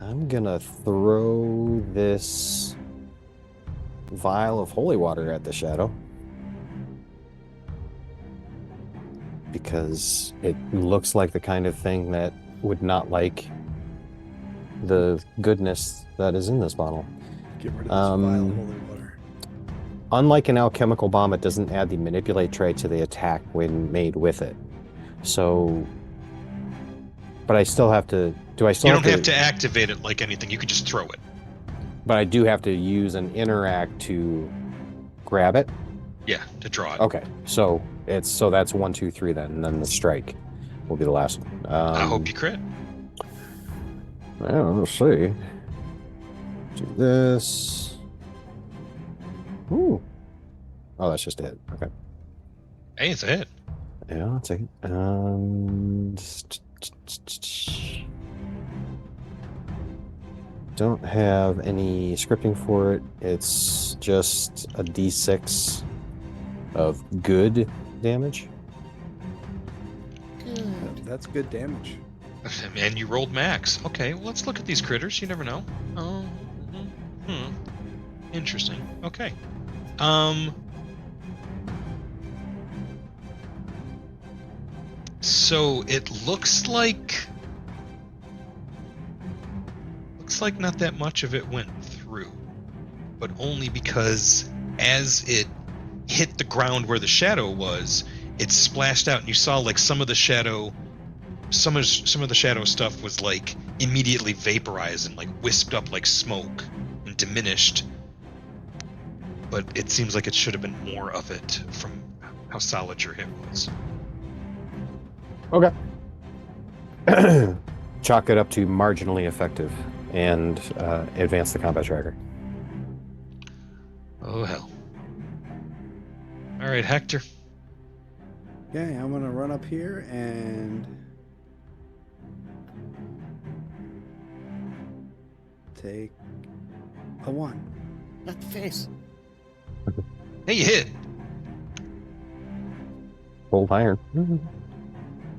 I'm gonna throw this vial of holy water at the shadow because it looks like the kind of thing that would not like the goodness that is in this bottle. Get rid of this vial of holy water. Unlike an alchemical bomb, it doesn't add the manipulate trait to the attack when made with it. So, but I still have to. Do I still? You don't have to activate it like anything. You can just throw it. But I do have to use an interact to grab it. Yeah, to draw it. Okay, so that's 1, 2, 3 then, and then the strike will be the last one. I hope you crit. Well, let's see. Do this. Ooh. Oh, that's just it. Okay. Hey, it's a hit. Yeah, I'll take it. Don't have any scripting for it. It's just a d6 of good damage. That's good damage. And you rolled max. Okay, well, let's look at these critters. You never know. Interesting. Okay. So it looks like not that much of it went through, but only because as it hit the ground where the shadow was, it splashed out, and you saw like some of the shadow stuff was like immediately vaporized and like wisped up like smoke and diminished. but it seems like it should have been more of it from how solid your hit was. Okay. Chalk it up to marginally effective and advance the combat tracker. Oh hell. All right, Hector. Okay, I'm gonna run up here and take a 1. Not the face. Hey, you hit. Cold iron.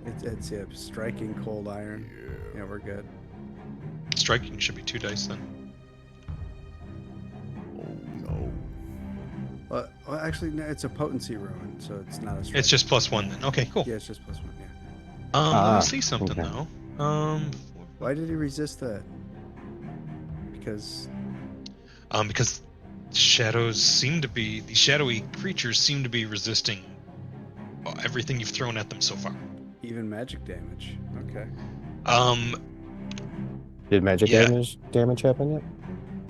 It's a striking cold iron. Yeah, we're good. Striking should be 2 dice then. Oh no. Well, actually, no, it's a potency ruin, so it's not a strike. It's just +1 then. Okay, cool. Yeah, it's just +1. Yeah. Let me see something okay. though. Why did he resist that? Because Because these shadowy creatures seem to be resisting everything you've thrown at them so far. even magic damage. Okay. Did magic Yeah. damage happen yet?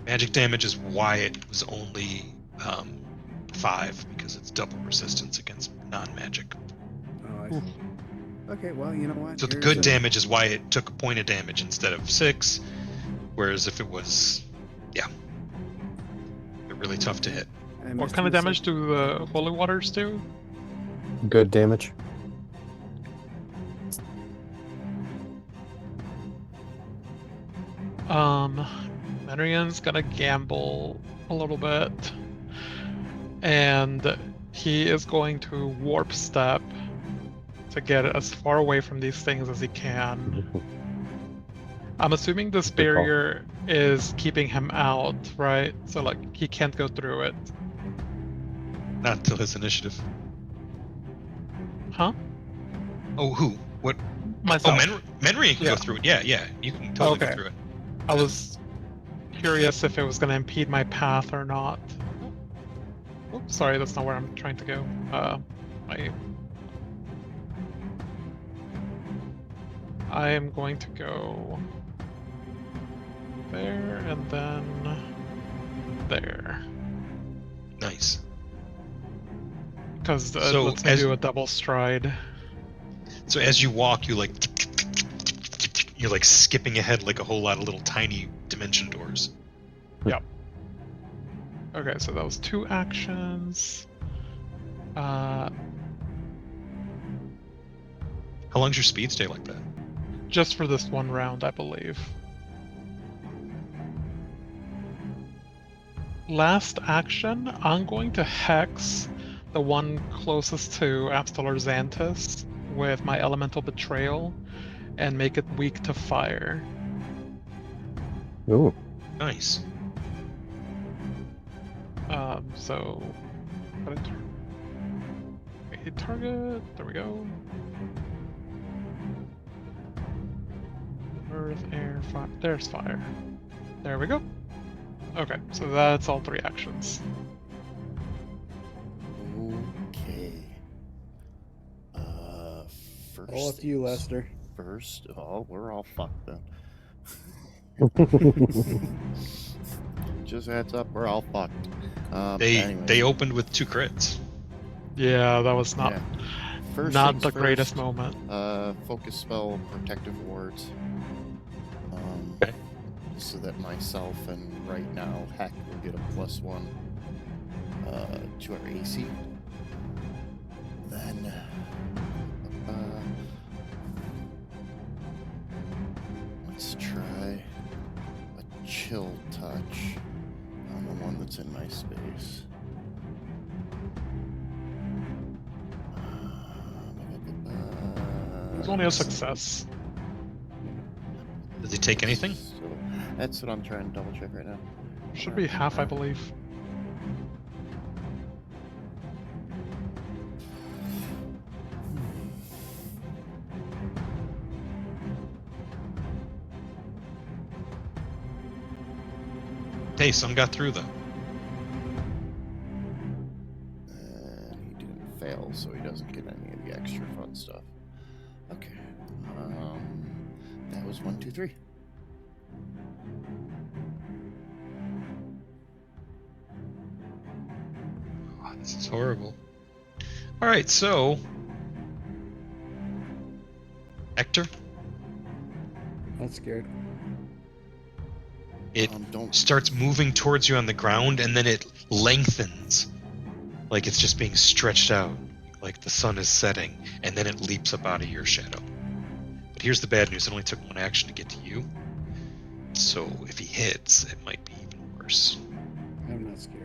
Magic damage is why it was only 5, because it's double resistance against non-magic. Oh, I see. Okay, well, you know what? So the Here's good a- damage is why it took a point of damage instead of 6, whereas if it was, they're really tough to hit. I What missed kind of you, damage do the holy waters do? Good damage. Menrian's gonna gamble a little bit. And he is going to warp step to get as far away from these things as he can. I'm assuming this Good call. barrier is keeping him out, right? So like he can't go through it. Not until his initiative. Huh? Oh, who? What? Myself. Oh, Menry can Yeah. go through it. Yeah. You can totally go Okay. through it. I was curious if it was gonna impede my path or not. Oops, sorry, that's not where I'm trying to go. I am going to go there and then there. Nice. Because it So lets me as- do a double stride. So as you walk, you're like skipping ahead like a whole lot of little tiny dimension doors. Okay, so that was 2 actions. How long's your speed stay like that? Just for this one round, I believe. Last action, I'm going to hex the one closest to Abstellar Xanthus with my Elemental Betrayal and make it weak to fire. Ooh. Nice. So, hit target, there we go. Earth, air, fire, there's fire. There we go. Okay, so that's all 3 actions. Okay. First. All up to you, things Lester. First. Oh, we're all fucked then. Just heads up, we're all fucked. Anyways. They opened with 2 crits. Yeah, that was not Yeah. First not things the greatest first, moment. Focus spell, protective wards. Okay. So that myself and right now Heck will get a +1 to our AC. Then let's try a chill touch on the one that's in my space. It was only a success. Did they take anything? So that's what I'm trying to double check right now. Should be half, I believe. Hey, some got through though. And he didn't fail, so he doesn't get any of the extra fun stuff. Okay. That was 1, 2, 3. This is horrible. All right, so Hector, Not scared. it Don't. starts moving towards you on the ground, and then it lengthens, like it's just being stretched out, like the sun is setting, and then it leaps up out of your shadow. But here's the bad news: it only took one action to get to you. So if he hits, it might be even worse. I'm not scared.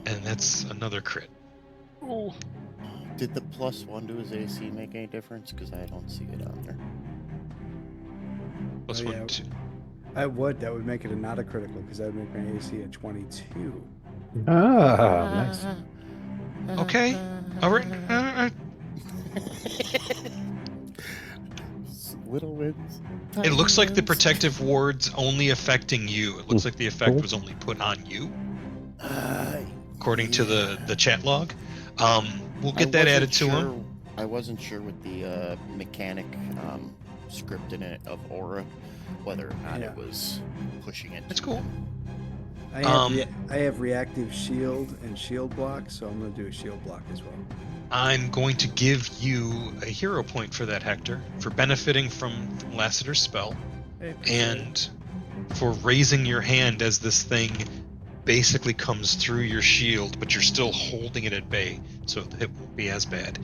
And that's another crit. Oh, Did the +1 to his AC make any difference? Because I don't see it on there. Plus Oh, one, yeah. two. That would make it not a critical because that would make my AC a 22. Ah, nice. Okay. All right. Little wins. It looks like the wins. protective ward's only affecting you. It looks like the effect was only put on you, according to the chat log. We'll get that added to him. I wasn't sure with the mechanic script in it of aura, whether or not Yeah. it was pushing it. That's to cool. him. I have reactive shield and shield block, so I'm going to do a shield block as well. I'm going to give you a hero point for that, Hector, for benefiting from Lassiter's spell, Hey, appreciate it. and for raising your hand as this thing basically comes through your shield, but you're still holding it at bay, so it won't be as bad.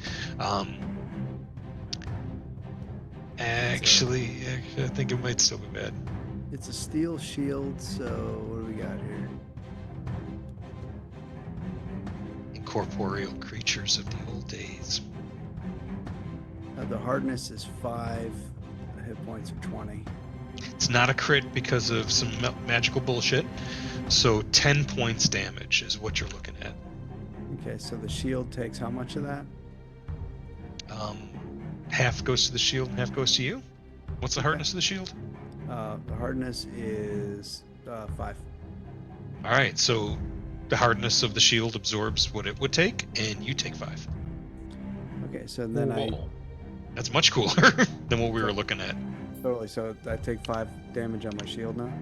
Actually, I think it might still be bad. It's a steel shield, so what do we got here? Incorporeal creatures of the old days. The hardness is 5. The hit points are 20. It's not a crit because of some magical bullshit, so 10 points damage is what you're looking at. Okay, so the shield takes how much of that? Half goes to the shield and half goes to you. What's the hardness of the shield? The hardness is 5. All right, so the hardness of the shield absorbs what it would take, and you take 5. Okay, so then That's much cooler than what we were looking at. Totally. So I take 5 damage on my shield now.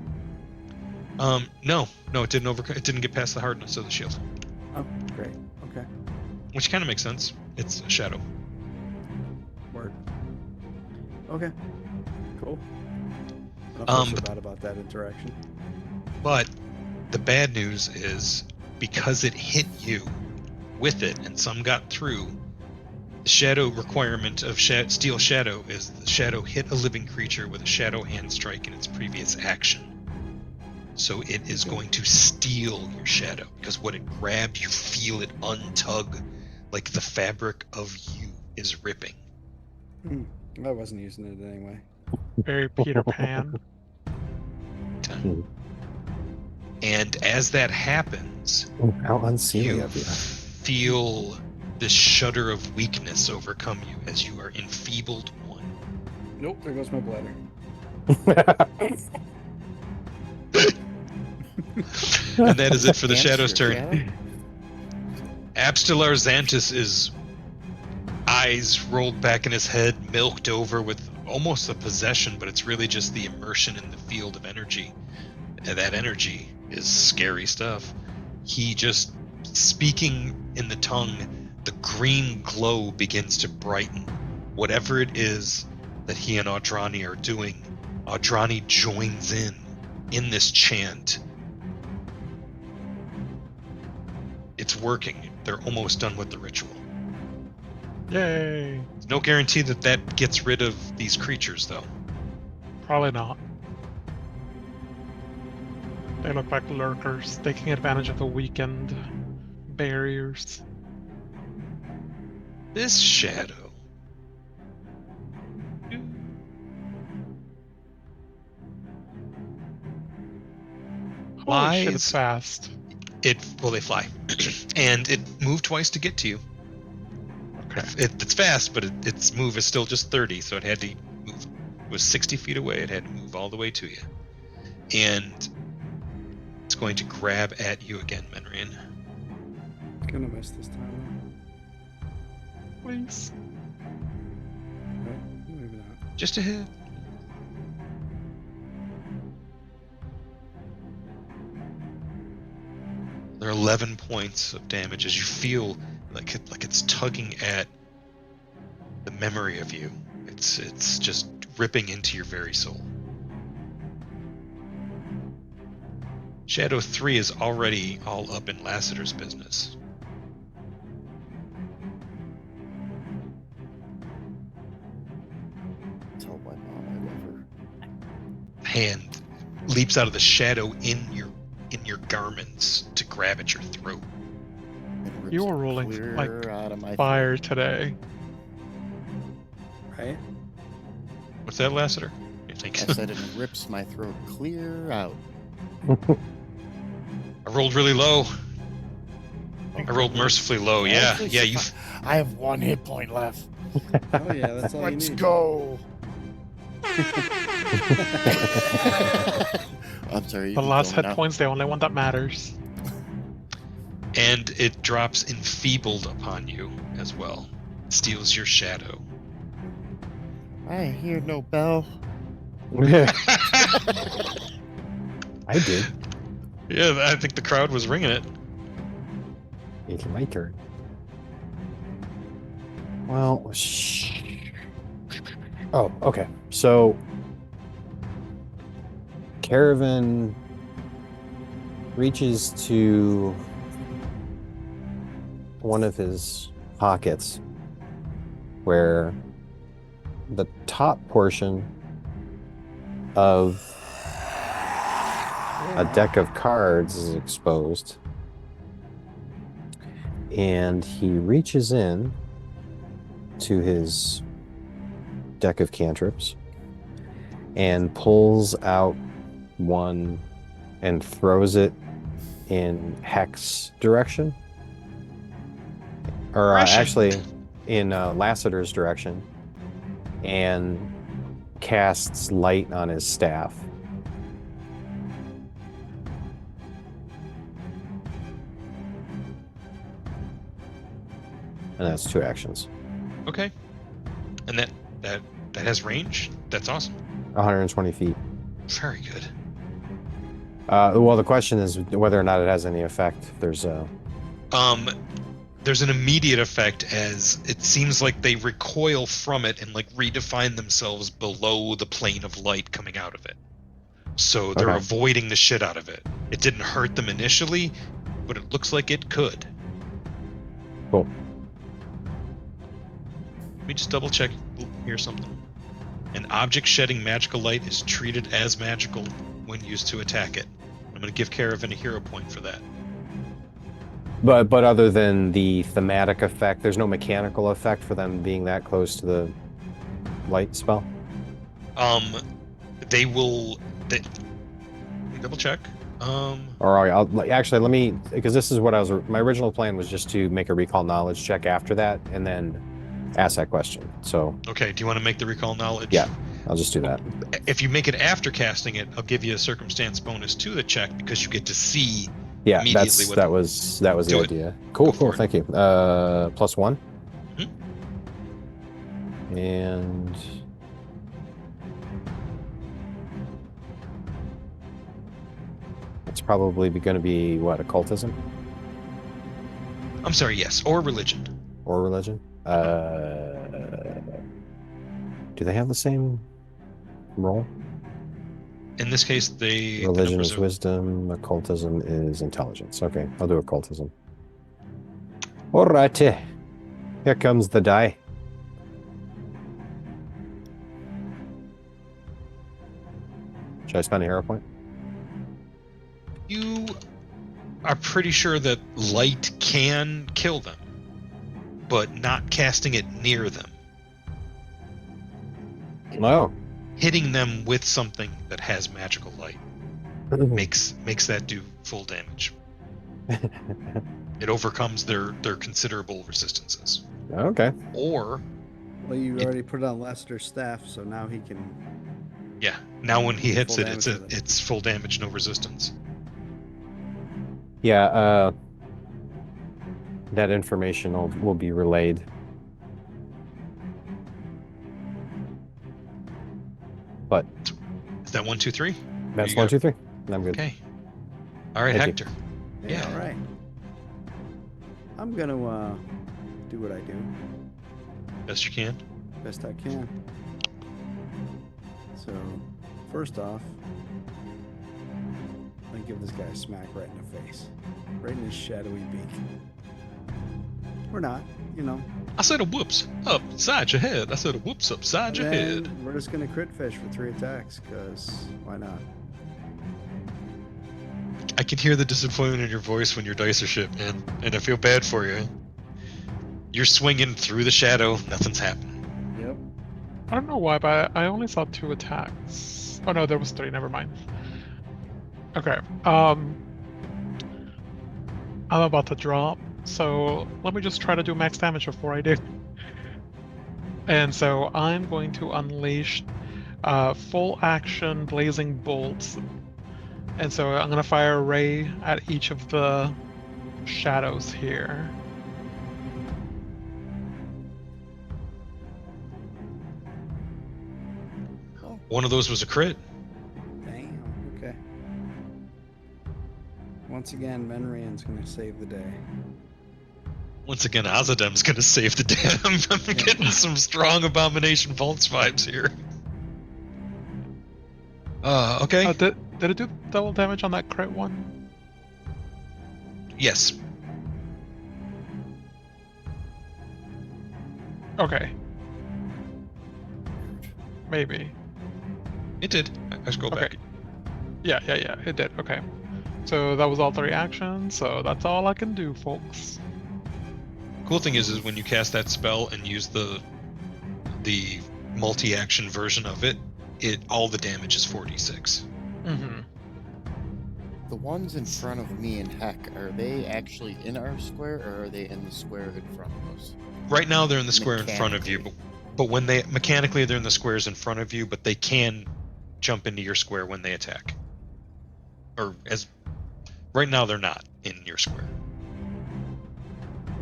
No, it didn't It didn't get past the hardness of the shield, Oh, great. Okay. which kind of makes sense. It's a shadow. Word. Okay. Cool. I don't feel so bad about that interaction. But the bad news is because it hit you with it, and some got through. The shadow requirement of Steel Shadow is the shadow hit a living creature with a shadow hand strike in its previous action. So it is going to steal your shadow, because when it grabs, you feel it untug like the fabric of you is ripping. I wasn't using it anyway. very Peter Pan. And as that happens, How unseemly you of you. feel this shudder of weakness overcome you as you are enfeebled 1. Nope, there goes my bladder. And that is it for the Answer, Shadow's turn. yeah. Abstelar Xantus is eyes rolled back in his head, milked over with almost a possession, but it's really just the immersion in the field of energy. And that energy is scary stuff. He just, speaking in the tongue, the green glow begins to brighten. Whatever it is that he and Audrani are doing, Audrani joins in this chant. It's working. They're almost done with the ritual. Yay! There's no guarantee that that gets rid of these creatures, though. Probably not. They look like lurkers, taking advantage of the weakened barriers. This shadow. Holy shit, Flies. it's fast. They fly. And it moved twice to get to you. Okay. It's fast, but its move is still just 30, so it had to move. It was 60 feet away. It had to move all the way to you. And it's going to grab at you again, Menrian. Gonna miss this time. Please. No, maybe not. Just a hit. There are 11 points of damage as you feel like it's tugging at the memory of you. It's just ripping into your very soul. Shadow 3 is already all up in Lassiter's business. Tell my mom I love her. Hand leaps out of the shadow in your garments to grab at your throat. And rips You it were rolling clear like out of my fire today. Right? What's that, Lassiter? You think? I said it rips my throat clear out. I rolled really low. Oh, I rolled mercifully low. Yeah, actually yeah. You. I have 1 hit point left. Oh yeah, that's all Let's you need. go. I'm sorry. You The can last kill me hit now. point's the only one that matters. And it drops enfeebled upon you as well. Steals your shadow. I hear no bell. I did. Yeah, I think the crowd was ringing it. It's my turn. Well, oh, okay. So, Caravan reaches to one of his pockets where the top portion of a deck of cards is exposed, and he reaches in to his deck of cantrips and pulls out one and throws it in Hex direction, or actually in Lassiter's direction, and casts light on his staff. And that's 2 actions. Okay. And that has range? That's awesome. 120 feet. Very good. Well, the question is whether or not it has any effect. There's a... There's an immediate effect as it seems like they recoil from it and like redefine themselves below the plane of light coming out of it. So they're Okay. avoiding the shit out of it. It didn't hurt them initially, but it looks like it could. Cool. Let me just double check. Here's something. An object shedding magical light is treated as magical when used to attack it. I'm going to give Caravan a hero point for that. But other than the thematic effect, there's no mechanical effect for them being that close to the light spell? They will... Let me double check. Or actually, let me... Because this is what I was... My original plan was just to make a recall knowledge check after that, and then ask that question. So... Okay, do you want to make the recall knowledge? Yeah, I'll just do that. If you make it after casting it, I'll give you a circumstance bonus to the check because you get to see Yeah, immediately what that was the Do it. idea. Cool, Go cool, for it. thank you. +1. Mhm. And... It's probably going to be, what, occultism? I'm sorry, yes, or religion. Or religion? Do they have the same role? In this case, the Religion numbers is are... wisdom, occultism is intelligence. Okay, I'll do occultism. Alrighty. Here comes the die. Should I spend a hero point? You are pretty sure that light can kill them, but not casting it near them. No. Hitting them with something that has magical light makes that do full damage. It overcomes their considerable resistances. Okay. Or, Well, you already put it on Lassiter's staff, so now he can. yeah, now when he hits Full it, damage with it. it's full damage, no resistance. Yeah, that information will be relayed. But Is that 1, 2, 3? that's you go. 1, 2, 3. I'm good. Okay. All right, Thank you. Hector. Yeah, Yeah. all right. I'm gonna do what I do Best you can. best I can. So, first off, let me give this guy a smack right in the face, right in his shadowy beak. Or not, you know. I said a whoops upside your head. I said a whoops upside your Then head. we're just gonna crit fish for 3 attacks, cause why not? I can hear the disappointment in your voice when your dice are shit, man, and I feel bad for you. You're swinging through the shadow. Nothing's happening. Yep. I don't know why, but I only saw 2 attacks. Oh no, there was 3. Never mind. Okay. I'm about to drop, so let me just try to do max damage before I do. And so I'm going to unleash full action blazing bolts. And so I'm going to fire a ray at each of the shadows here. One of those was a crit. Damn. Okay. Once again, Menrian's gonna save the day. Once again, Azadem's gonna save the day. I'm getting some strong Abomination Vaults vibes here. Okay. Did it do double damage on that crit one? Yes. Okay. Maybe. It did. I scroll back. Okay. Yeah, it did. Okay. So that was all 3 actions, so that's all I can do, folks. Cool thing is when you cast that spell and use the multi-action version of it, all the damage is 4d6. Mm-hmm. The ones in front of me and Heck, are they actually in our square, or are they in the square in front of us? Right now they're in the square in front of you, but when they mechanically they're in the squares in front of you, but they can jump into your square when they attack. Or as right now they're not in your square.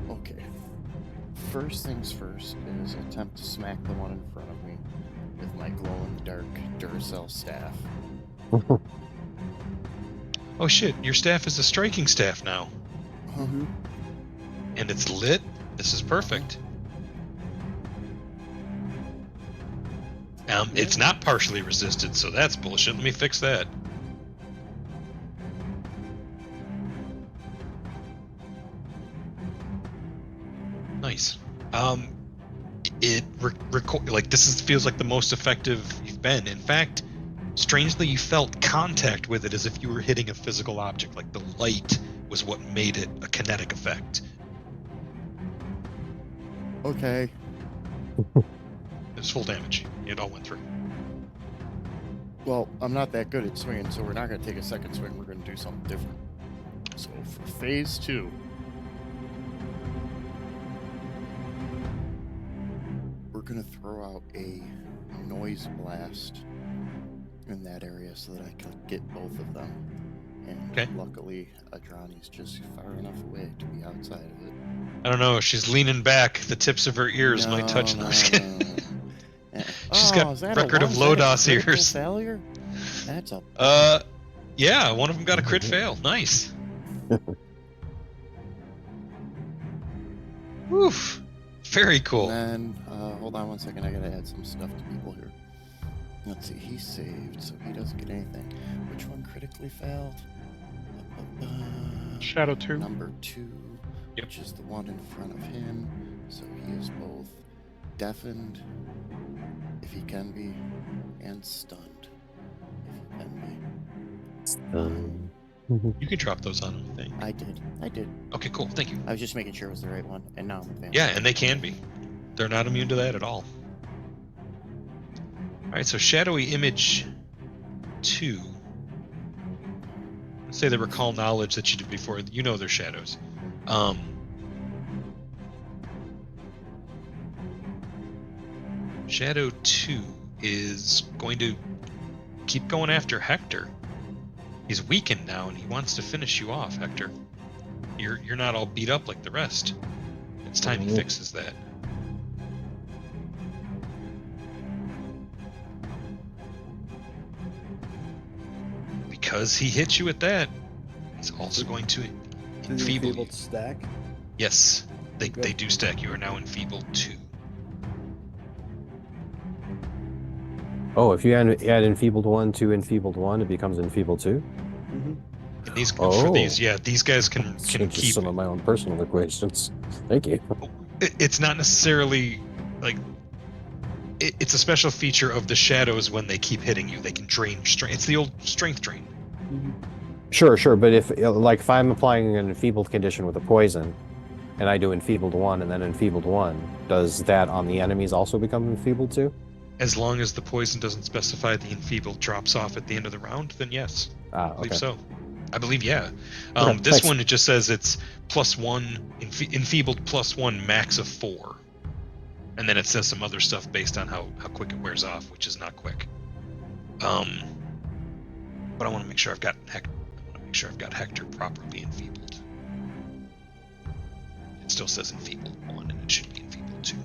Okay. First things first is attempt to smack the one in front of me with my glow-in-the-dark Duracell staff. Oh shit, your staff is a striking staff now. Mm-hmm. And it's lit? This is perfect. It's not partially resisted, so that's bullshit. Let me fix that. Nice. This feels like the most effective you've been. In fact, strangely, you felt contact with it as if you were hitting a physical object. Like the light was what made it a kinetic effect. Okay. It was full damage. It all went through. Well, I'm not that good at swinging, so we're not going to take a second swing. We're going to do something different. So for phase 2, we're going to throw out a noise blast in that area so that I can get both of them. And Okay. luckily, Adrani's just far enough away to be outside of it. I don't know. She's leaning back. The tips of her ears might touch. No, I'm just kidding. She's got is that record a of one? Is that a Lodos critical ears. Failure? That's a Yeah, one of them got a crit fail. Nice. Oof. Very cool. And then, hold on one second. I gotta add some stuff to people here. Let's see. He's saved, so he doesn't get anything. Which one critically failed? Shadow 2. Number 2, Yep. which is the one in front of him. So he is both deafened, if he can be, and stunned, if he can be. You can drop those on them, I think. I did. Okay, cool. Thank you. I was just making sure it was the right one, and now I'm advanced. Yeah, and they can be. They're not immune to that at all. Alright, so Shadowy Image 2. Let's say they recall knowledge that you did before. You know they're shadows. Shadow 2 is going to keep going after Hector. He's weakened now, and he wants to finish you off, Hector. You're not all beat up like the rest. It's time he fixes that. Because he hit you at that, he's also going to To the enfeeble you. enfeebled stack. Yes, they Good. do stack. You are now enfeebled 2. Oh, if you add enfeebled 1 to enfeebled 1, it becomes enfeebled 2. Mm-hmm. And these for Oh. these, yeah, these guys can Changed keep. some of my own personal equations. Thank you. It's not necessarily like it's a special feature of the shadows. When they keep hitting you, they can drain strength. It's the old strength drain. Mm-hmm. Sure, but if I'm applying an enfeebled condition with a poison, and I do enfeebled 1 and then enfeebled 1, does that on the enemies also become enfeebled 2? As long as the poison doesn't specify the enfeebled drops off at the end of the round, then yes, I believe Okay. so. I believe, yeah. Okay, This thanks. one, it just says it's +1, enfeebled +1, max of 4. And then it says some other stuff based on how quick it wears off, which is not quick. But I want to make sure I've got Hector properly enfeebled. It still says enfeebled 1, and it should be enfeebled 2.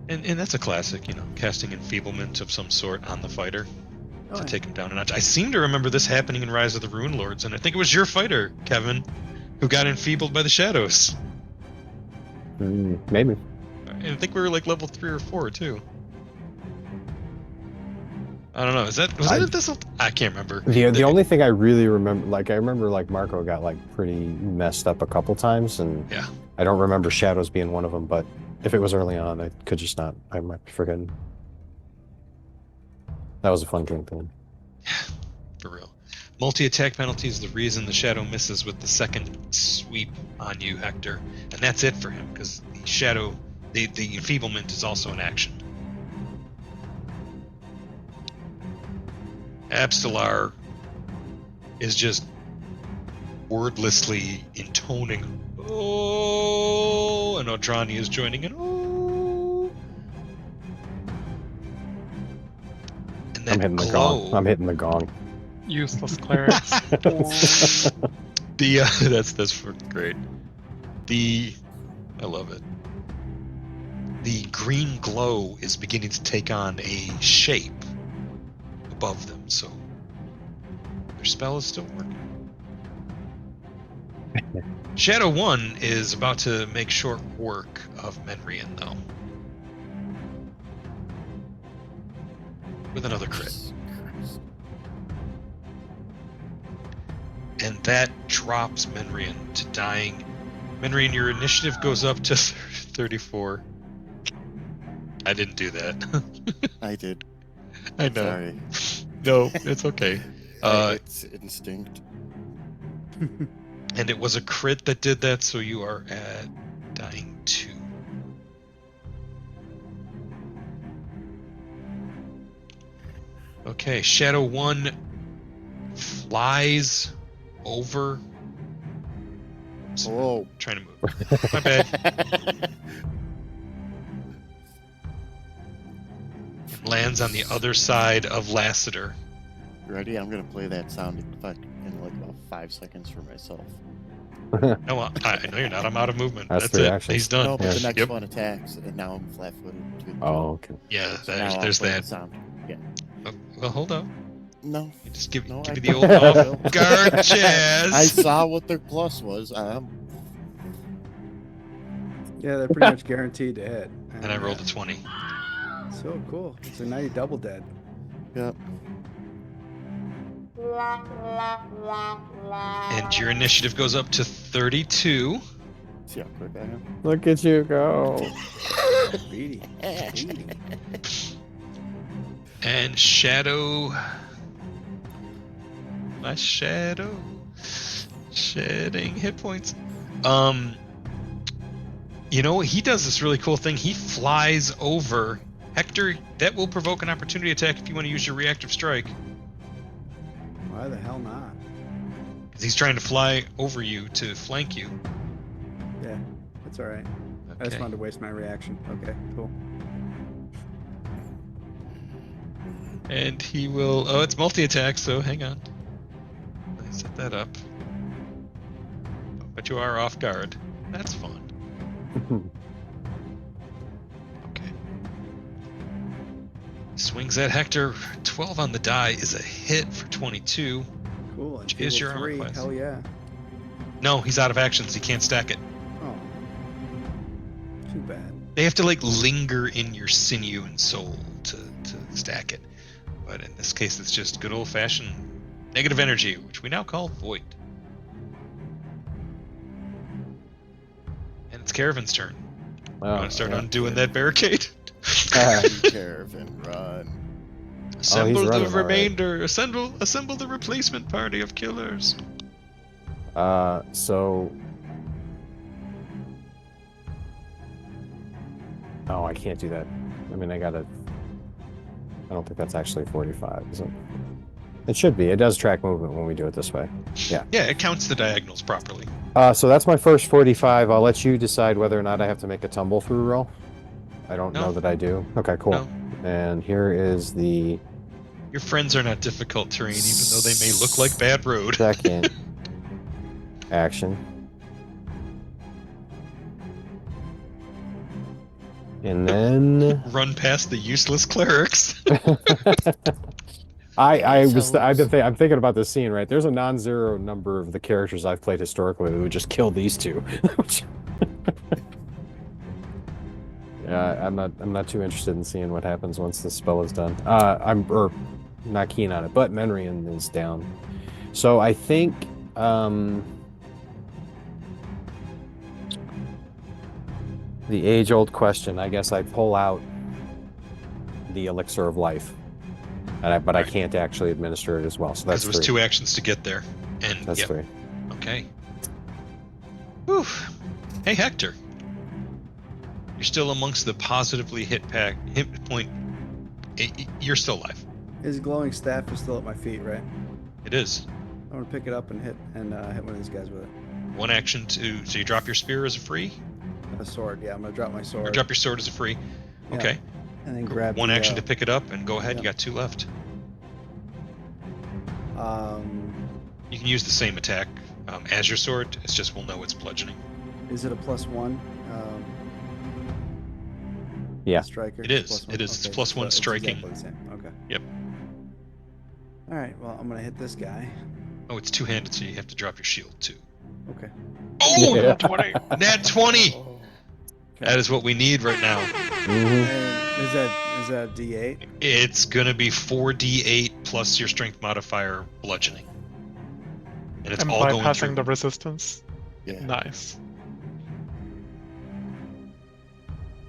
And that's a classic, casting enfeeblement of some sort on the fighter to take him down a notch. I seem to remember this happening in Rise of the Rune Lords, and I think it was your fighter, Kevin, who got enfeebled by the shadows. Maybe. And I think we were like level 3 or 4 too. I don't know. Was that this? I can't remember. The only thing I really remember, I remember Marco got pretty messed up a couple times, and Yeah. I don't remember shadows being one of them. But if it was early on, I could just not. I might be forgetting. That was a fun game thing. For real. Multi-attack penalty is the reason the shadow misses with the second sweep on you, Hector, and that's it for him because the shadow, the enfeeblement is also an action. Abstelar is just wordlessly intoning, oh, and Odrani is joining in, oh. And that I'm hitting the glow. gong. I'm hitting the gong. Useless clerics. That's great. I love it. The green glow is beginning to take on a shape above them, so their spell is still working. Shadow 1 is about to make short work of Menrian, though. With another crit. And that drops Menrian to dying. Menrian, your initiative goes up to 34. I didn't do that. I did. I know. Sorry. No, it's okay. It's instinct. And it was a crit that did that, so you are at dying 2. Okay, Shadow 1 flies over. Whoa. Trying to move. My bad. Lands on the other side of Lassiter. Ready? I'm gonna play that sound effect in like about 5 seconds for myself. No, I know you're not. I'm out of movement. That's That's 3 it. actions. He's done. No, but Yeah. the next Yep. one attacks, and now I'm flat-footed too. Oh, okay. Yeah, So now I'll there's play that. the sound. Yeah. Oh, well, hold up. No. You just give No, me I the old don't. off guard jazz. I saw what their plus was. Yeah, they're pretty much guaranteed to hit. And I rolled a 20. So cool. So now you're double dead. Yep. And your initiative goes up to 32. See how quick I am? Look at you go. Greedy. Greedy. And Shadow. My Shadow. Shedding hit points. He does this really cool thing. He flies over. Hector, that will provoke an opportunity attack if you want to use your reactive strike. Why the hell not? Because he's trying to fly over you to flank you. Yeah, that's all right. I just Okay. wanted to waste my reaction. Okay, cool. And he will... Oh, it's multi-attack, so hang on. Let me set that up. But you are off guard. That's fun. Okay. Swings at Hector. 12 on the die is a hit for 22. Cool. Cool. And Which is your armor 3. class. Hell yeah. No, he's out of actions. He can't stack it. Oh. Too bad. They have to like linger in your sinew and soul to stack it. But in this case, it's just good old-fashioned negative energy, which we now call void. And it's Caravan's turn. You want to start undoing that barricade? Caravan, run. Assemble the running all right. remainder. Assemble the replacement party of killers. So. Oh, I can't do that. I mean, I don't think that's actually 45, is it? It should be. It does track movement when we do it this way. Yeah. Yeah, it counts the diagonals properly. So that's my first 45. I'll let you decide whether or not I have to make a tumble through roll. I don't know that I do. Okay, cool. No. And here is the Your friends are not difficult terrain, even though they may look like bad road. second action. And then Run past the useless clerics. I'm thinking about this scene, right? There's a non-zero number of the characters I've played historically who would just kill these two. Yeah, I'm not too interested in seeing what happens once the spell is done. I'm not keen on it, but Menrian is down. So I think the age-old question, I guess I pull out the elixir of life. But I can't actually administer it as well. So that's Because there was 3. 2 actions to get there. And That's yep. 3. Okay. Whew. Hey, Hector. You're still amongst the positively hit point. You're still alive. His glowing staff is still at my feet, right? It is. I'm gonna pick it up and hit one of these guys with it. 1 action to... So you drop your spear as a free? A sword, yeah. I'm gonna drop my sword. Or drop your sword as a free? Yeah. Okay. And then grab 1 the, action to pick it up, and go ahead. yeah. You got 2 left. Um, You can use the same attack as your sword. It's just we'll know it's bludgeoning. is it a +1? Yeah. Striker. It is. +1? It is. It's Okay, +1 it's striking. Exactly the same. Okay. Yep. All right. Well, I'm gonna hit this guy. Oh, it's 2-handed, so you have to drop your shield too. Okay. Oh, Yeah. 20. Nat 20. Oh, That is what we need right now. Mhm. And is that a D8? It's gonna be 4d8 plus your strength modifier bludgeoning, and it's I'm all going bypassing through. the resistance. yeah. Nice.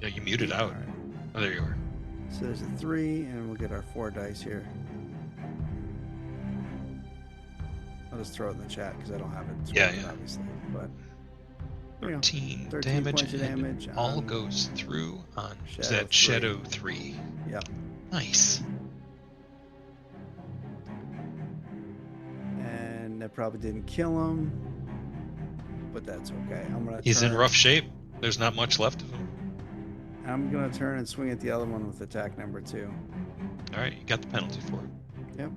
Yeah, you muted out. All right. Oh, there you are. So there's a 3, and we'll get our 4 dice here. I'll just throw it in the chat because I don't have it. Yeah, scrolled, yeah. Obviously, but there we go. 13 13 damage, points of and damage all on goes through on is Shadow that Shadow 3. Yep. Nice. And that probably didn't kill him, but that's okay. He's in rough shape. There's not much left of him. I'm gonna turn and swing at the other one with attack number 2. All right, you got the penalty for it. Yep.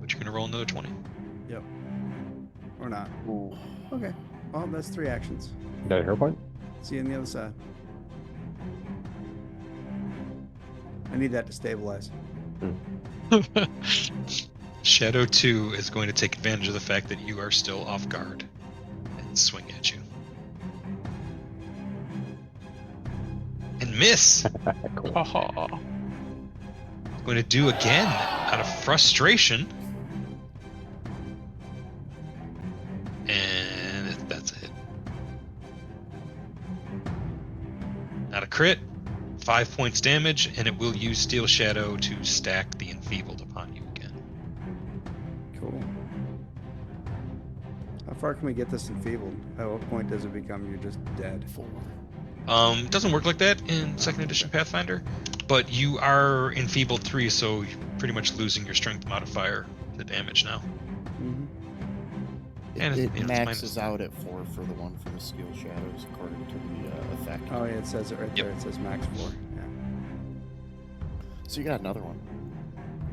But you're gonna roll another 20. Yep. Or not. Ooh. Okay. Well, that's 3 actions. Got a hero point? See you on the other side. I need that to stabilize. Shadow 2 is going to take advantage of the fact that you are still off guard and swing at you. And miss! Cool. Haha. Going to do again out of frustration. And that's a hit. Not a crit. 5 points damage, and it will use Steel Shadow to stack the Enfeebled upon you again. Cool. How far can we get this enfeebled? At what point does it become you're just dead? 4. It doesn't work like that in 2nd edition Pathfinder, but you are Enfeebled 3, so you're pretty much losing your strength modifier to damage now. Mm-hmm. And It you know, it's maxes out at 4 for the one for the Steel Shadows, according to the effect. Oh yeah, it says it right Yep. there. It says max 4. Yeah. So you got another one.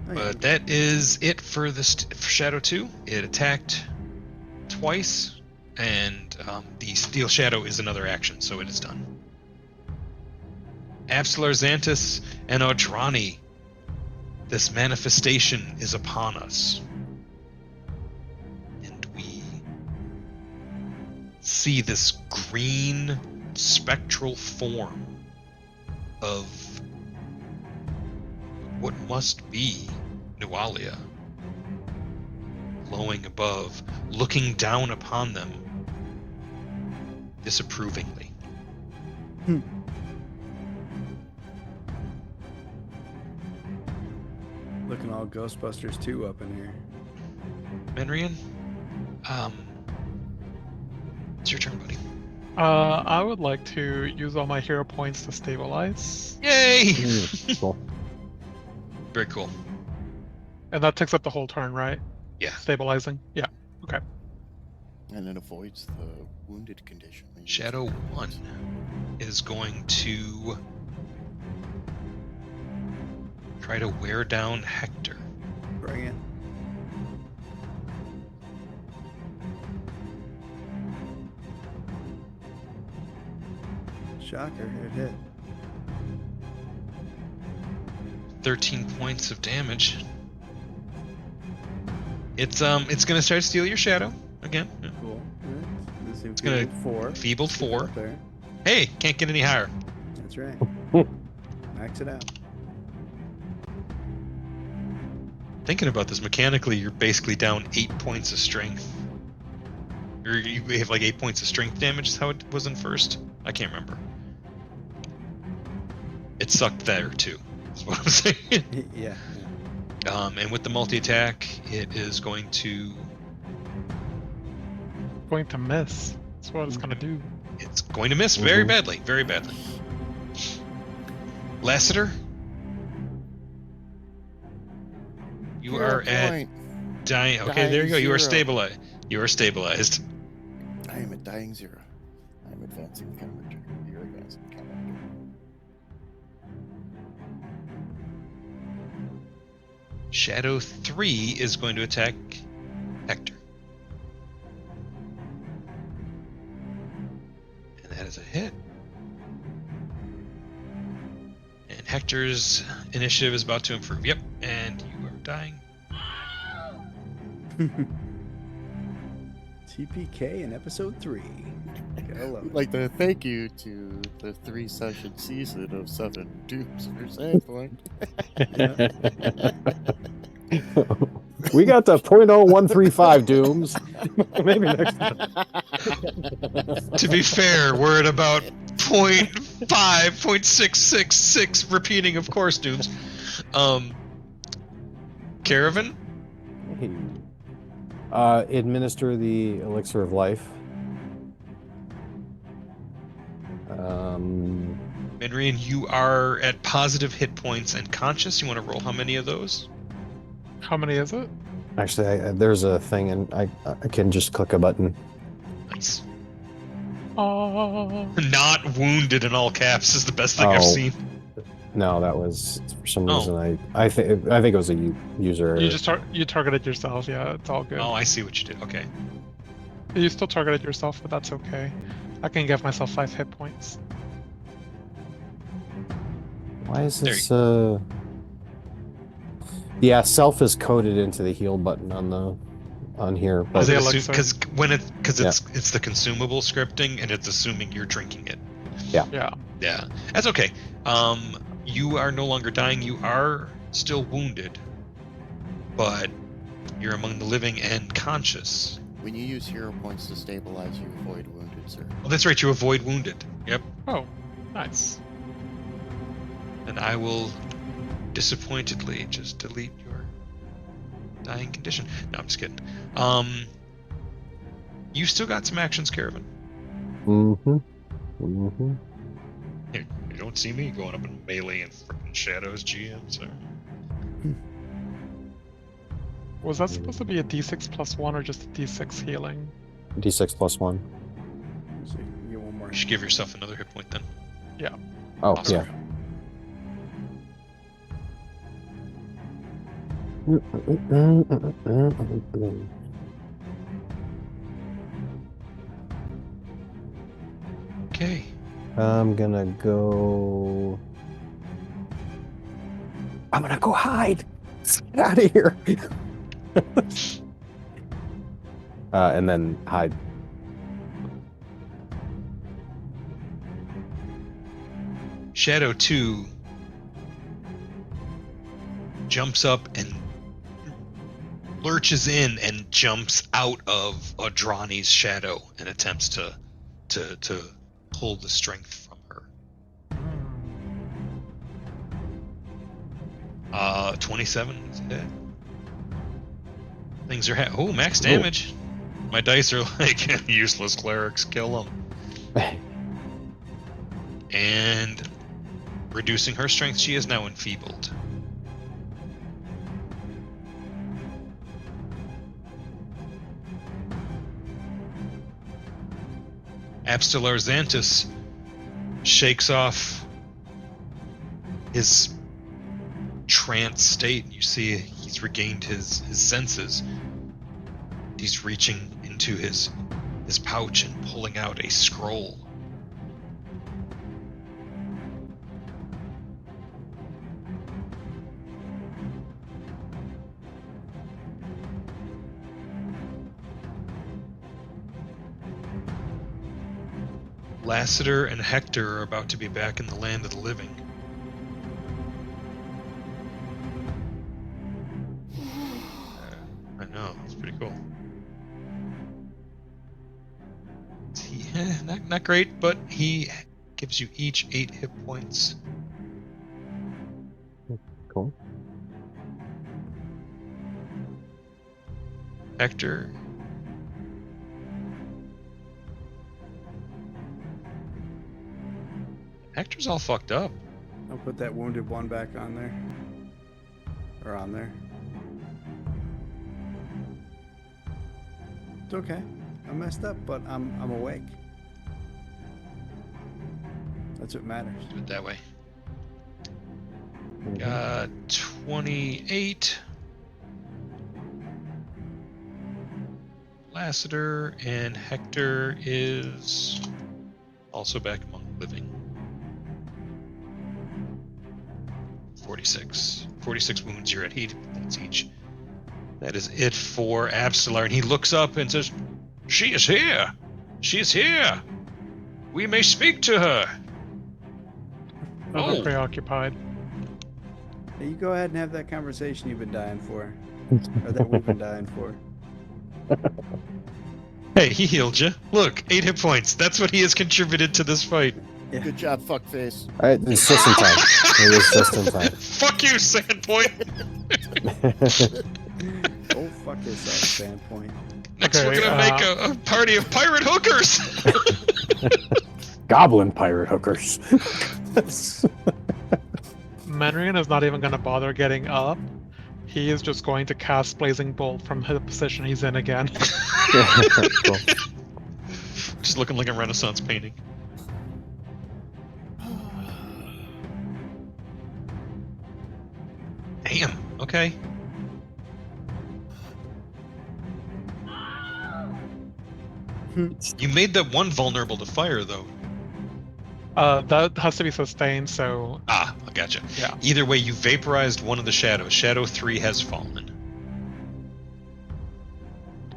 Oh, yeah. But that is it for the for Shadow 2. It attacked twice, and the Steel Shadow is another action, so it is done. Absalar Xantus and Audrani, this manifestation is upon us. see this green spectral form of what must be Nualia, glowing above, looking down upon them disapprovingly. Looking all Ghostbusters 2 up in here. Menrian, it's your turn, buddy. I would like to use all my hero points to stabilize. Yay! Cool. Very cool. And that takes up the whole turn, right? Yeah. Stabilizing? Yeah. Okay. And it avoids the wounded condition. when you use Shadow hero 1 points. is going to try to wear down Hector. Bring it. Shocker, it hit. 13 points of damage. It's gonna start to steal your shadow again. Cool. Alright. This is gonna- enfeebled 4. Feebled 4. Up there. Hey, can't get any higher. That's right. Max it out. Thinking about this mechanically, you're basically down 8 points of strength. Or you have like 8 points of strength damage is how it was in first? I can't remember. It sucked there too, is what I'm saying. Yeah. And with the multi-attack, it is going to... Going to miss. That's what it's gonna do. It's going to miss very Mhm. badly, very badly. Lassiter? You Hero are at point. dying. Okay, there you go. You are Dying 0. stabilized. You are stabilized. I am at dying 0. I am advancing the counter. You're advancing the counter. Shadow 3 is going to attack Hector. And that is a hit. And Hector's initiative is about to improve. Yep, and you are dying. TPK in episode 3. Gotta love We'd it. like to thank you to the 3-session season of 7 Dooms for Sandpoint. We got the .0135 dooms. Maybe next time. To be fair, we're at about 0.5, 0.666 repeating, of course, Dooms. Caravan? Administer the elixir of life. Menrian, you are at positive hit points and conscious. You want to roll how many of those? How many is it? Actually, there's a thing, and I can just click a button. Nice. Oh. Not wounded in all caps is the best thing I've Oh. seen. No, that was for some Oh. reason I think it was a user. You just you targeted yourself. Yeah, it's all good. Oh, I see what you did. Okay. You still targeted yourself, but that's okay. I can give myself 5 hit points. Why is There this? Yeah, self is coded into the heal button on here, but the elixir. Because it's the consumable scripting and it's assuming you're drinking it. Yeah. Yeah, that's okay. You are no longer dying. You are still wounded, but you're among the living and conscious. When you use hero points to stabilize, you avoid wounded, sir. Oh, that's right. You avoid wounded. Yep. Oh, nice. And I will disappointedly just delete your dying condition. No, I'm just kidding. You still got some actions, Caravan. You don't see me going up in melee and freaking shadows, GM. So Was that supposed to be a d6 plus 1 or just a d6 healing? D6 plus 1. Let's see. Get one more. you should give yourself another hit point then. Oh, Awesome. yeah. Okay. I'm gonna go hide. Get out of here. And then hide. Shadow 2 jumps up and lurches in and jumps out of Adrani's shadow and attempts to pull the strength from her. 27 is hit. Things are max damage. My dice are like useless clerics, kill them. And reducing her strength, she is now enfeebled. Abstelar Xantus shakes off his trance state. You see he's regained his senses. He's reaching into his pouch and pulling out a scroll. Lassiter and Hector are about to be back in the land of the living. I know, it's pretty cool. Not great, but he gives you each 8 hit points. Cool. Hector. Hector's all fucked up. I'll put that wounded one back on there. Or on there. It's okay. I messed up, but I'm awake. That's what matters. Do it that way. Got 28. Lassiter and Hector is also back among the living. 46 wounds. You're at heat. That's each. That is it for Abstelar, and he looks up and says, "She is here. She is here. We may speak to her." I'm preoccupied. Hey, you go ahead and have that conversation you've been dying for. Or that we've been dying for. Hey, he healed you. Look, 8 hit points. That's what he has contributed to this fight. Yeah. Good job, fuckface. Alright, it's just in time. It was just in time. Fuck you, Sandpoint. Go fuck yourself, Standpoint. Next, Okay, we're gonna make a party of pirate hookers. Goblin pirate hookers. Manrian is not even going to bother getting up. He is just going to cast Blazing Bolt from the position he's in again. Cool. Just looking like a Renaissance painting. Damn. Okay. You made that one vulnerable to fire, though. That has to be sustained, so Ah, I gotcha. yeah. Either way, you vaporized one of the shadows. Shadow 3 has fallen.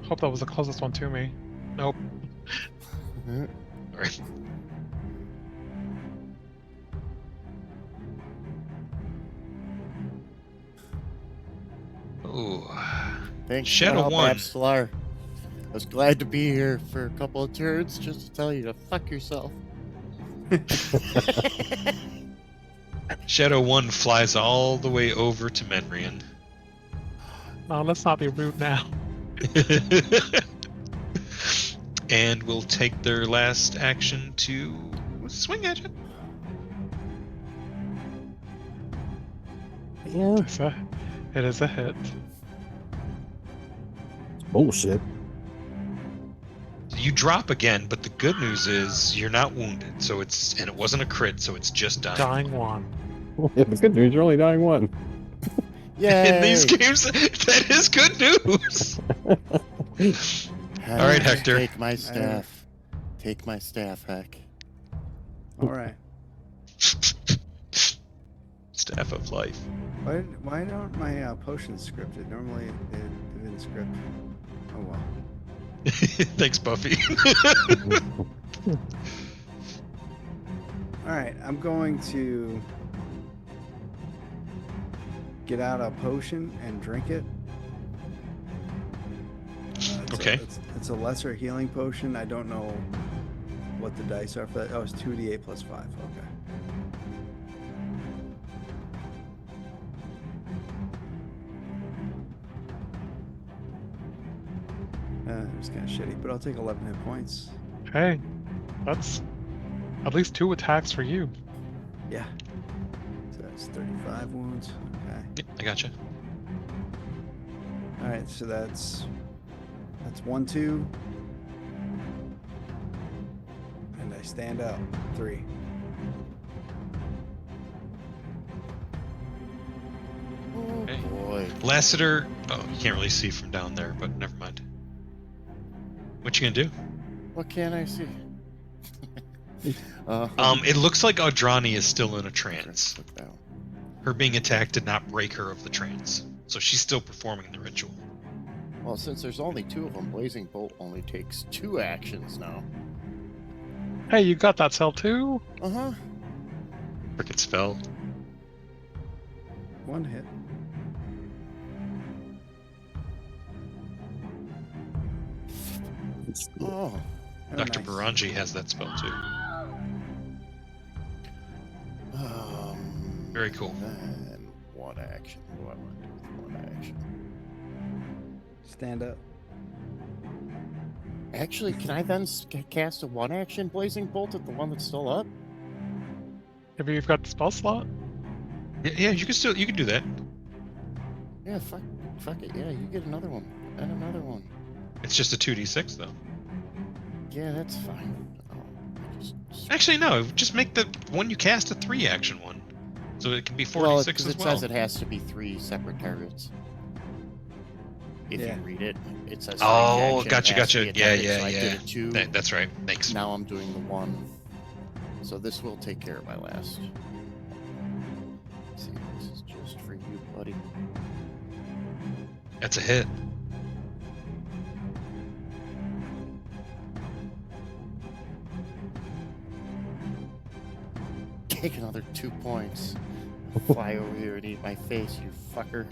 Hope that was the closest one to me. Nope. All right. Ooh. Thanks, Shadow for the help, 1. Abstelar. I was glad to be here for a couple of turns just to tell you to fuck yourself. Shadow 1 flies all the way over to Menrian. No, let's not be rude now. And will take their last action to swing at it. Yeah. It is a hit. Bullshit. You drop again, but the good news is you're not wounded, so and it wasn't a crit, so it's just dying. Dying one. Yeah, the good news, you're only dying one. Yay! In these games, that is good news. Heck, All right, Hector. Take my staff. Take my staff, Heck. All right. Staff of life. Why don't my potions scripted? Normally they're in the script. Oh well. Thanks, Buffy. All right, I'm going to get out a potion and drink it. Okay. It's a lesser healing potion. I don't know what the dice are for that. Oh, it's 2d8 plus 5. Okay. It's kind of shitty, but I'll take 11 hit points. Hey, that's at least 2 attacks for you. Yeah. So that's 35 wounds. Okay. Yeah, I gotcha. All right, so that's 1, 2. And I stand up. 3. Oh Okay. boy. Lassiter. Oh, you can't really see from down there, but never mind. What you gonna do? What can I see? It looks like Audrani is still in a trance. Look down. Her being attacked did not break her of the trance, so she's still performing the ritual. Well, since there's only 2 of them, Blazing Bolt only takes 2 actions now. Hey, you got that cell too? Uh-huh. Frickin' spell. 1 hit. Oh. Oh, Dr. nice. Baranji has that spell too. Very cool. Then 1 action. What do I want to do with 1 action? Stand up. Actually, can I then cast a 1 action Blazing Bolt at the one that's still up? Maybe you've got the spell slot? Yeah, you can do that. Yeah, fuck it. Yeah, you get another one. And another one. It's just a 2d6 though. Yeah, that's fine. Oh, I just... Actually, no. Just make the one you cast a 3-action one, so it can be 46 well, as because it well. says it has to be 3 separate targets. If Yeah. you read it, it says. Oh, free action, gotcha. it has to be attended, so I Yeah. did a 2. That's right. Thanks. Now I'm doing the 1. So this will take care of my last. Let's see, this is just for you, buddy. That's a hit. Take another 2 points. Fly over here and eat my face, you fucker.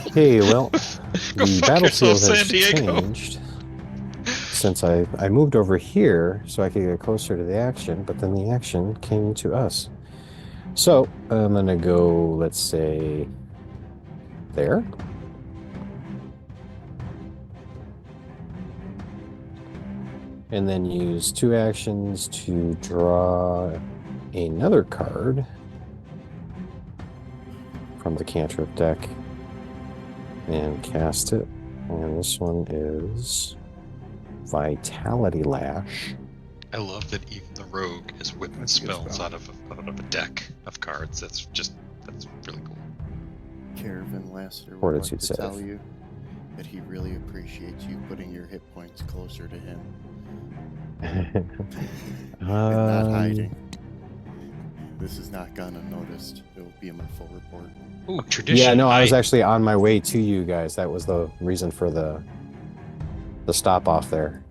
Okay, well, Go the fuck battlefield yourself, has San Diego. changed since I moved over here so I could get closer to the action, but then the action came to us. So I'm gonna go, let's say, there. And then use 2 actions to draw another card from the cantrip deck and cast it. And this one is Vitality Lash. I love that even the rogue is whipping That's a good spells spell. out of a deck of cards. That's really cool. Caravan Lassiter would Fortitude like to save. tell you that he really appreciates you putting your hit points closer to him and not hiding. This is not gone unnoticed. It will be in my full report. Ooh, tradition. Yeah, no, I was actually on my way to you guys. That was the reason for the stop off there,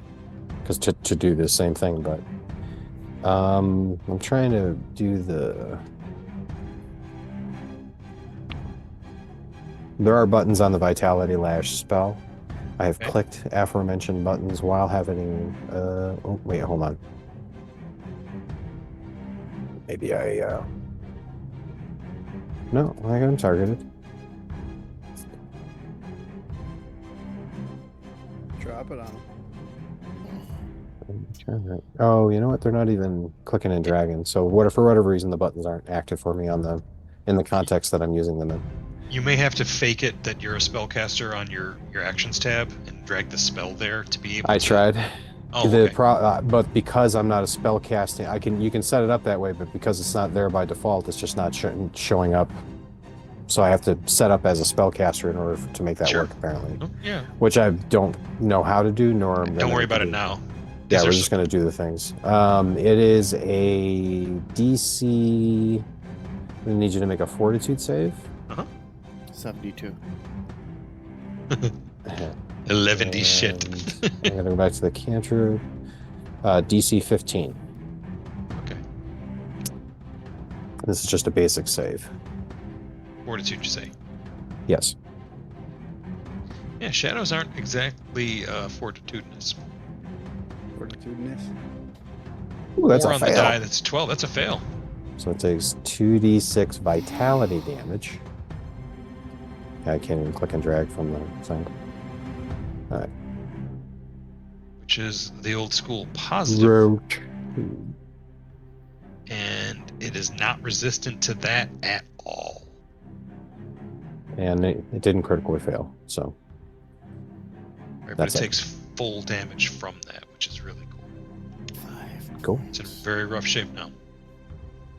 because to do the same thing. But I'm trying to do the. There are buttons on the Vitality Lash spell. I have Okay. clicked aforementioned buttons while having. Oh wait, hold on. Maybe I. No, I got him targeted. Drop it on him. Oh, you know what? They're not even clicking and dragging. So what if for whatever reason the buttons aren't active for me in the context that I'm using them in? You may have to fake it that you're a spellcaster on your actions tab and drag the spell there to be able I to. tried. Oh, okay. But because I'm not a spell casting, you can set it up that way, but because it's not there by default, it's just not showing up. So I have to set up as a spellcaster in order to make that Sure. work, apparently. Oh, yeah. Which I don't know how to do, nor am Don't gonna worry about it do. now. Yeah, Is we're there just going to do the things. It is a DC. I need you to make a Fortitude save. 72. 11 shit. And I'm going to go back to the cantrip. DC 15. This is just a basic save. Fortitude, you say? Yes. Yeah, shadows aren't exactly fortitudinous. Fortitudinous. Ooh, that's Or a on the fail. die, that's 12. That's a fail. So it takes 2d6 vitality damage. I can't even click and drag from the thing. All right. Which is the old school positive. Roach. And it is not resistant to that at all. And it didn't critically fail. So Right, but That's it it. takes full damage from that, which is really cool. 5. cool. It's in very rough shape now.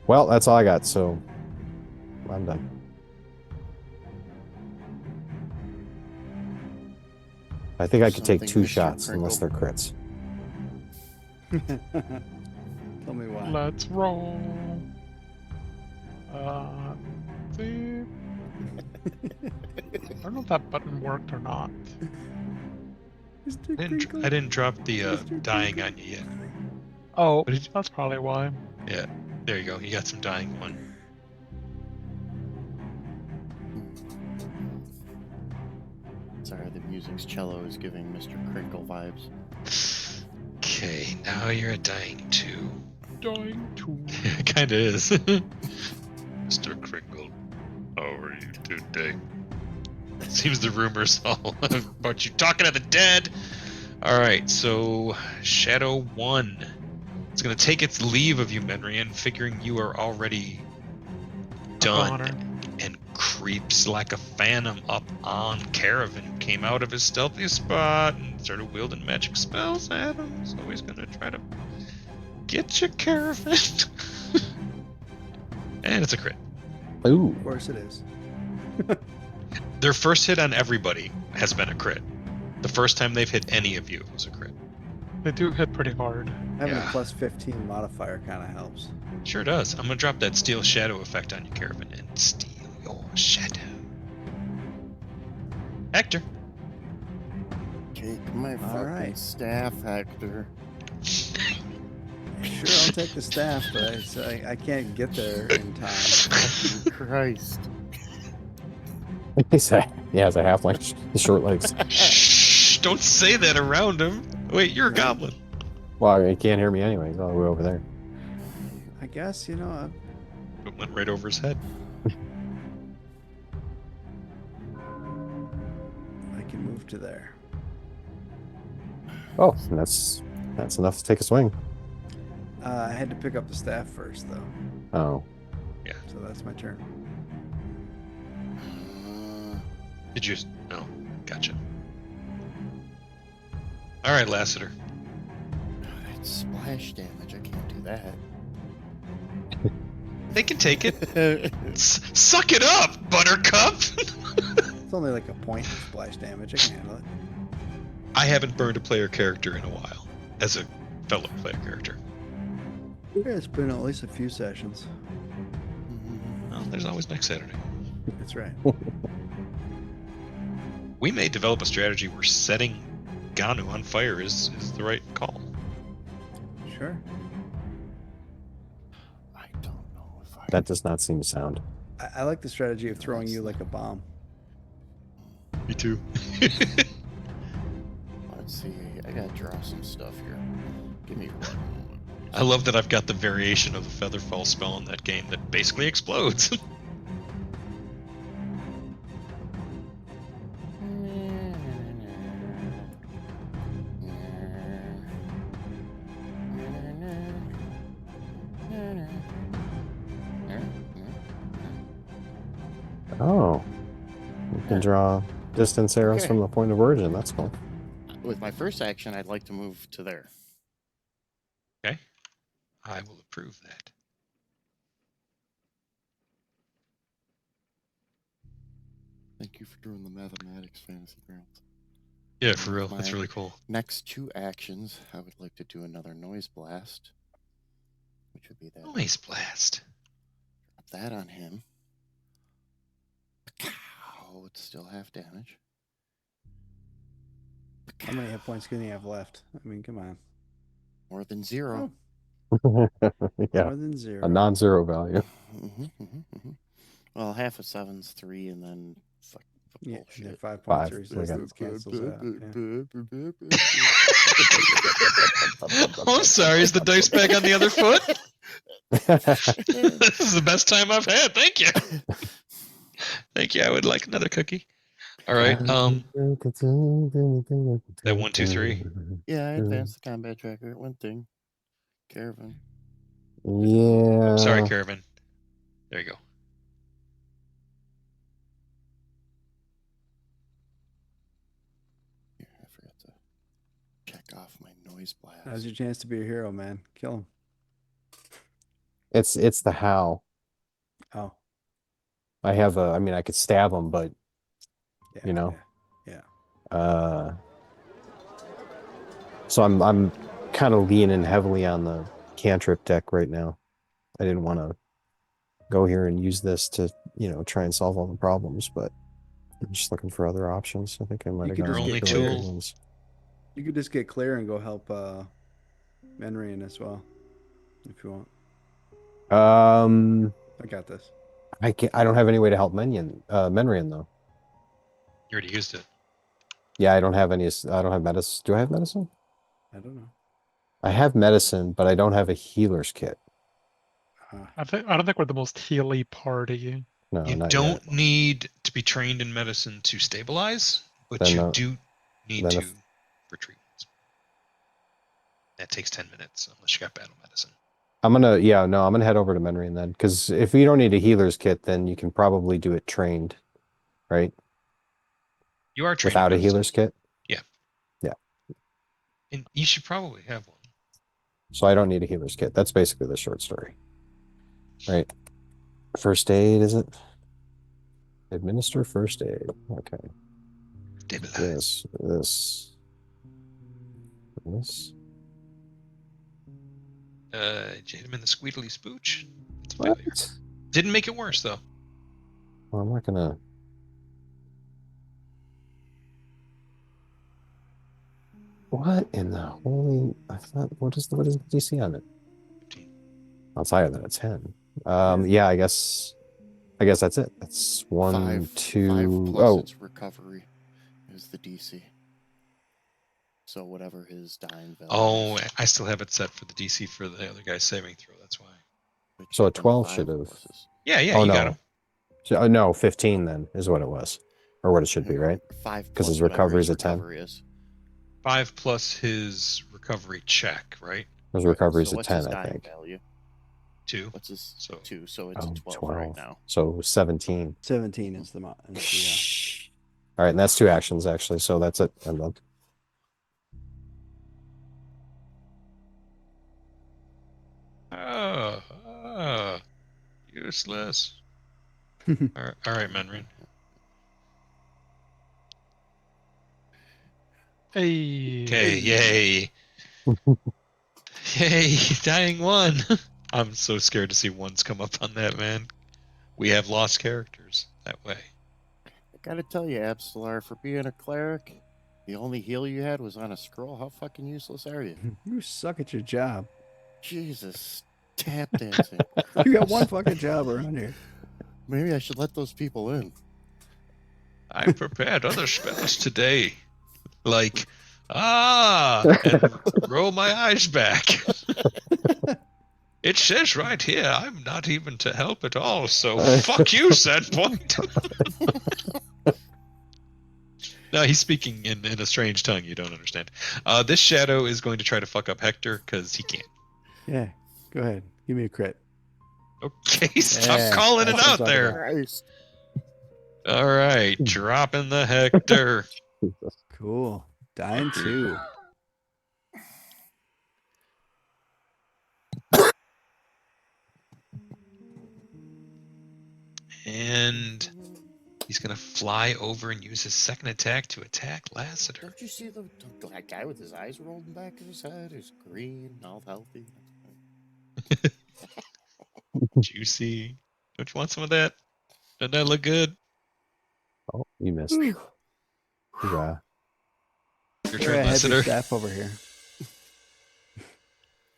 Well, that's all I got. So I'm done. I think I could take Something, 2 Mr. shots unless they're Crinkle. crits. Tell me why. Let's roll. See. I don't know if that button worked or not. Mr. I Crinkle. didn't drop the Mr. dying Crinkle. on you yet. Oh, What did you- that's probably why. Yeah, there you go. You got some dying one. Sorry, the music's cello is giving Mr. Crinkle vibes. Okay, now you're at dying 2. Dying to. It kind of is. Mr. Kringle, how are you today? Seems the rumors all about you talking to the dead. All right, so Shadow 1. It's going to take its leave of you, Menrian, figuring you are already done, goner. and creeps like a phantom up on Caravan, who came out of his stealthy spot and started wielding magic spells at him. So he's going to try to get you, Caravan. And it's a crit. Ooh. Of course it is. Their first hit on everybody has been a crit. The first time they've hit any of you was a crit. They do hit pretty hard. Having Yeah. a plus 15 modifier kind of helps. Sure does. I'm gonna drop that steal shadow effect on you, Caravan, and steal your shadow. Hector. Take my fucking right. staff, Hector. Sure, I'll take the staff, but I can't get there in time. Fucking Christ. He's a halfling. Short legs. Shh! Don't say that around him. Wait, you're a goblin. Well, he can't hear me anyway. He's all the way over there. I guess, you know, It went right over his head. I can move to there. Oh, and that's enough to take a swing. I had to pick up the staff first, though. Oh. So that's my turn. Did you? No. Gotcha. All right, Lassiter. That's splash damage. I can't do that. They can take it. Suck it up, Buttercup. It's only like a point of splash damage. I can handle it. I haven't burned a player character in a while, as a fellow player character. Yeah, it's been at least a few sessions. Well, there's always next Saturday. That's right. We may develop a strategy where setting Ganu on fire is the right call. Sure. I don't know if I. That does not seem sound. I like the strategy of throwing you like a bomb. Me too. Let's see. I gotta draw some stuff here. Give me 1 moment. I love that I've got the variation of the Featherfall spell in that game that basically explodes. Oh. You can draw distance arrows Okay. from the point of origin. That's cool. With my first action, I'd like to move to there. Okay. I will approve that. Thank you for doing the mathematics, Fantasy Grounds. Yeah, for real. That's My- really cool. Next 2 actions, I would like to do another noise blast, which would be that. Noise blast. Drop that on him. Pow, it's still half damage. How many hit points can you have left? I mean, come on. More than 0. Yeah, More than 0. a non-zero value. Well, half of 7's 3, and then fuck Yeah, bullshit. 5 5. points We got- resistance cancels out. Oh, I'm sorry. Is the dice bag on the other foot? This is the best time I've had. Thank you. Thank you. I would like another cookie. All right. That 1, 2, 3. Yeah, I advanced the combat tracker. One thing. Caravan. Yeah. Sorry, Caravan. There you go. Here, I forgot to check off my noise blast. Now's your chance to be a hero, man. Kill him. It's the how. Oh, I mean, I could stab him, but yeah. you know. Yeah. So I'm kind of leaning heavily on the cantrip deck right now. I didn't want to go here and use this to, try and solve all the problems, but I'm just looking for other options. I think I might have could gone just with get the clear. other ones. You could just get clear and go help Menrian as well, if you want. I got this. I don't have any way to help Menrian though. You already used it. Yeah, I don't have medicine. Do I have medicine? I don't know. I have medicine, but I don't have a healer's kit. I don't think we're the most healy party. No, You not don't yet. need to be trained in medicine to stabilize, but Then, you do need then to if- for treatments. That takes 10 minutes unless you got battle medicine. I'm gonna head over to Menrian then, because if you don't need a healer's kit, then you can probably do it trained, right? You are trained Without in a medicine. healer's kit. Yeah. Yeah. And you should probably have one. So I don't need a healer's kit. That's basically the short story. Right. First aid, is it? Administer first aid. Okay. Stabilize. This. You hit him in the squeedly spooch. It's a What? failure. Didn't make it worse though. Well, I'm not gonna. What in the holy? I thought. What is the DC on it? 15. Oh, it's higher than a 10. Yeah, I guess that's it. That's 1, 2. 5 plus its recovery is the DC. So whatever his dying value. Oh, is, I still have it set for the DC for the other guy's saving throw. That's why. which So a would be 12 5 should have. pluses. Yeah, Oh, you no. got him. So, no, 15 then is what it was, or what it should be, right? 5 'Cause his plus whatever recovery is a 10. recovery is. 5 plus his recovery check, right? His Right, recovery is so a what's 10, his I dying think. value? 2. What's his So 2? So it's Oh, a 12 right now. So 17. 17 is the All right, and that's 2 actions actually. So that's it. I'm done. Useless. All right, Menrin. Hey. Okay, yay. Yay, dying 1. I'm so scared to see 1s come up on that, man. We have lost characters that way. I gotta tell you, Absalar, for being a cleric, the only heal you had was on a scroll. How fucking useless are you? You suck at your job. Jesus, tap dancing. You got one fucking job around here. Maybe I should let those people in. I prepared other spells today. Like, and roll my eyes back. It says right here, I'm not even to help at all, so fuck you, Sandpoint. No, he's speaking in a strange tongue you don't understand. This shadow is going to try to fuck up Hector because he can't. Yeah, go ahead. Give me a crit. Okay, stop Yeah, calling it that's what I'm out talking there. about. Christ. All right, dropping the Hector. Cool. Dying 2. And he's going to fly over and use his second attack to attack Lassiter. Don't you see the that guy with his eyes rolled in the back of his head? He's green, all healthy. Juicy. Don't you want some of that? Doesn't that look good? Oh, you missed. Yeah. Your Here, turn, I have your Lassiter. staff over here.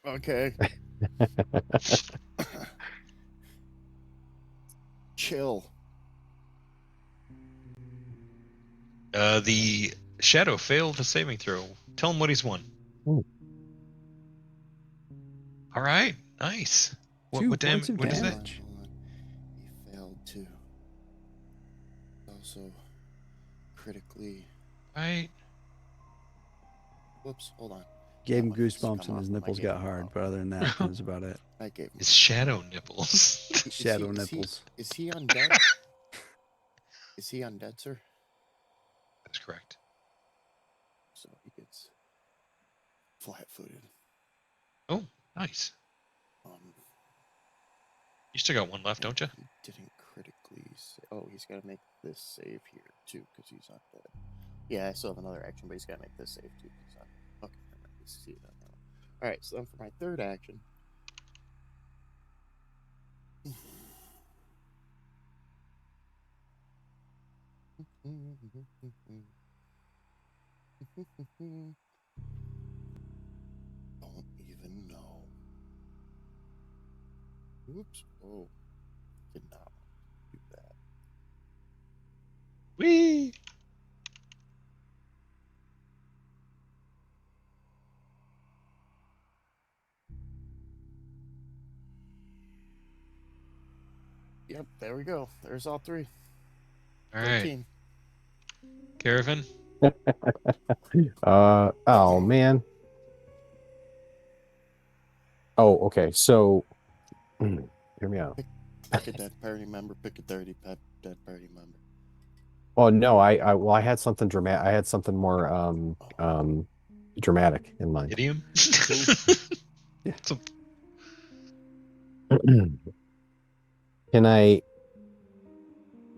Okay. Chill. The shadow failed a saving throw. Tell him what he's won. Ooh. All right, nice. What 2 what points damage? of What is that? damage. Hold on. He failed to. Also, critically. Right. Whoops, hold on. Gave That him one needs to goosebumps come and off his when I nipples gave got him hard, off. but other than that, that was about it. I gave him. His shadow nipples. Shadow nipples. Is he undead? Is he undead, sir? That's correct. So he gets flat-footed. Oh, nice. Um, You still got one left, don't you? He didn't critically. Oh, he's got to make this save here too because he's undead. Yeah, I still have another action, but he's got to make this save too. Because okay, never mind. Let's see that now. All right, so then for my third action. Don't even know. Oops. Oh, did not do that. Whee! Yep, there we go. There's all three. All right, 13. Caravan. Oh man. Oh, okay. So, hear me out. Pick a dead party member. Pick a dead party member. Oh no, well, I had something dramatic. I had something more dramatic in mind. Idiom. Yeah. Can I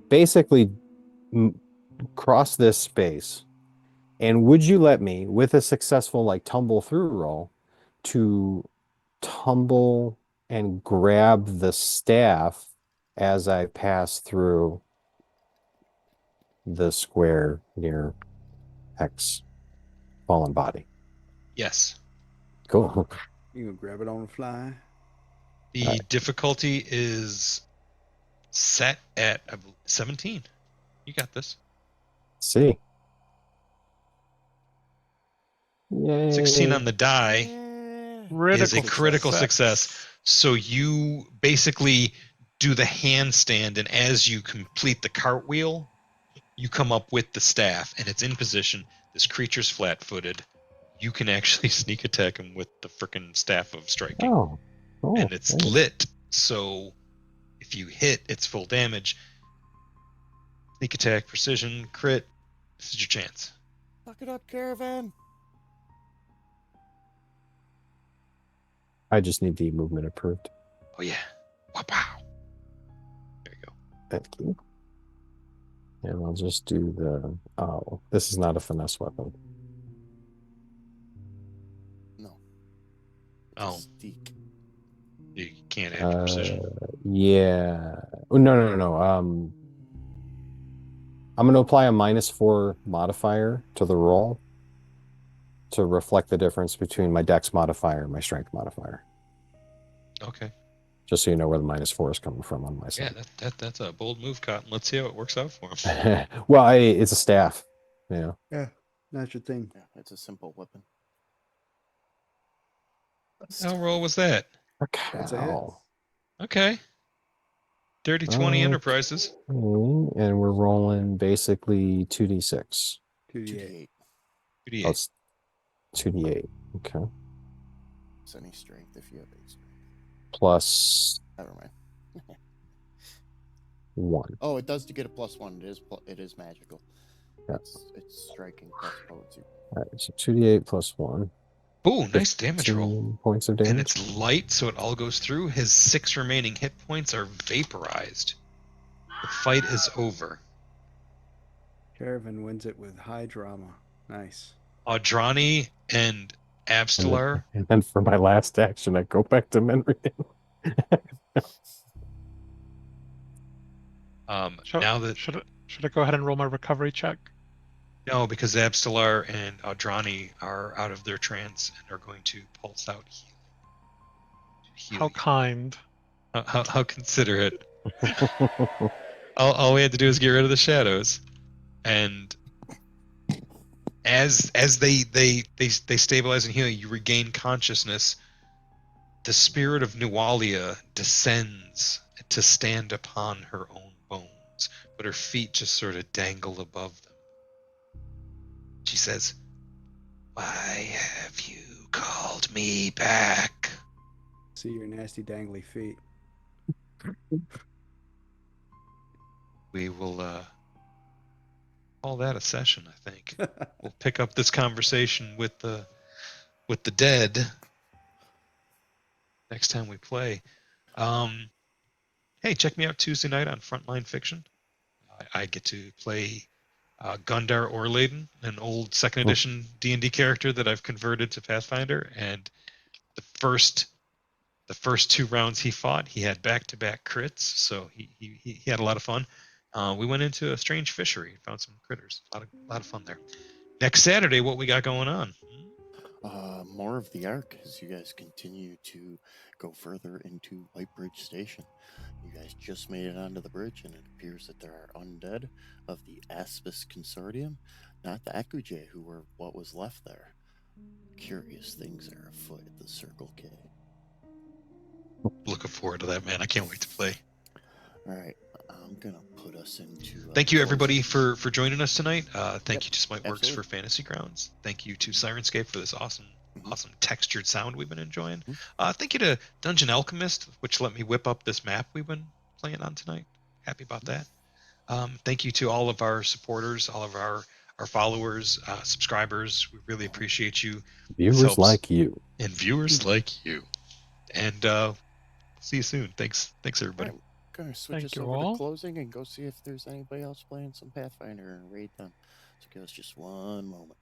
basically cross this space? And would you let me, with a successful like tumble through roll, to tumble and grab the staff as I pass through the square near X fallen body? Yes. Cool. You can grab it on the fly. The difficulty is set at 17. You got this. See. Yay. 16 on the die is a Critical critical success. So you basically do the handstand, and as you complete the cartwheel, you come up with the staff, and it's in position. This creature's flat-footed. You can actually sneak attack him with the frickin' staff of striking, Oh. and it's Nice. lit. So if you hit, it's full damage. Sneak attack, precision, crit. This is your chance. Fuck it up, Caravan. I just need the movement approved. Oh yeah. Wow. There you go. Thank you. And I'll just do the. Oh, this is not a finesse weapon. No. It's Oh. a steak. You can't add precision. Yeah. Oh, no. I'm going to apply a -4 modifier to the roll to reflect the difference between my dex modifier and my strength modifier. Okay. Just so you know where the -4 is coming from on my Yeah, side. that's a bold move, Cotton. Let's see how it works out for him. Well, it's a staff. Yeah. Yeah, not your thing. Yeah, it's a simple weapon. How roll was that? That's a hit. Okay. Dirty 20 Okay. Enterprises. And we're rolling basically 2d6. 2d8. 2d8. Oh, it's 2d8. Okay. It's any strength if you have 8 strength. Plus Never mind. 1. Oh, it does to get a +1. It is magical. Yeah. It's striking plus potency. All right, so 2d8 plus 1. Ooh, nice damage roll. 15 points of damage. And it's light, so it all goes through. His 6 remaining hit points are vaporized. The fight is over. Caravan wins it with high drama. Nice. Audrani and Abstelar. And then for my last action, I go back to Menrian. Now that Should I go ahead and roll my recovery check? no, because Abstelar and Audrani are out of their trance and are going to pulse out healing to heal How you. kind. How considerate. All we had to do is get rid of the shadows, and as they stabilize and heal you, regain consciousness. The spirit of Nualia descends to stand upon her own bones, but her feet just sort of dangle above them. She says, "Why have you called me back?" See your nasty dangly feet. We will call that a session, I think. We'll pick up this conversation with the dead next time we play. Hey, check me out Tuesday night on Frontline Fiction. I get to play Gundar Orladen, an old second edition D&D character that I've converted to Pathfinder. And the first 2 rounds he fought, he had back-to-back crits, so he had a lot of fun. We went into a strange fishery, found some critters. A lot of fun there. Next Saturday, what we got going on? More of the arc as you guys continue to go further into White Bridge Station. You guys just made it onto the bridge, and it appears that there are undead of the Aspis Consortium, not the Akuje, who were what was left there. Curious things are afoot at the Circle K. Looking forward to that, man. I can't wait to play. All right, I'm gonna put us into. Thank you, closing. everybody, for joining us tonight. Thank Yep, you to Smite Works absolutely. for Fantasy Grounds. Thank you to Sirenscape for this awesome textured sound we've been enjoying. Thank you to Dungeon Alchemist, which let me whip up this map we've been playing on tonight. Happy about that. Thank you to all of our supporters, all of our followers, subscribers. We really appreciate you. Viewers like you. And viewers like you. And see you soon. Thanks, everybody. All right, gonna switch Thank us you over all. to closing and go see if there's anybody else playing some Pathfinder and raid them. So give us just one moment.